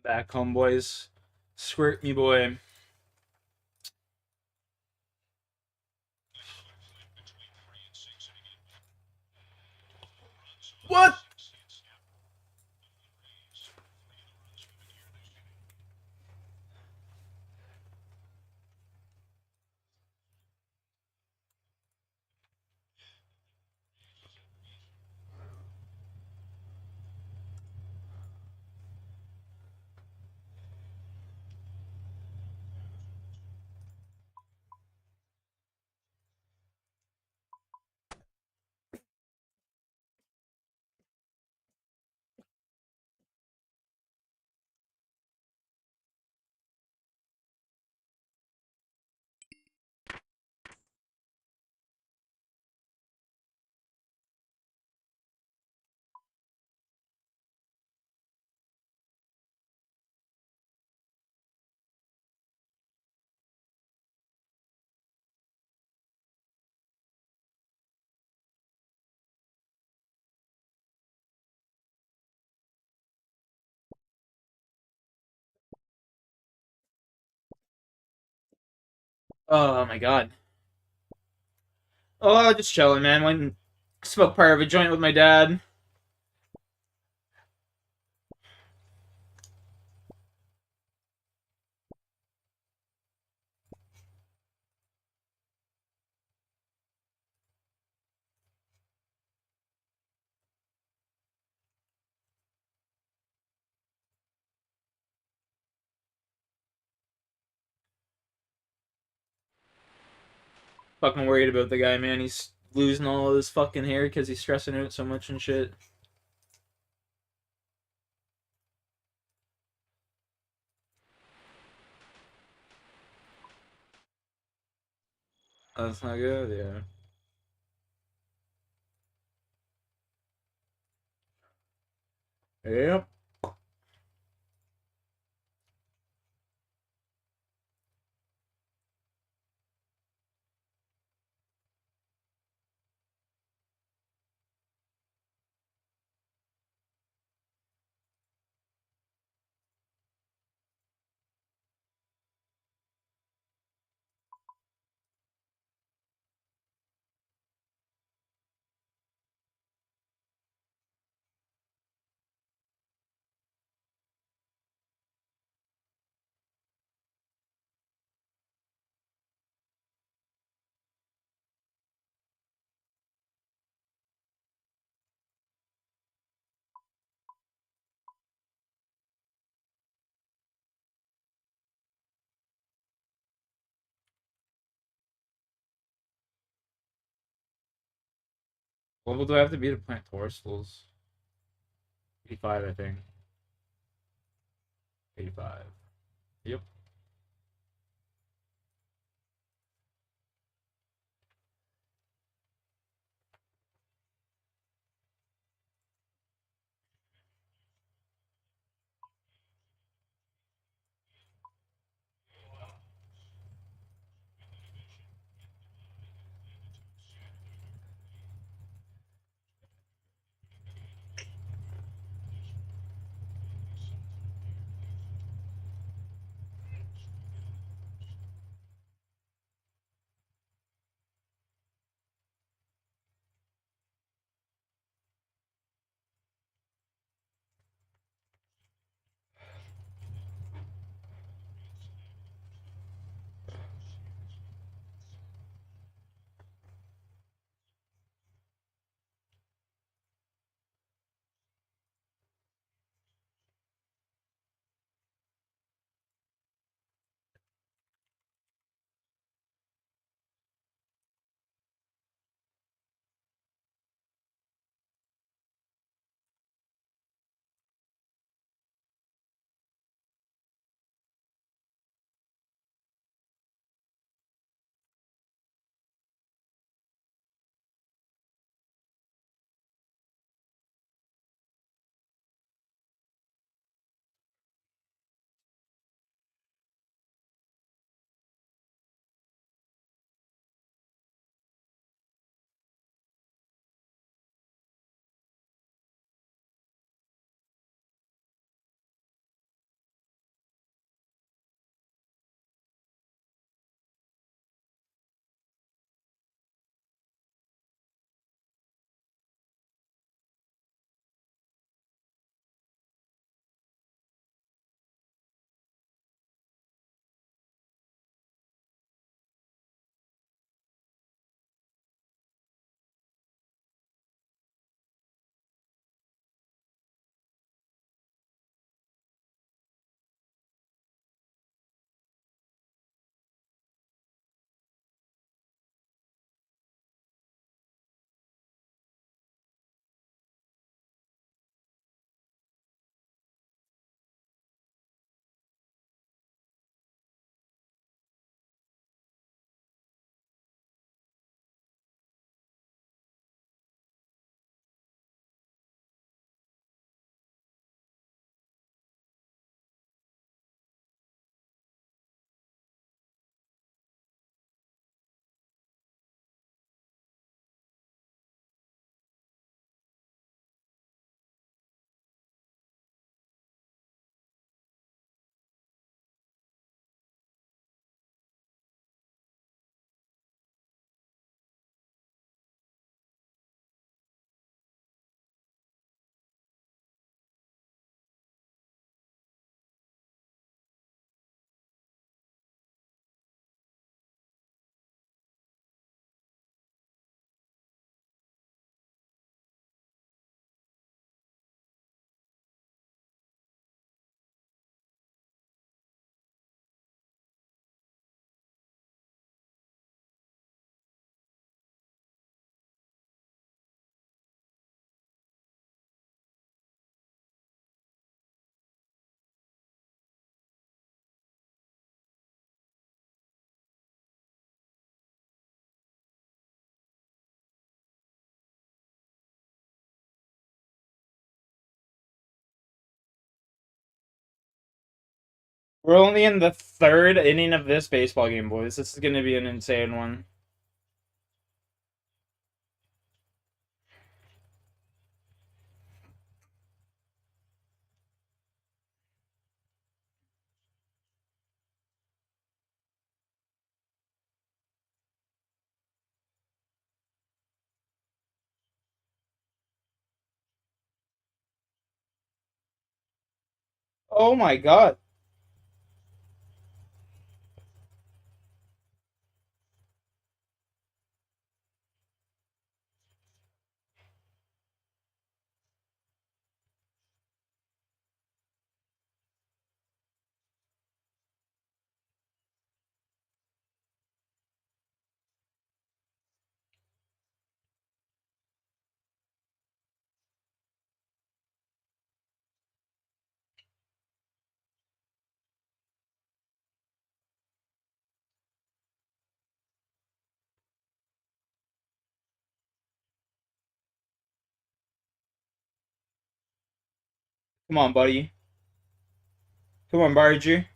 Back home, boys. Squirt me, boy. What? Oh my god. Oh, just chilling, man. Went and smoked part of a joint with my dad. Fucking worried about the guy, man. He's losing all of his fucking hair because he's stressing out so much and shit. That's not good, yeah. Yep. What level do I have to be to plant Torstals? 85, I think. 85. Yep. We're only in the 3rd inning of this baseball game, boys. This is going to be an insane one. Oh my god. Come on, buddy. Come on, Barger.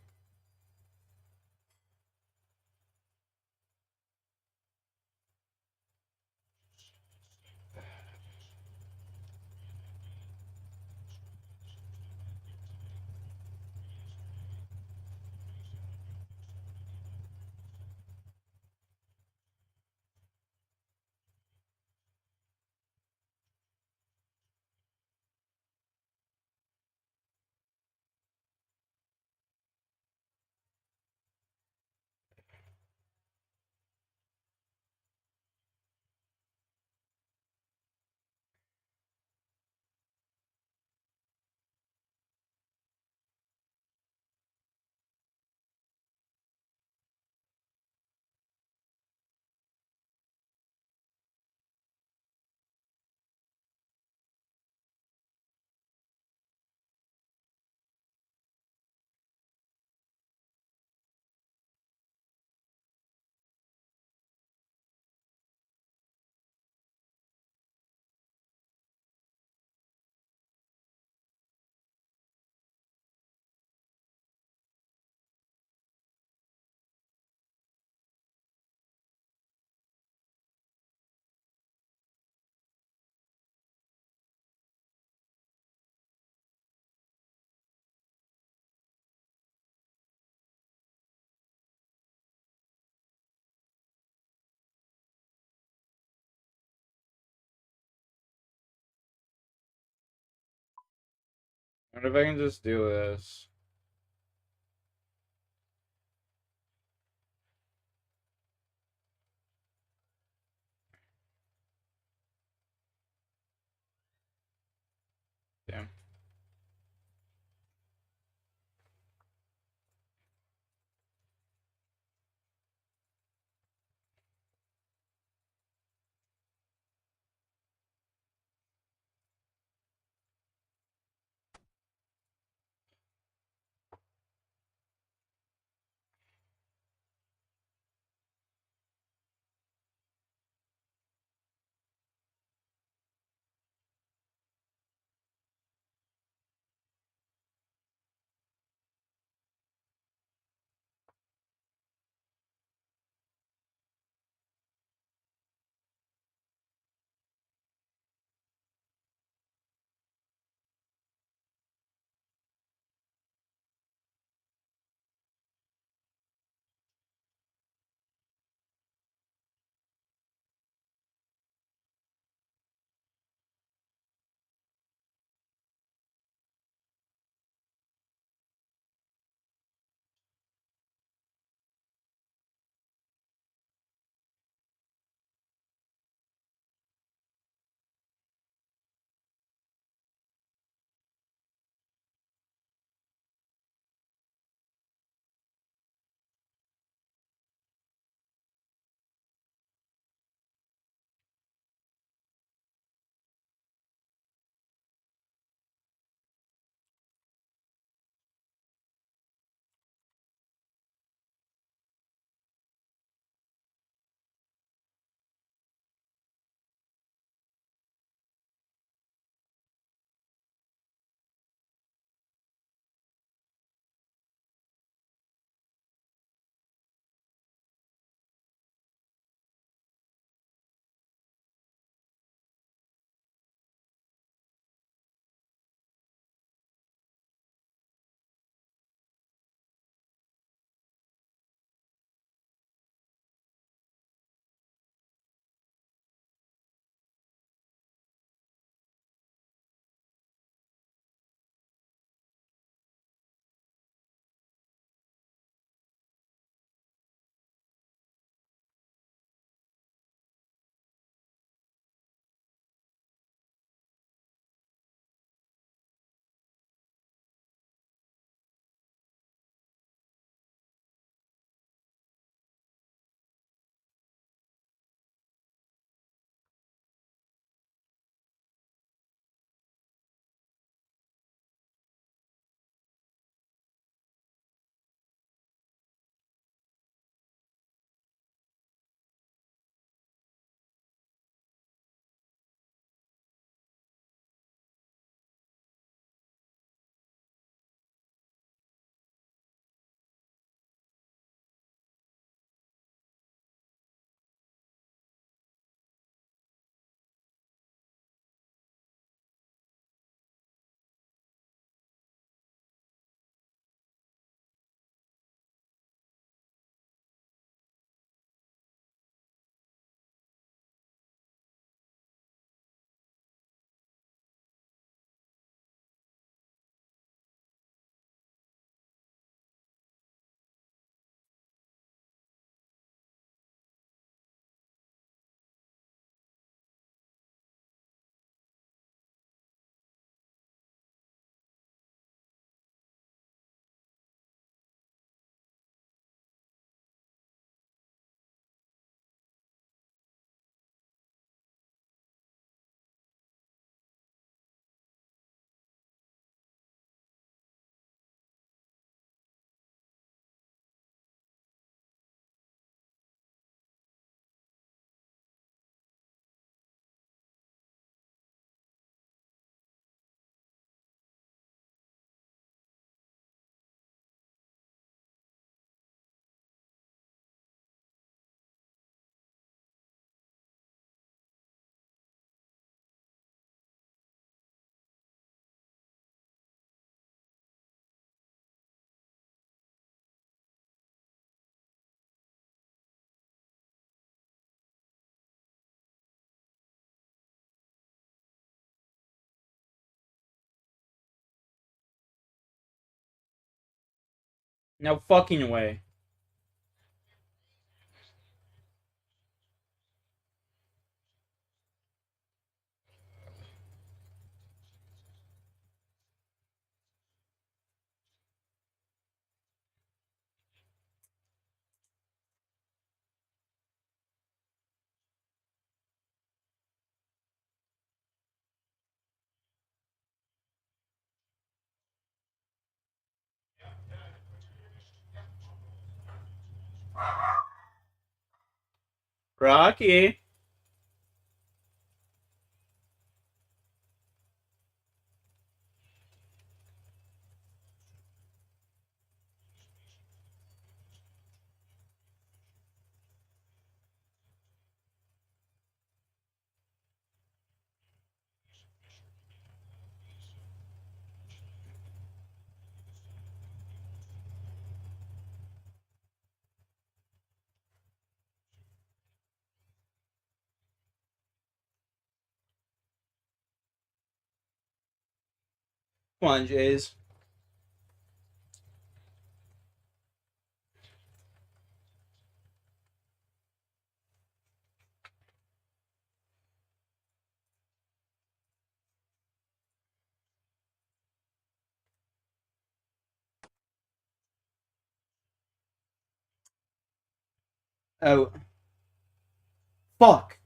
What if I can just do this? Damn. No fucking way. Rocky. Come on, Jays. Oh. Fuck.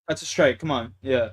That's a strike. Come on. Yeah.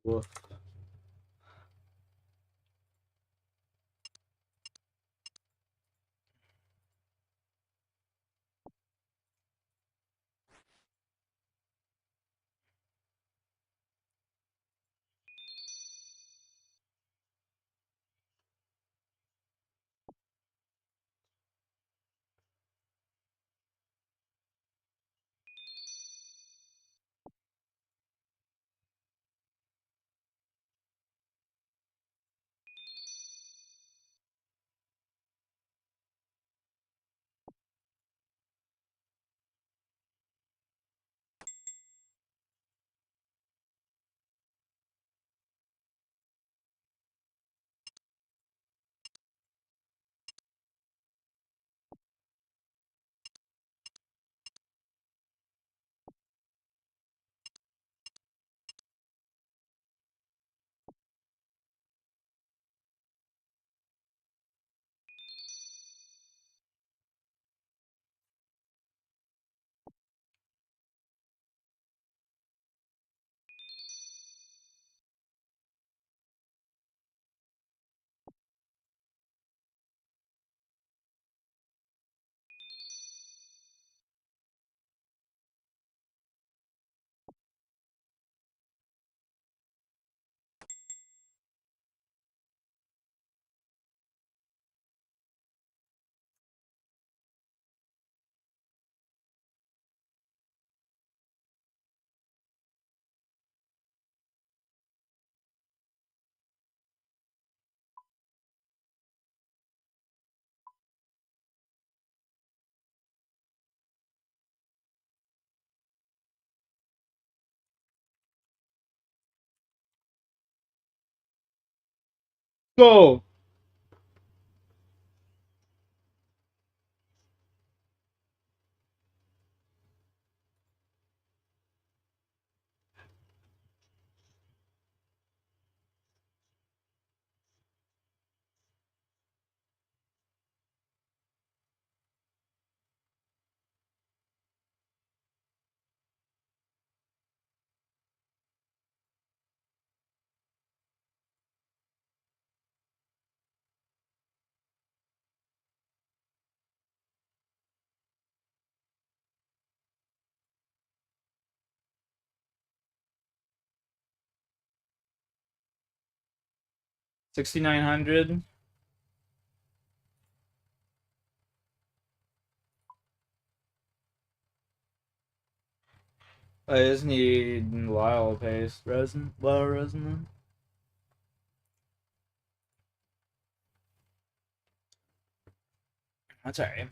Woof. Go. $6,900. I just need Lyle paste resin, Lyle resin then. That's alright.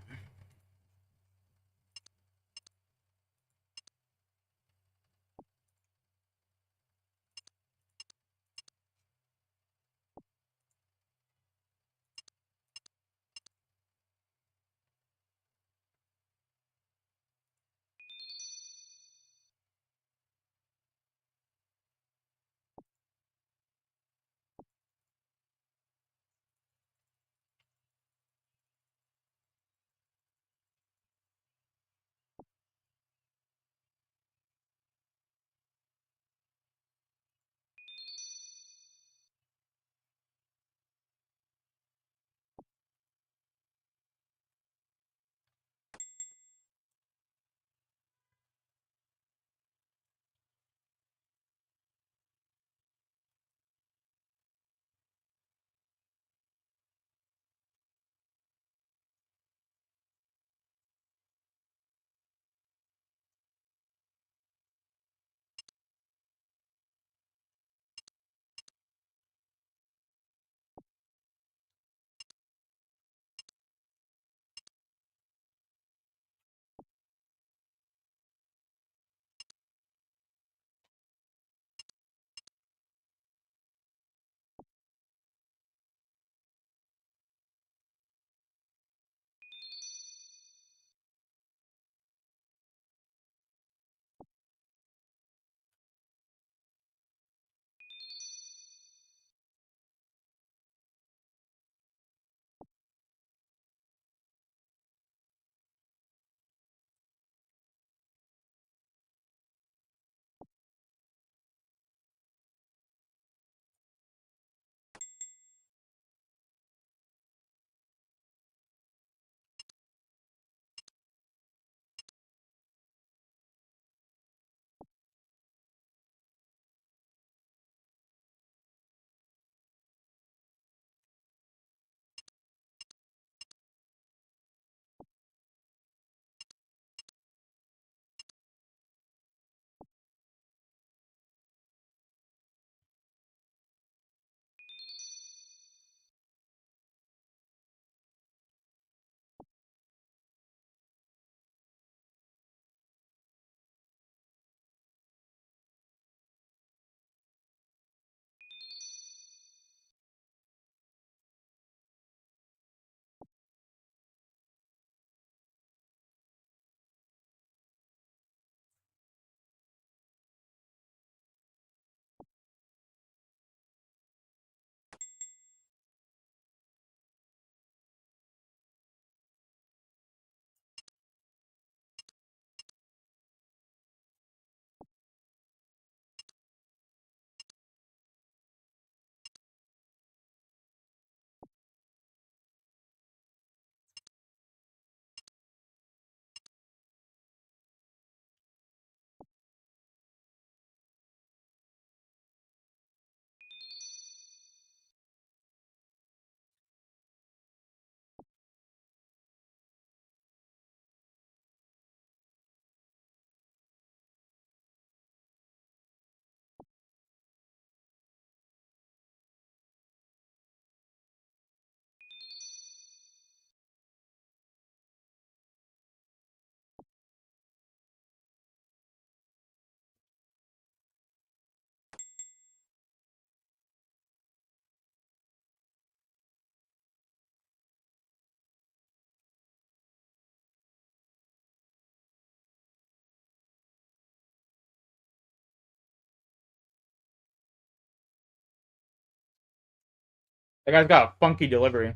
That guy's got a funky delivery.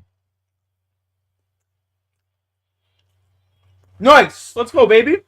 Nice! Let's go, baby!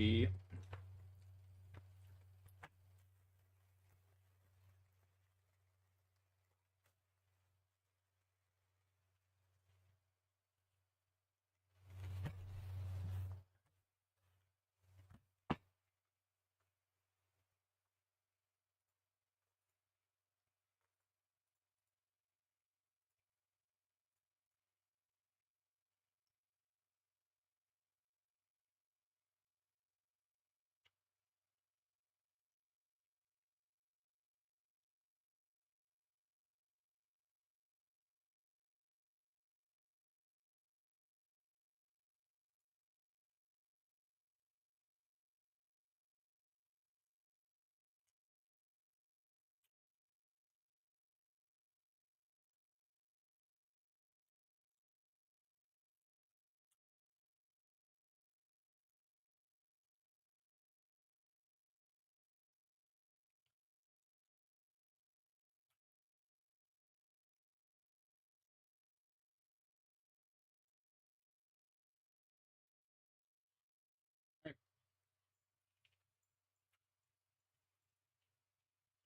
E.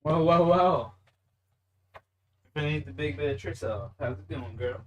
Whoa, whoa, whoa. Beneath the big Beatrice, how's it going, girl?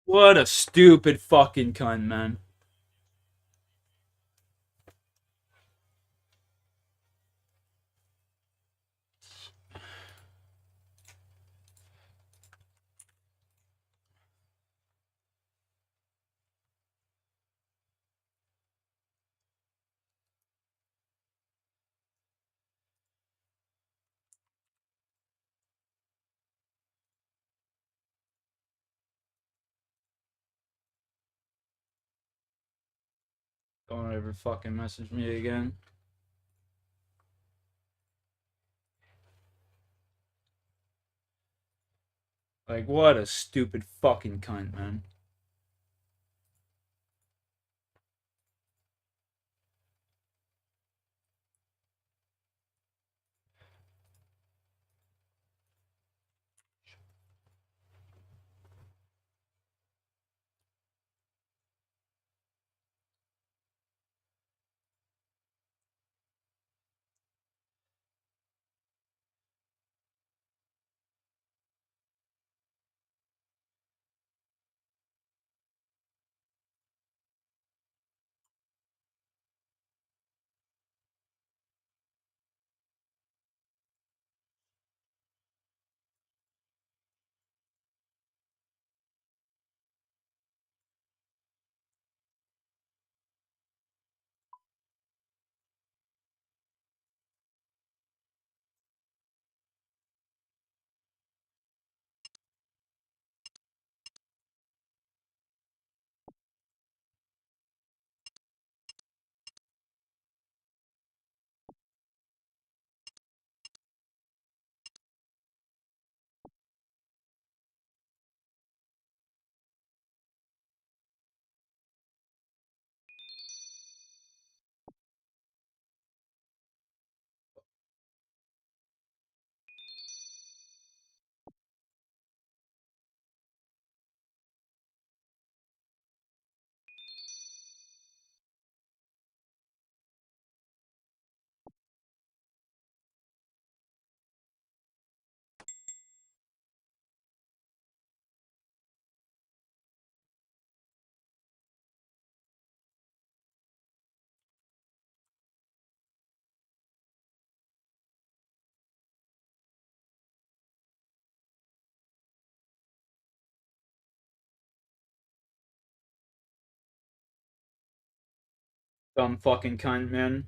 What a stupid fucking cunt, man. Don't ever fucking message me again. Like, what a stupid fucking cunt, man. Dumb fucking cunt, man.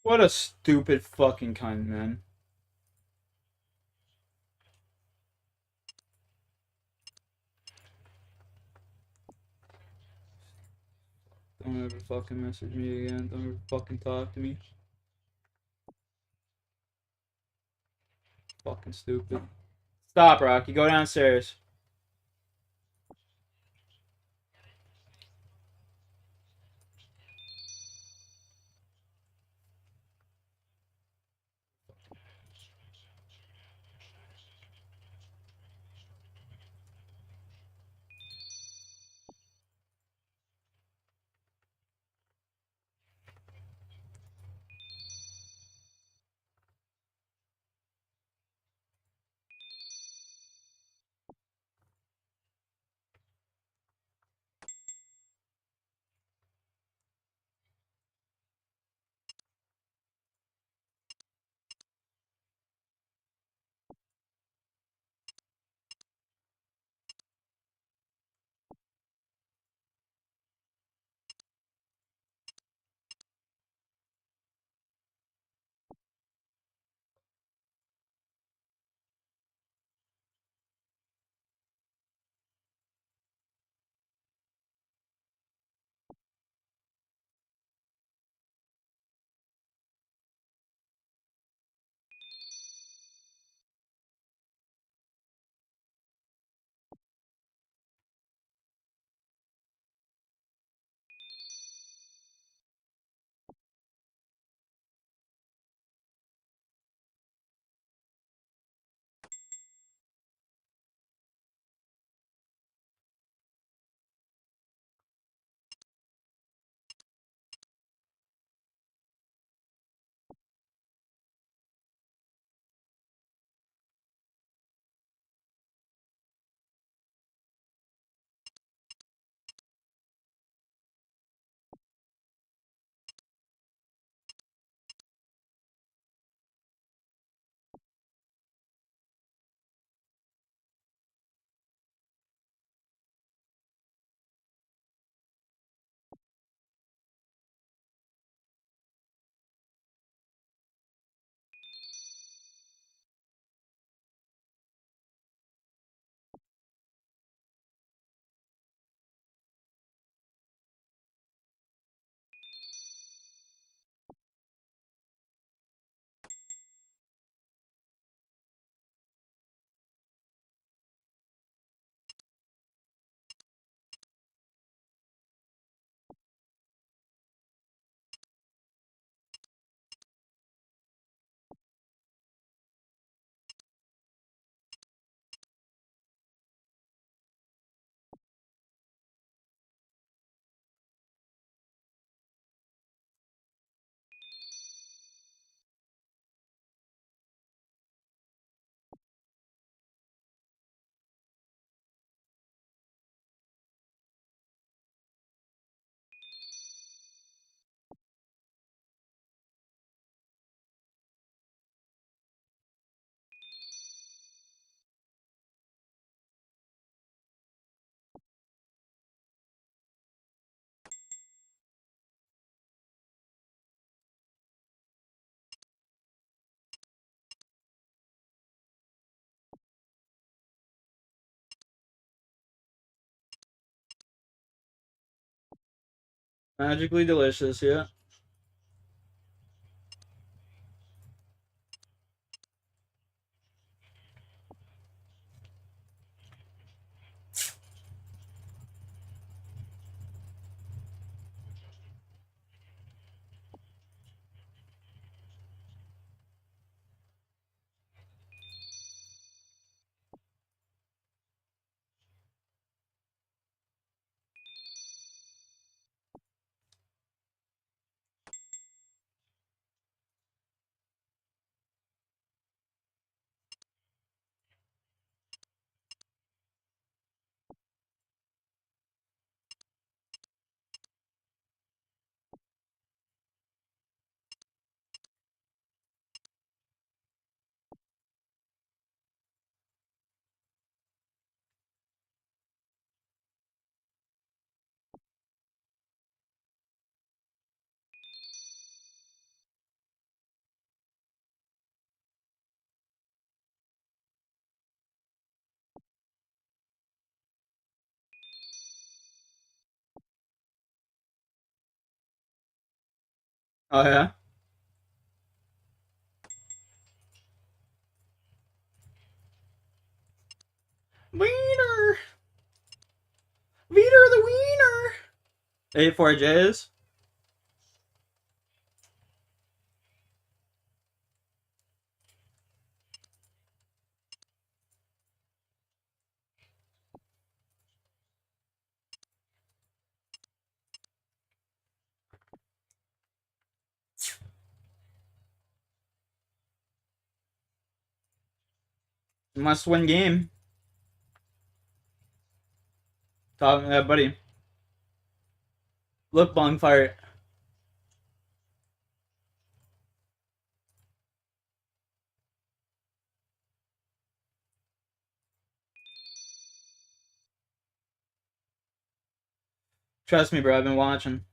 What a stupid fucking cunt, man. Don't ever fucking message me again. Don't ever fucking talk to me. Fucking stupid. Stop, Rocky. Go downstairs. Magically delicious, yeah. Oh yeah. Wiener. Wiener the wiener. 84 J's. Must win game. Talking to that buddy. Look, bonfire. Trust me, bro. I've been watching.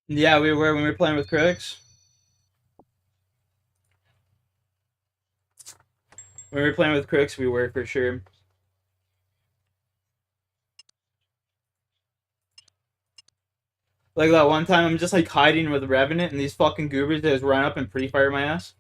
Yeah, we were when we were playing with critics. When we were playing with critics, we were for sure. Like that one time, I'm just like hiding with Revenant, and these fucking goobers just run up and pre-fire my ass.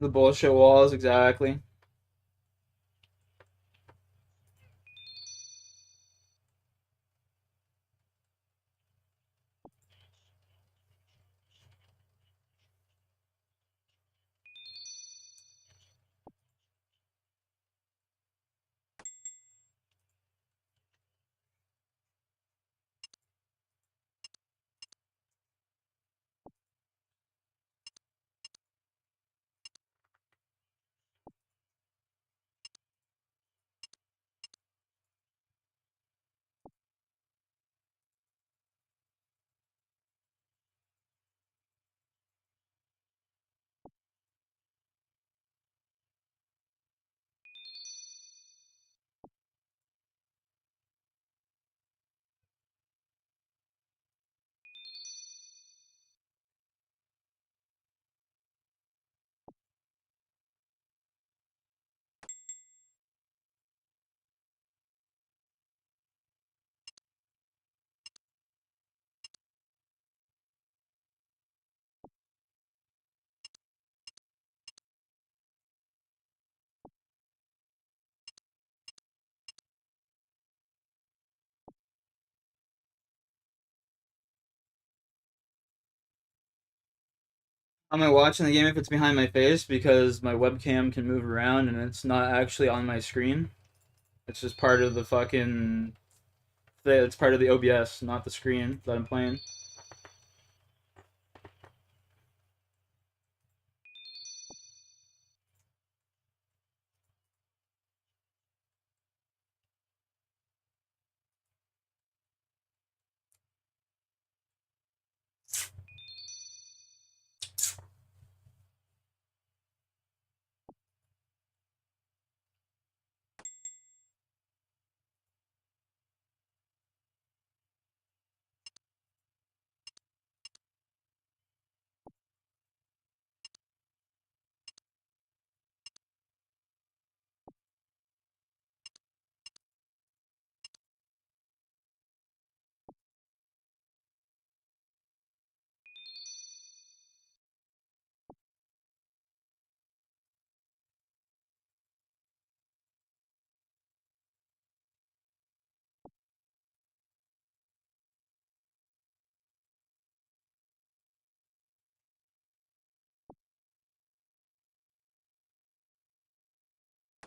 The bullshit walls, exactly. I'm not watching the game if it's behind my face because my webcam can move around and it's not actually on my screen. It's just part of the fucking... It's part of the OBS, not the screen that I'm playing.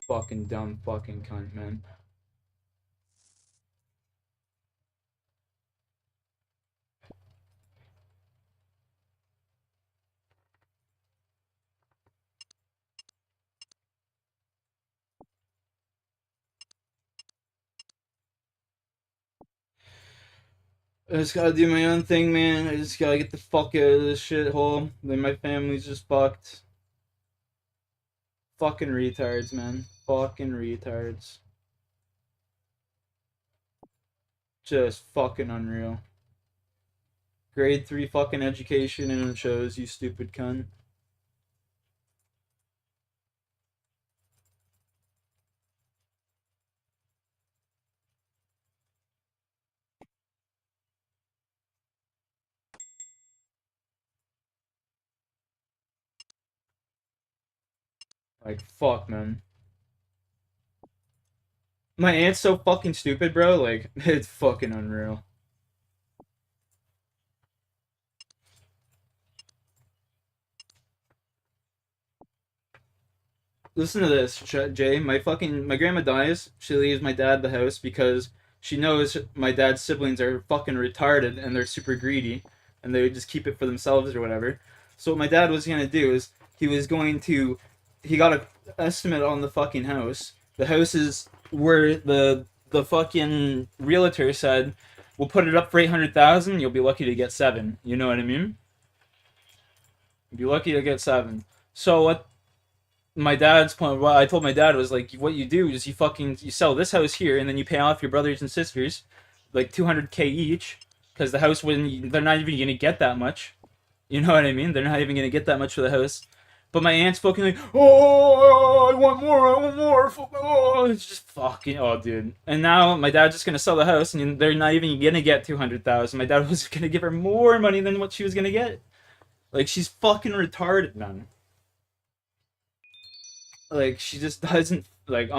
Fucking dumb fucking cunt, man. I just gotta do my own thing, man. I just gotta get the fuck out of this shithole. Then my family's just fucked. Fucking retards, man. Fucking retards. Just fucking unreal. Grade 3 fucking education and it shows, you stupid cunt. Like, fuck, man. My aunt's so fucking stupid, bro. Like, it's fucking unreal. Listen to this, Jay. My grandma dies. She leaves my dad the house because she knows my dad's siblings are fucking retarded and they're super greedy and they would just keep it for themselves or whatever. So what my dad was gonna do is he got an estimate on the fucking house. The house is where the fucking realtor said, "We'll put it up for 800,000. You'll be lucky to get 7." You know what I mean? You'll be lucky to get 7. So what my dad's point, what I told my dad was like, what you do is you sell this house here and then you pay off your brothers and sisters like 200K each because the house they're not even gonna get that much. You know what I mean? They're not even gonna get that much for the house. But my aunt's fucking like, oh, I want more. Oh, it's just fucking, oh, dude. And now my dad's just gonna sell the house and they're not even gonna get 200,000. My dad was gonna give her more money than what she was gonna get. Like, she's fucking retarded, man. Like, she just doesn't, like,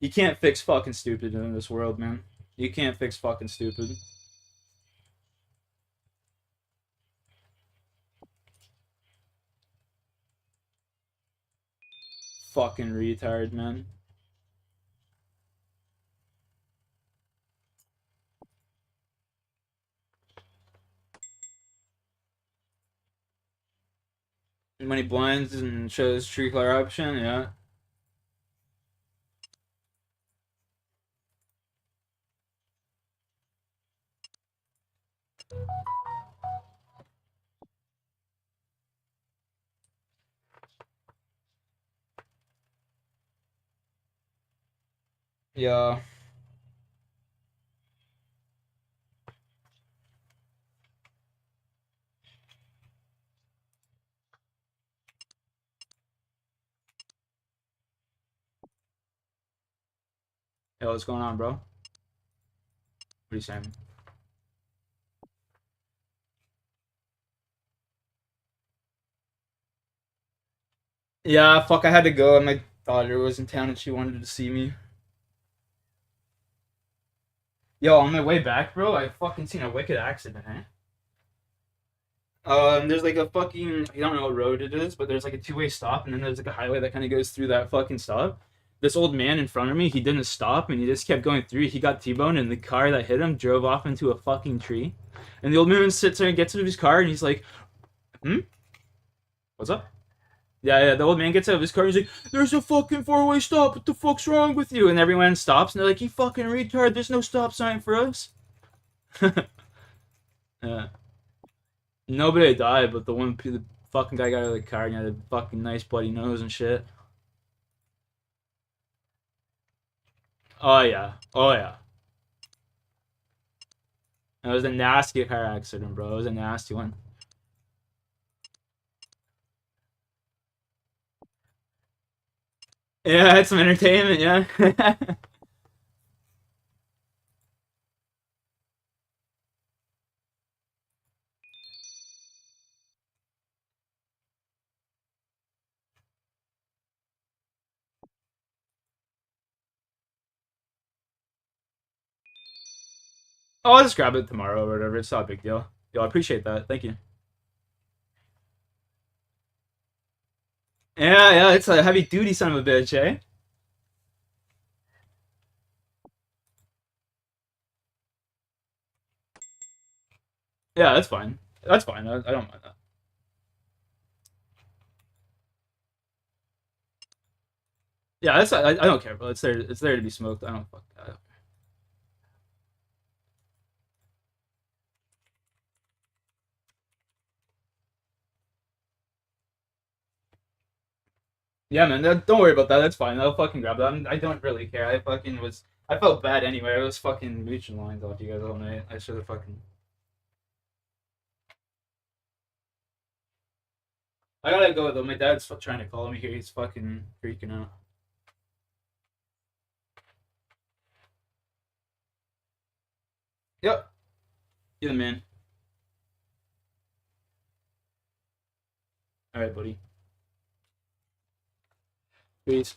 you can't fix fucking stupid in this world, man. You can't fix fucking stupid. Fucking retard, man. Money blinds and shows true color option, yeah. Yeah. Yo, what's going on, bro? What are you saying? Yeah, fuck, I had to go. My daughter was in town and she wanted to see me. Yo, on my way back, bro, I fucking seen a wicked accident, eh? There's like a fucking, I don't know what road it is, but there's like a two-way stop, and then there's like a highway that kind of goes through that fucking stop. This old man in front of me, he didn't stop, and he just kept going through. He got T-boned, and the car that hit him drove off into a fucking tree. And the old man sits there and gets into his car, and he's like, what's up? Yeah, the old man gets out of his car, and he's like, there's a fucking four-way stop, what the fuck's wrong with you? And everyone stops, and they're like, you fucking retard, there's no stop sign for us. Yeah. Nobody died, but the fucking guy got out of the car and had a fucking nice bloody nose and shit. Oh yeah. Oh yeah. It was a nasty car accident, bro. It was a nasty one. Yeah, it's some entertainment, yeah. Oh, I'll just grab it tomorrow or whatever. It's not a big deal. Yo, I appreciate that. Thank you. Yeah, it's a heavy duty son of a bitch, eh? Yeah, that's fine. That's fine. I don't mind that. Yeah, I don't care, bro. It's there to be smoked. I don't fuck. Yeah, man. Don't worry about that. That's fine. I'll fucking grab that. I don't really care. I felt bad anyway. I was fucking reaching lines off you guys all night. I should have fucking. I gotta go though. My dad's trying to call me here. He's fucking freaking out. Yep. You're the man. All right, buddy. Peace.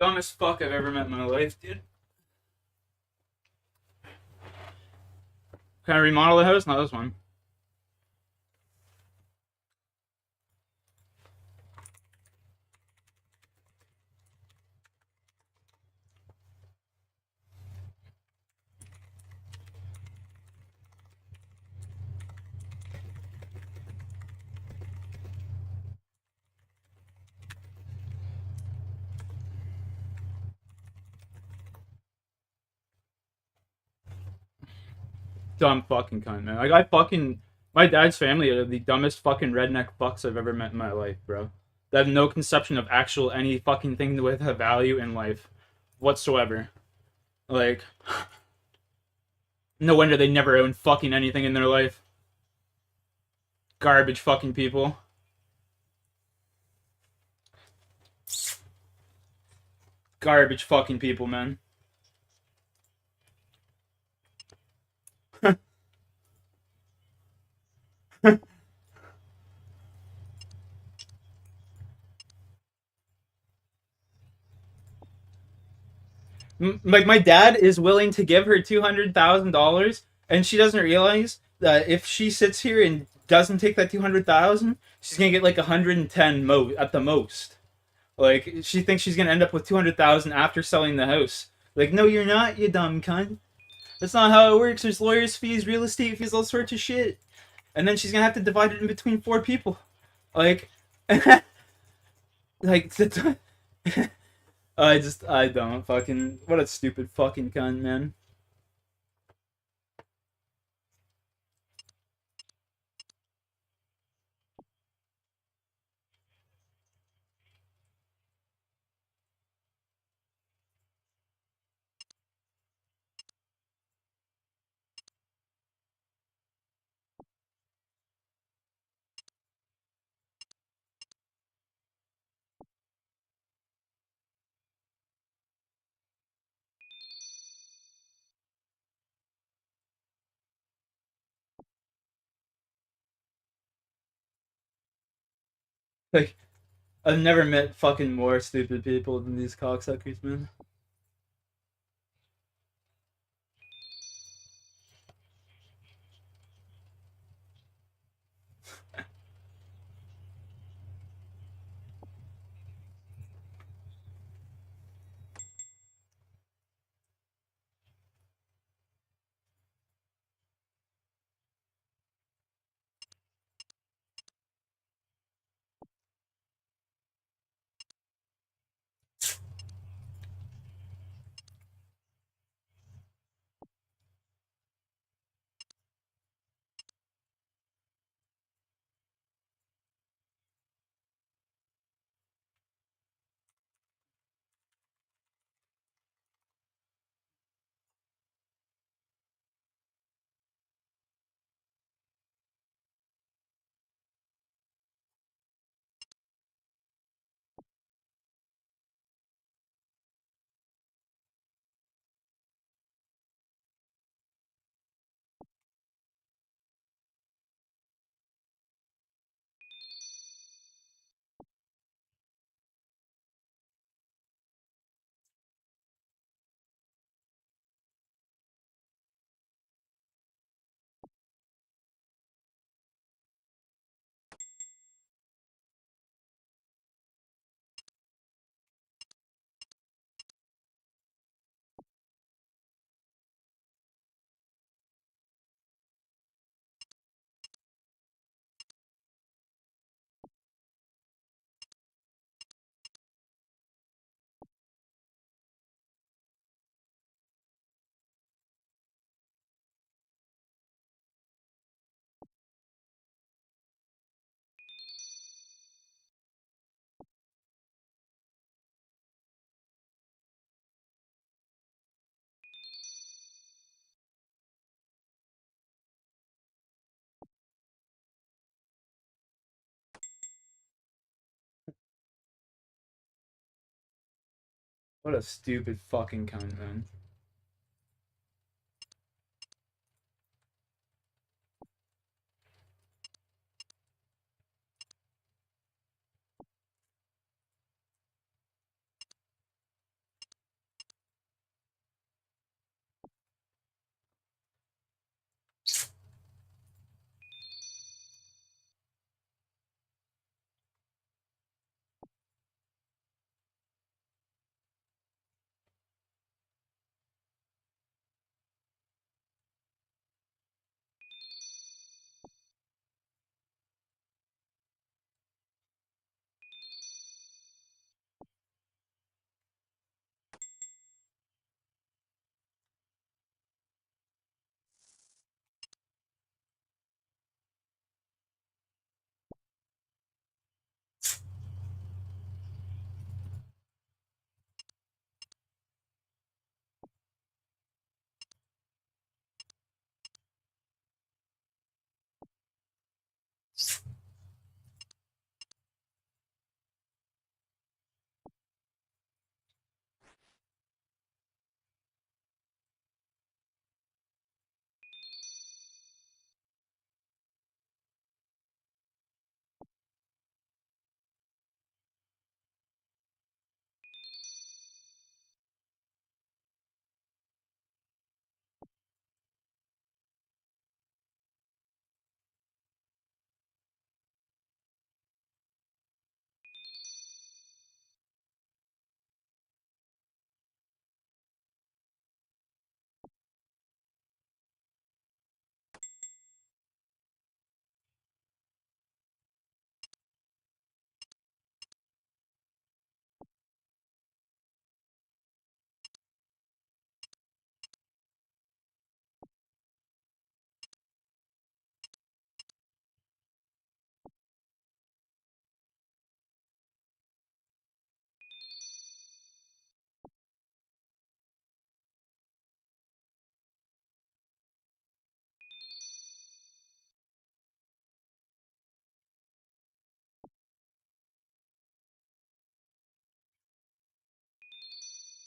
Dumbest fuck I've ever met in my life, dude. Can I remodel the house? Not this one. Dumb fucking cunt, man. Like, my dad's family are the dumbest fucking redneck fucks I've ever met in my life, bro. They have no conception of actual any fucking thing with a value in life whatsoever. Like, no wonder they never own fucking anything in their life. Garbage fucking people. Garbage fucking people, man. Like, my dad is willing to give her $200,000, and she doesn't realize that if she sits here and doesn't take that 200,000, she's gonna get like 110 at the most. Like, she thinks she's gonna end up with 200,000 after selling the house. Like, no, you're not, you dumb cunt. That's not how it works. There's lawyers' fees, real estate fees, all sorts of shit, and then she's gonna have to divide it in between 4 people. Like, like. I don't fucking, what a stupid fucking cunt, man. Like, I've never met fucking more stupid people than these cocksuckers, man. What a stupid fucking cunt, man.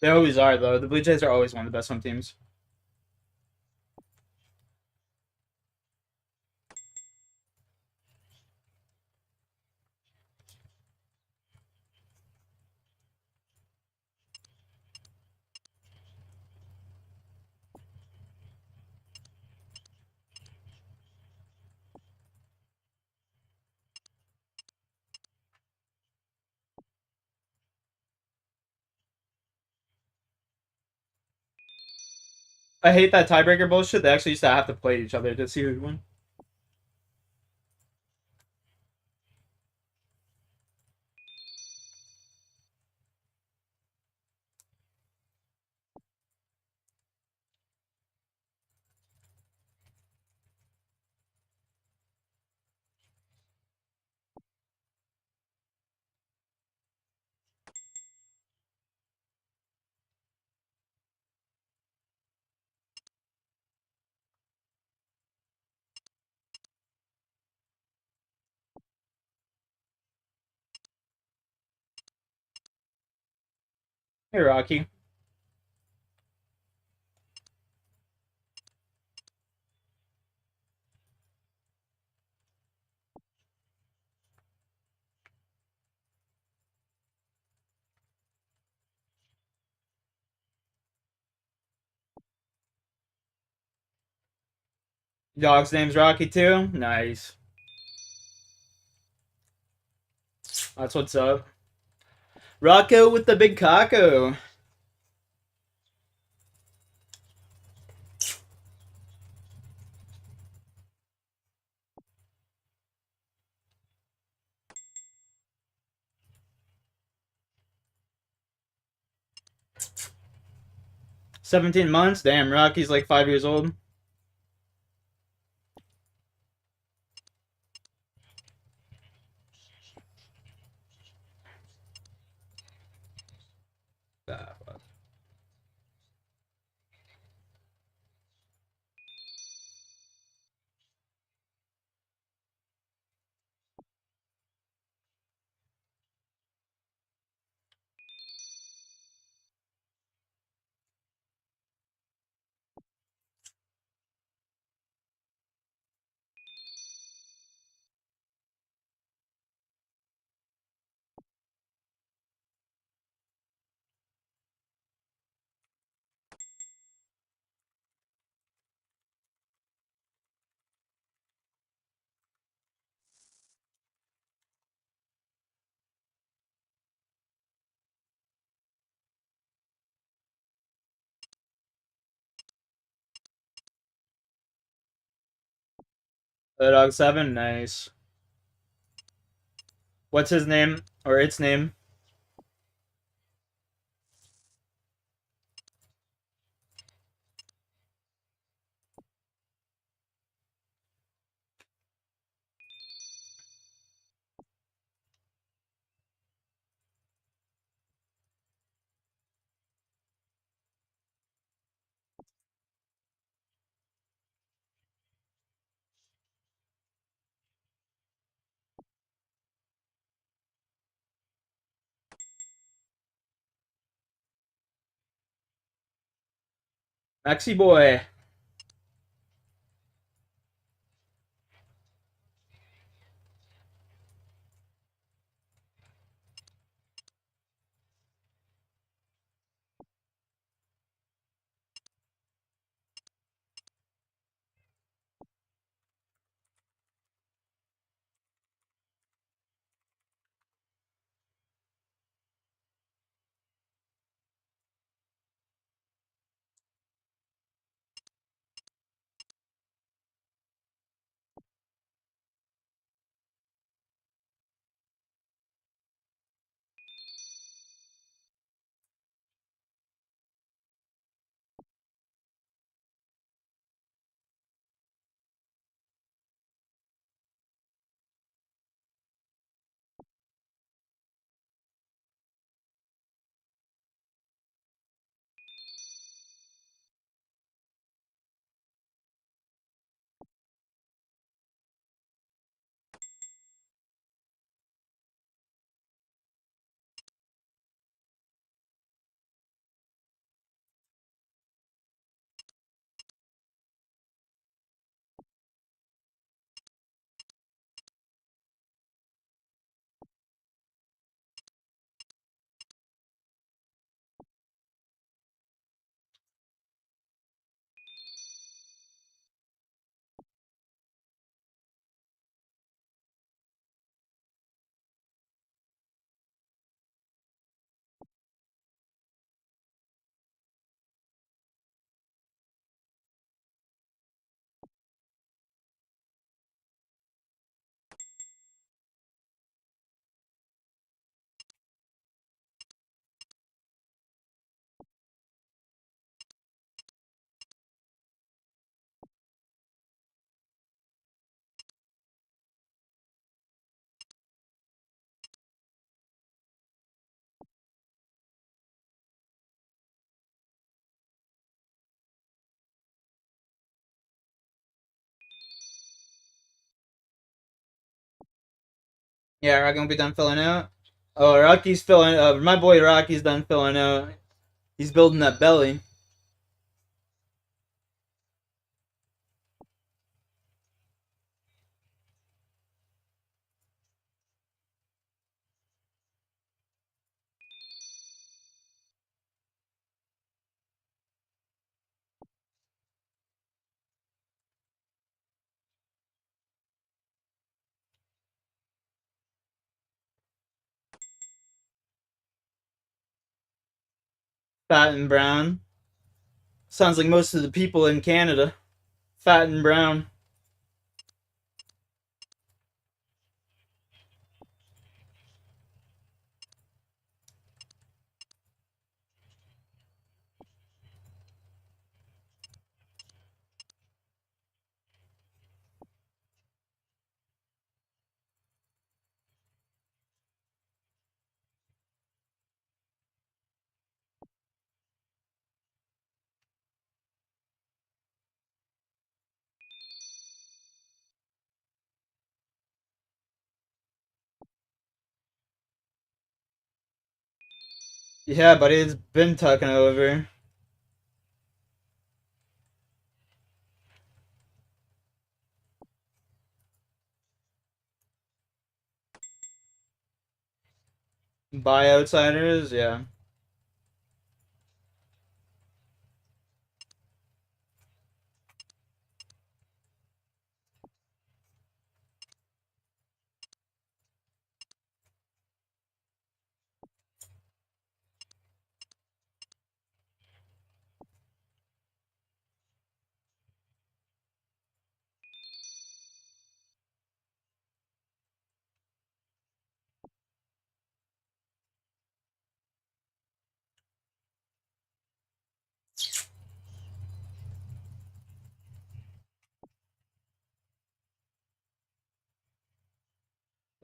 They always are, though. The Blue Jays are always one of the best swim teams. I hate that tiebreaker bullshit. They actually used to have to play each other to see who'd win. Hey, Rocky. Dog's name's Rocky too? Nice. That's what's up. Rocco with the big caco. $17 months? Damn, Rocky's like 5 years old. Ah, fuck. Dog 7? Nice. What's his name? Or its name? Maxi boy. Yeah, Rocky won't be done filling out. Oh, Rocky's filling. My boy Rocky's done filling out. He's building that belly. Fat and brown. Sounds like most of the people in Canada. Fat and brown. Yeah, buddy, it's been tucking over. Buy outsiders, yeah.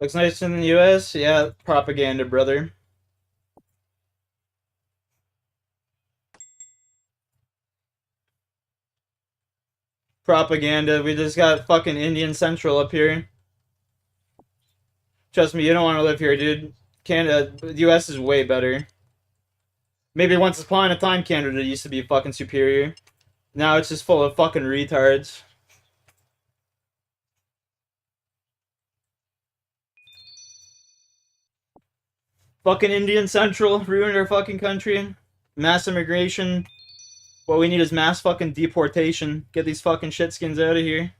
Looks nice in the US? Yeah, propaganda, brother. Propaganda. We just got fucking Indian Central up here. Trust me, you don't want to live here, dude. Canada, the US is way better. Maybe once upon a time, Canada used to be fucking superior. Now it's just full of fucking retards. Fucking Indian Central ruined our fucking country. Mass immigration. What we need is mass fucking deportation. Get these fucking shitskins out of here.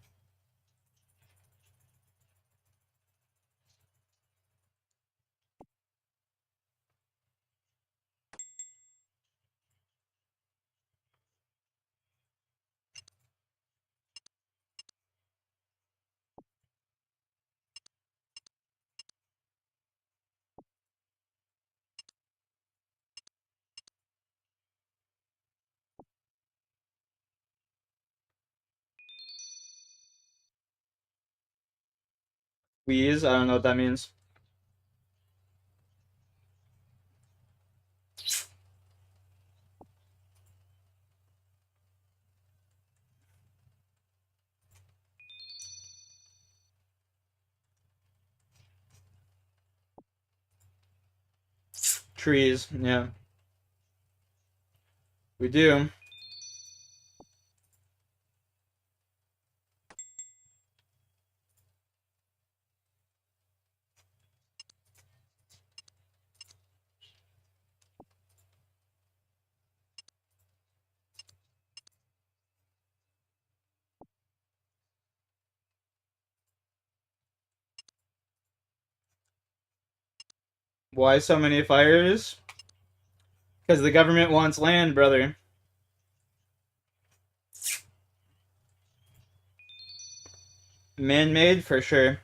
Wheeze? I don't know what that means. Trees, yeah. We do. Why so many fires? Because the government wants land, brother. Man-made, for sure.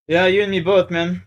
Yeah, you and me both, man.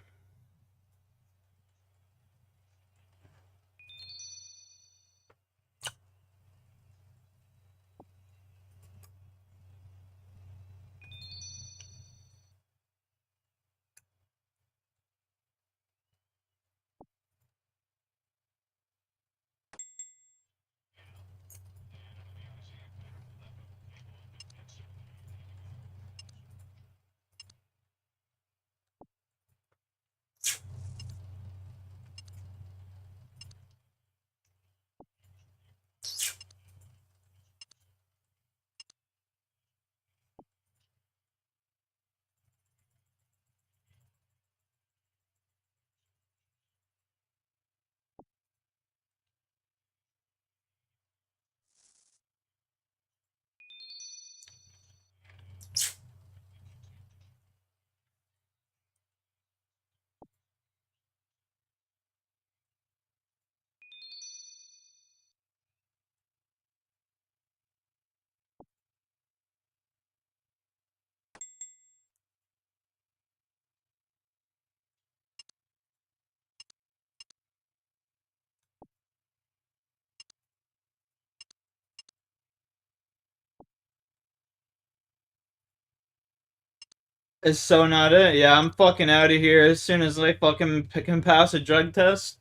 It's so not it. Yeah, I'm fucking out of here as soon as I fucking can pass a drug test.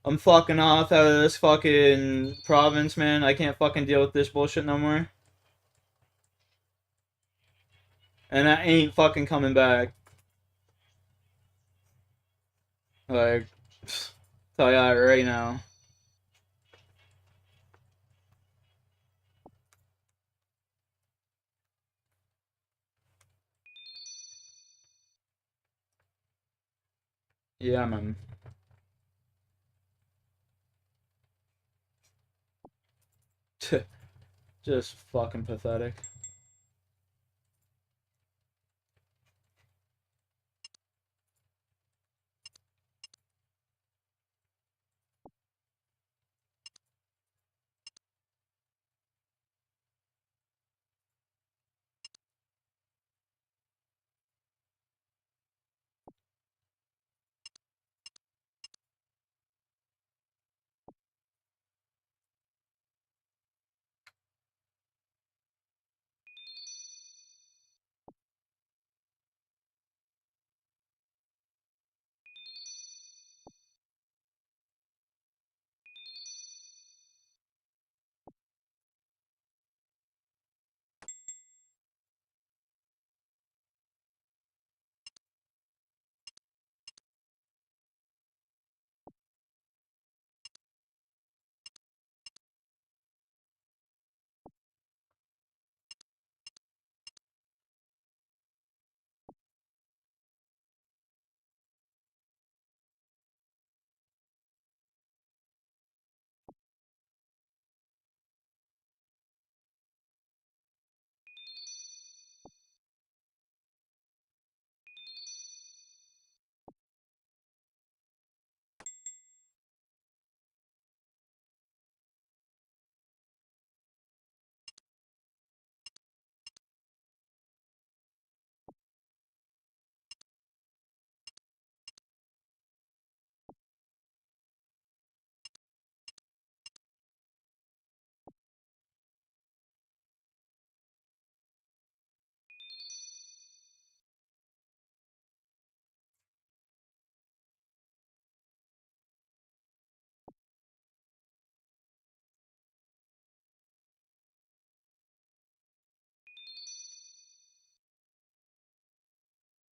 I'm fucking off out of this fucking province, man. I can't fucking deal with this bullshit no more. And I ain't fucking coming back. Like, tell you that right now. Yeah, man. Just fucking pathetic.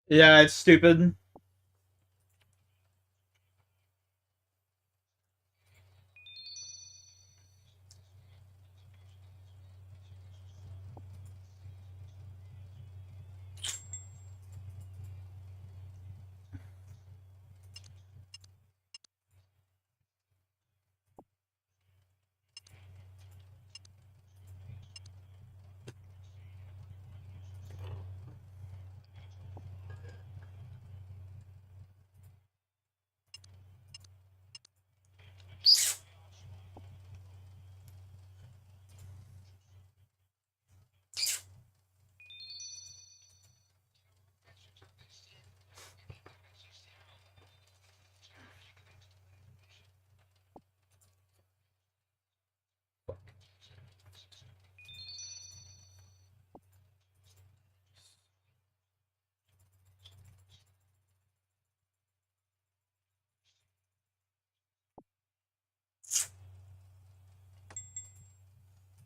Yeah, it's stupid.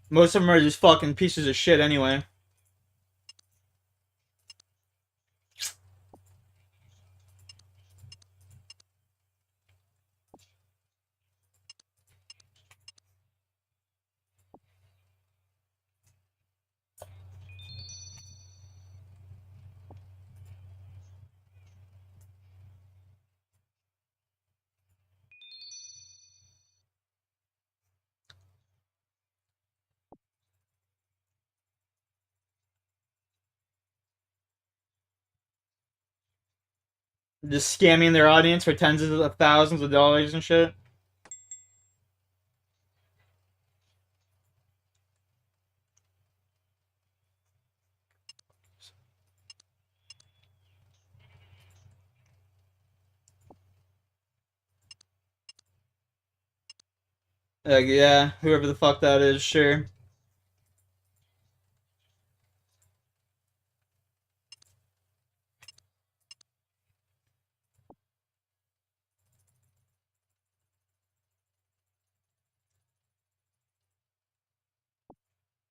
Most of them are just fucking pieces of shit anyway. Just scamming their audience for tens of thousands of dollars and shit. Yeah, whoever the fuck that is, sure.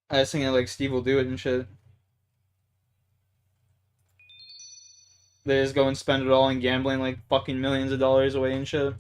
I was thinking like Steve will do it and shit. They just go and spend it all in gambling, like fucking millions of dollars away and shit.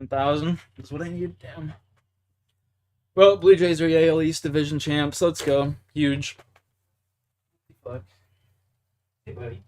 $1,000 is what I need. Damn. Well, Blue Jays are AL East Division champs. Let's go. Huge. Fuck. Hey, buddy.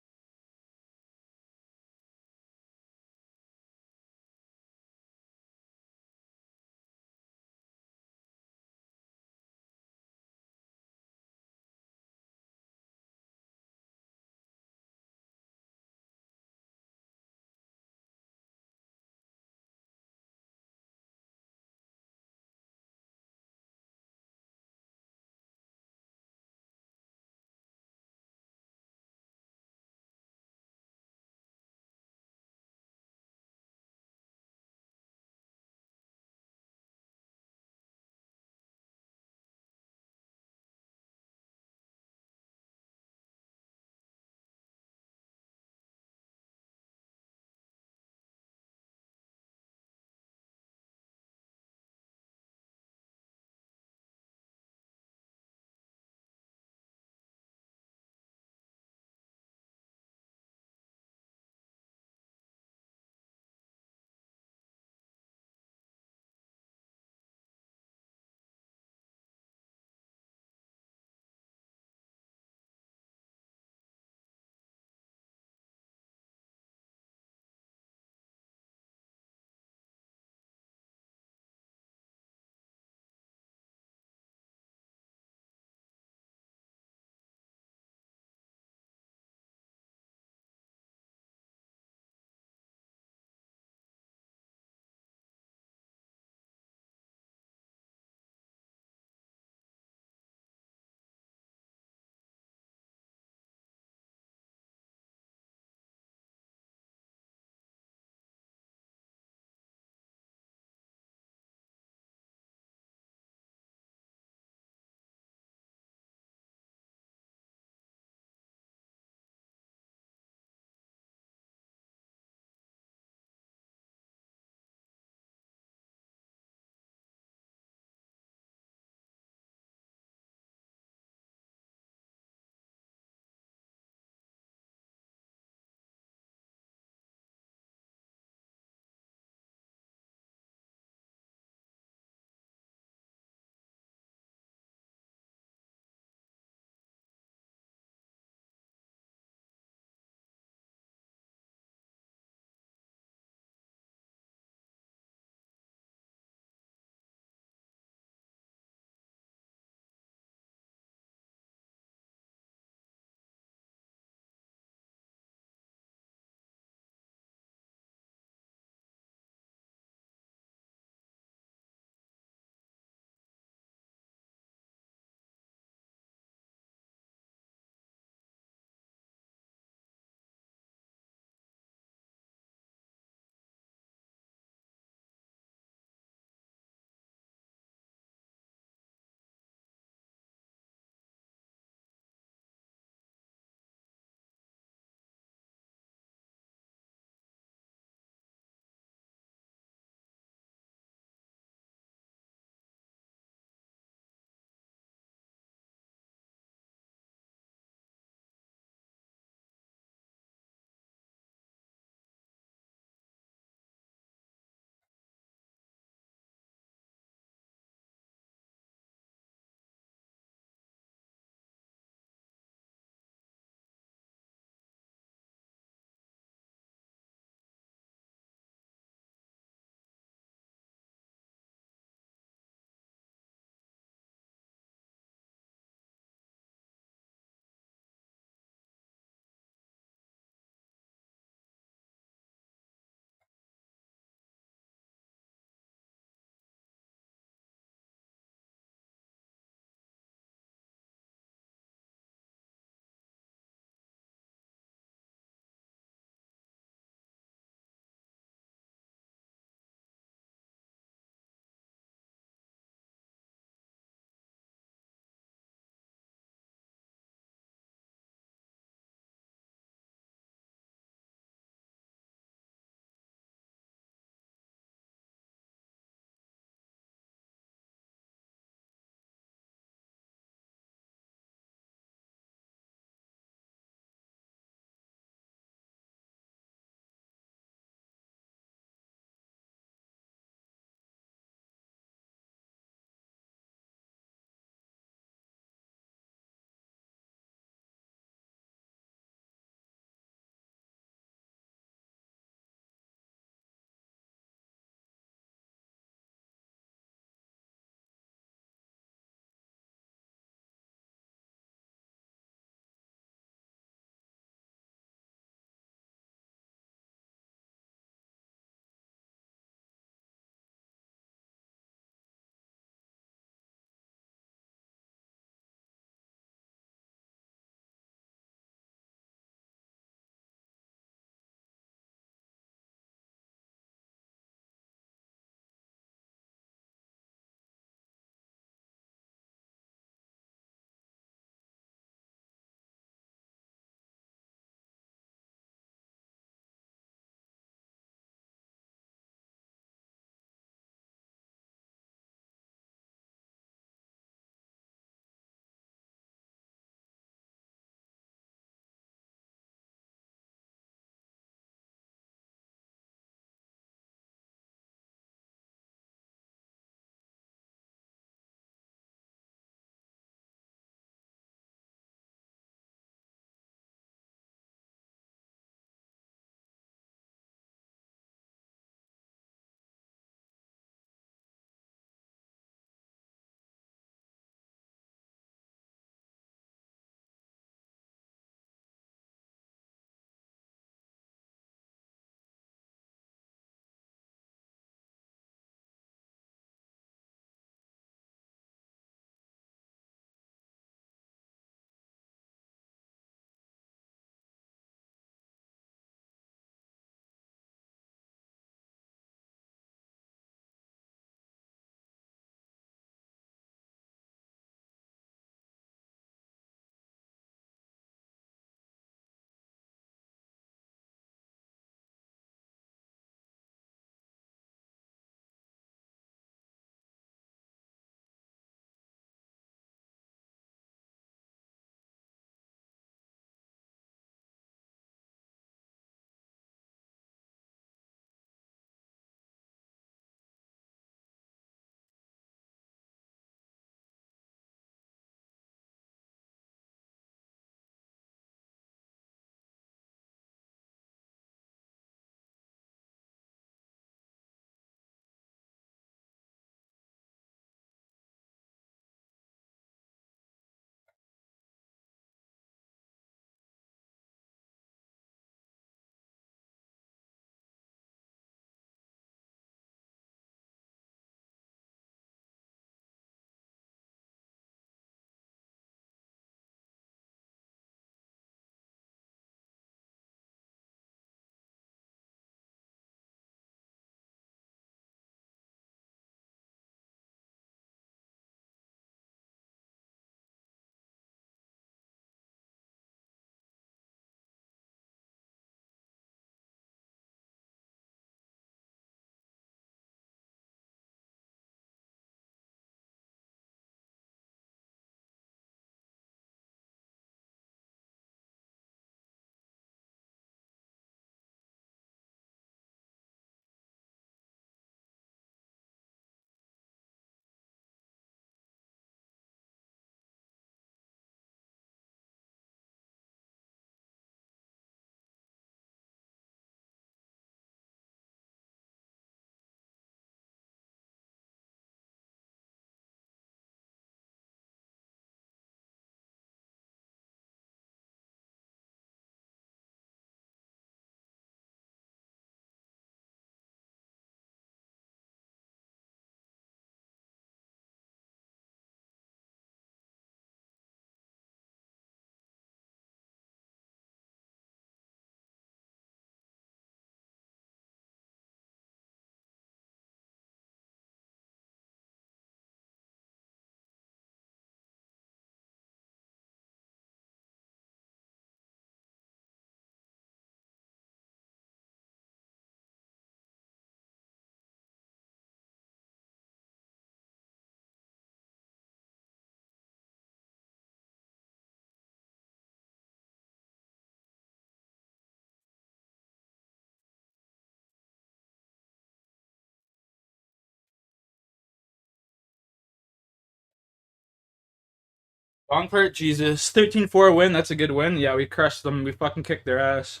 Long part, Jesus. 13-4 win, that's a good win. Yeah, we crushed them. We fucking kicked their ass.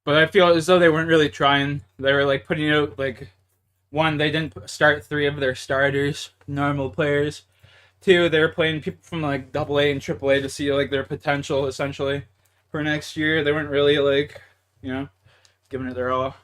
But I feel as though they weren't really trying. They were like putting out like, one, they didn't start 3 of their starters, normal players. 2, they were playing people from like AA and AAA to see like their potential essentially for next year. They weren't really like, you know, giving it their all.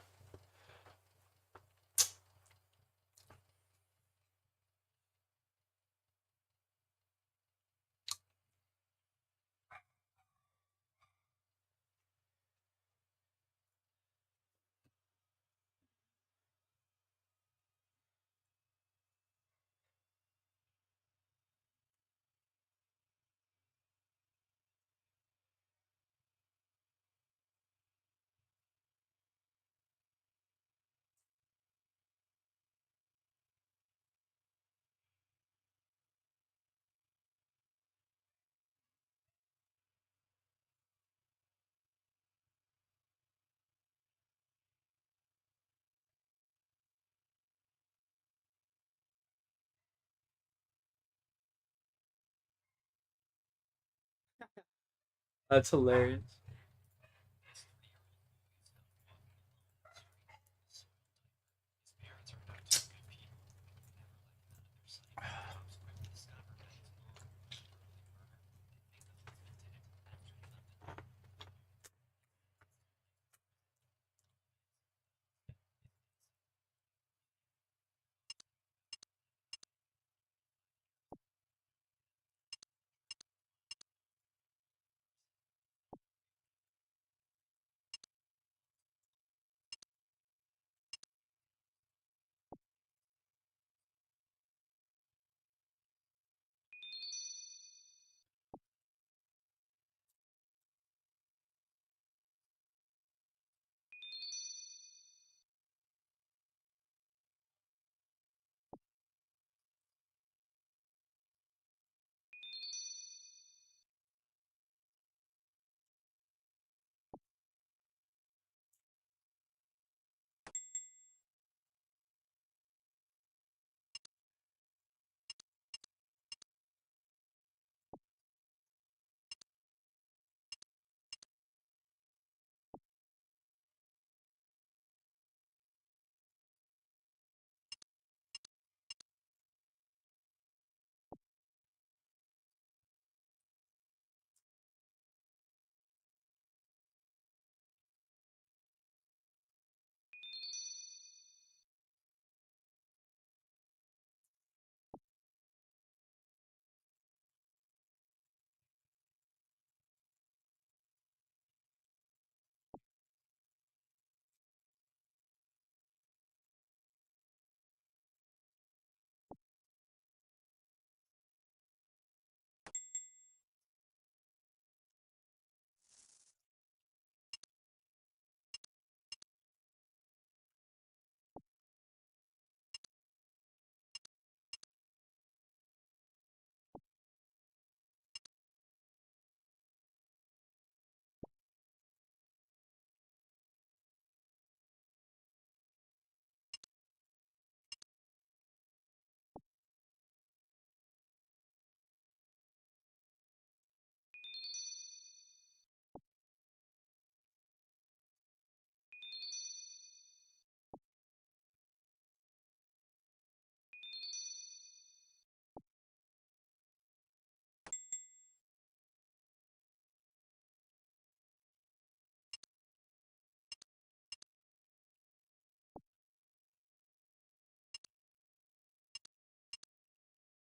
That's hilarious.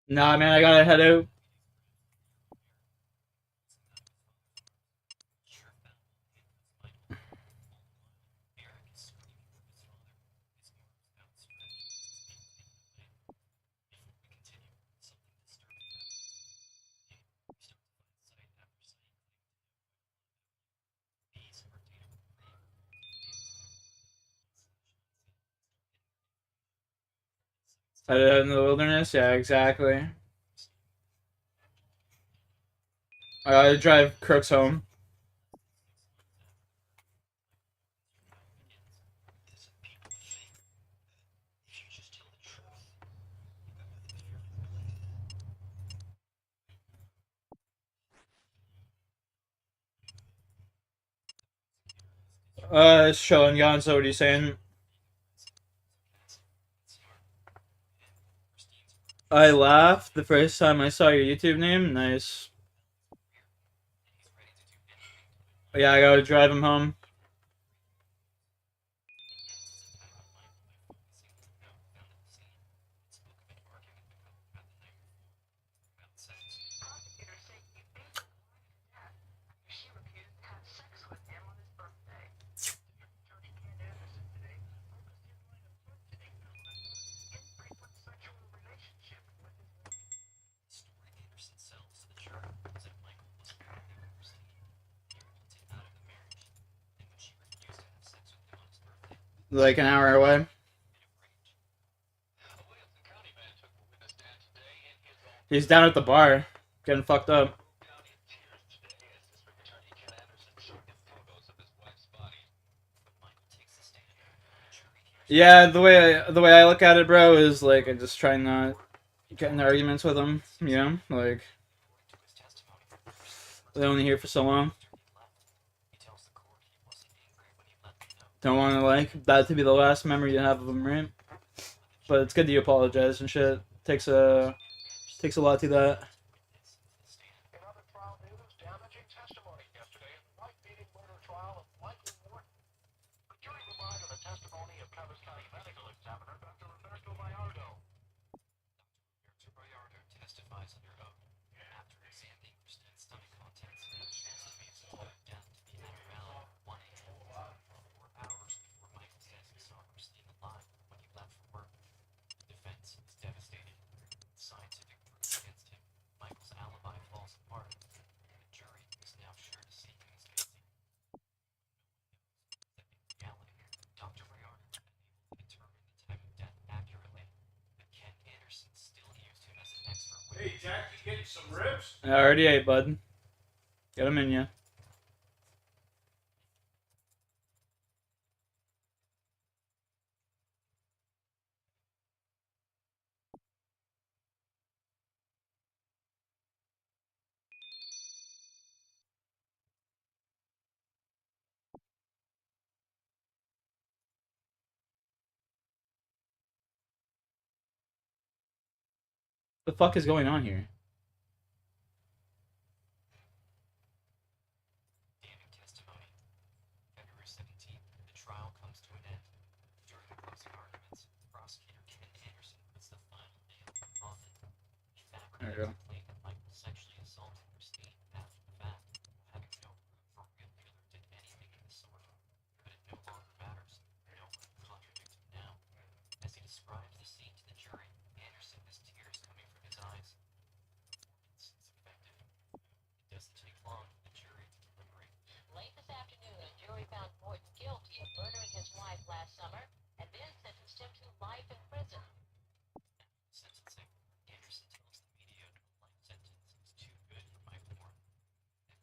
Nah, man, I gotta head out. Headed out in the wilderness? Yeah, exactly. I gotta drive Crooks home. It's chilling, Jan, so what are you saying? I laughed the first time I saw your YouTube name. Nice. Yeah, I gotta drive him home. Like an hour away. He's down at the bar, getting fucked up. Yeah, the way I look at it, bro, is like I just try not get into arguments with him. You know, like they're only here for so long. Don't want to like that to be the last memory you have of him, right? But it's good that you apologize and shit. Takes a lot to that.
Hey, Jack, you getting some ribs?
I already ate, bud. Get them in ya. The fuck is going on here? There we go.
Late this afternoon, a jury found Morton guilty of murdering his wife last summer and then sentenced him to life in prison. Sentencing, Anderson tells the media a life sentence is too good for Michael Morton.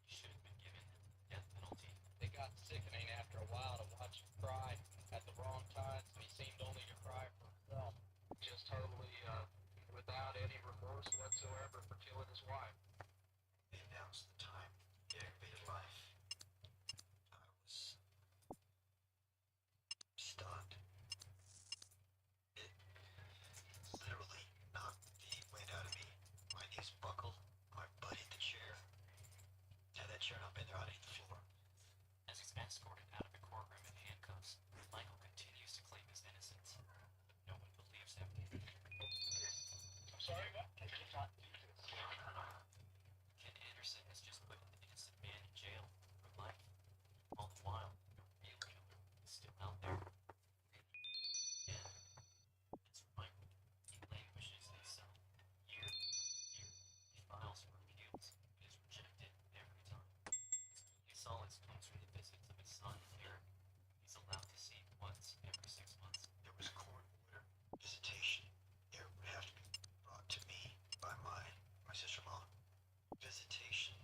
He should have been given the death penalty.
It got sickening after a while to watch him cry at the wrong times, and he seemed only to cry for himself. Just totally without any remorse whatsoever for killing his wife.
They announced the time, the aggravated life. I was stunned. It literally knocked the wind out of me. My knees buckled, my butt hit the chair. Had that chair not been there, I'd hit the floor.
As he's escorted out of the courtroom in handcuffs, Michael continues to claim his innocence, but no one believes him.
I'm sorry, what?
Ken Anderson has just put an innocent man in jail for life. All the while, the real killer is still out there. Yeah, it's Michael. He languishes in his cell. Year after year. He files for appeals, but is rejected every time. His solace comes from the visits of his son, Eric. He's allowed to see once every 6 months.
There was a court order, visitation. It would have to be brought to me by my sister-in-law. Visitation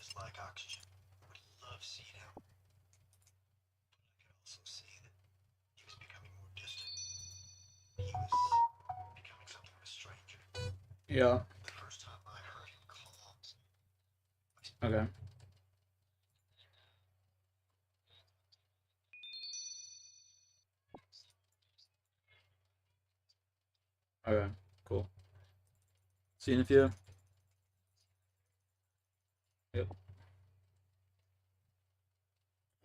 is like oxygen. I would love seeing him. But I could also see that he was becoming more distant. He was becoming something of a stranger.
Yeah.
The first time I heard him call.
Okay. Okay, cool. See you in a few. Yep.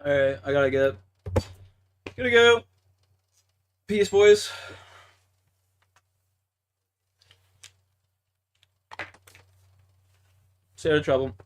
Alright, I gotta get. Gotta go. Peace, boys. Stay out of trouble.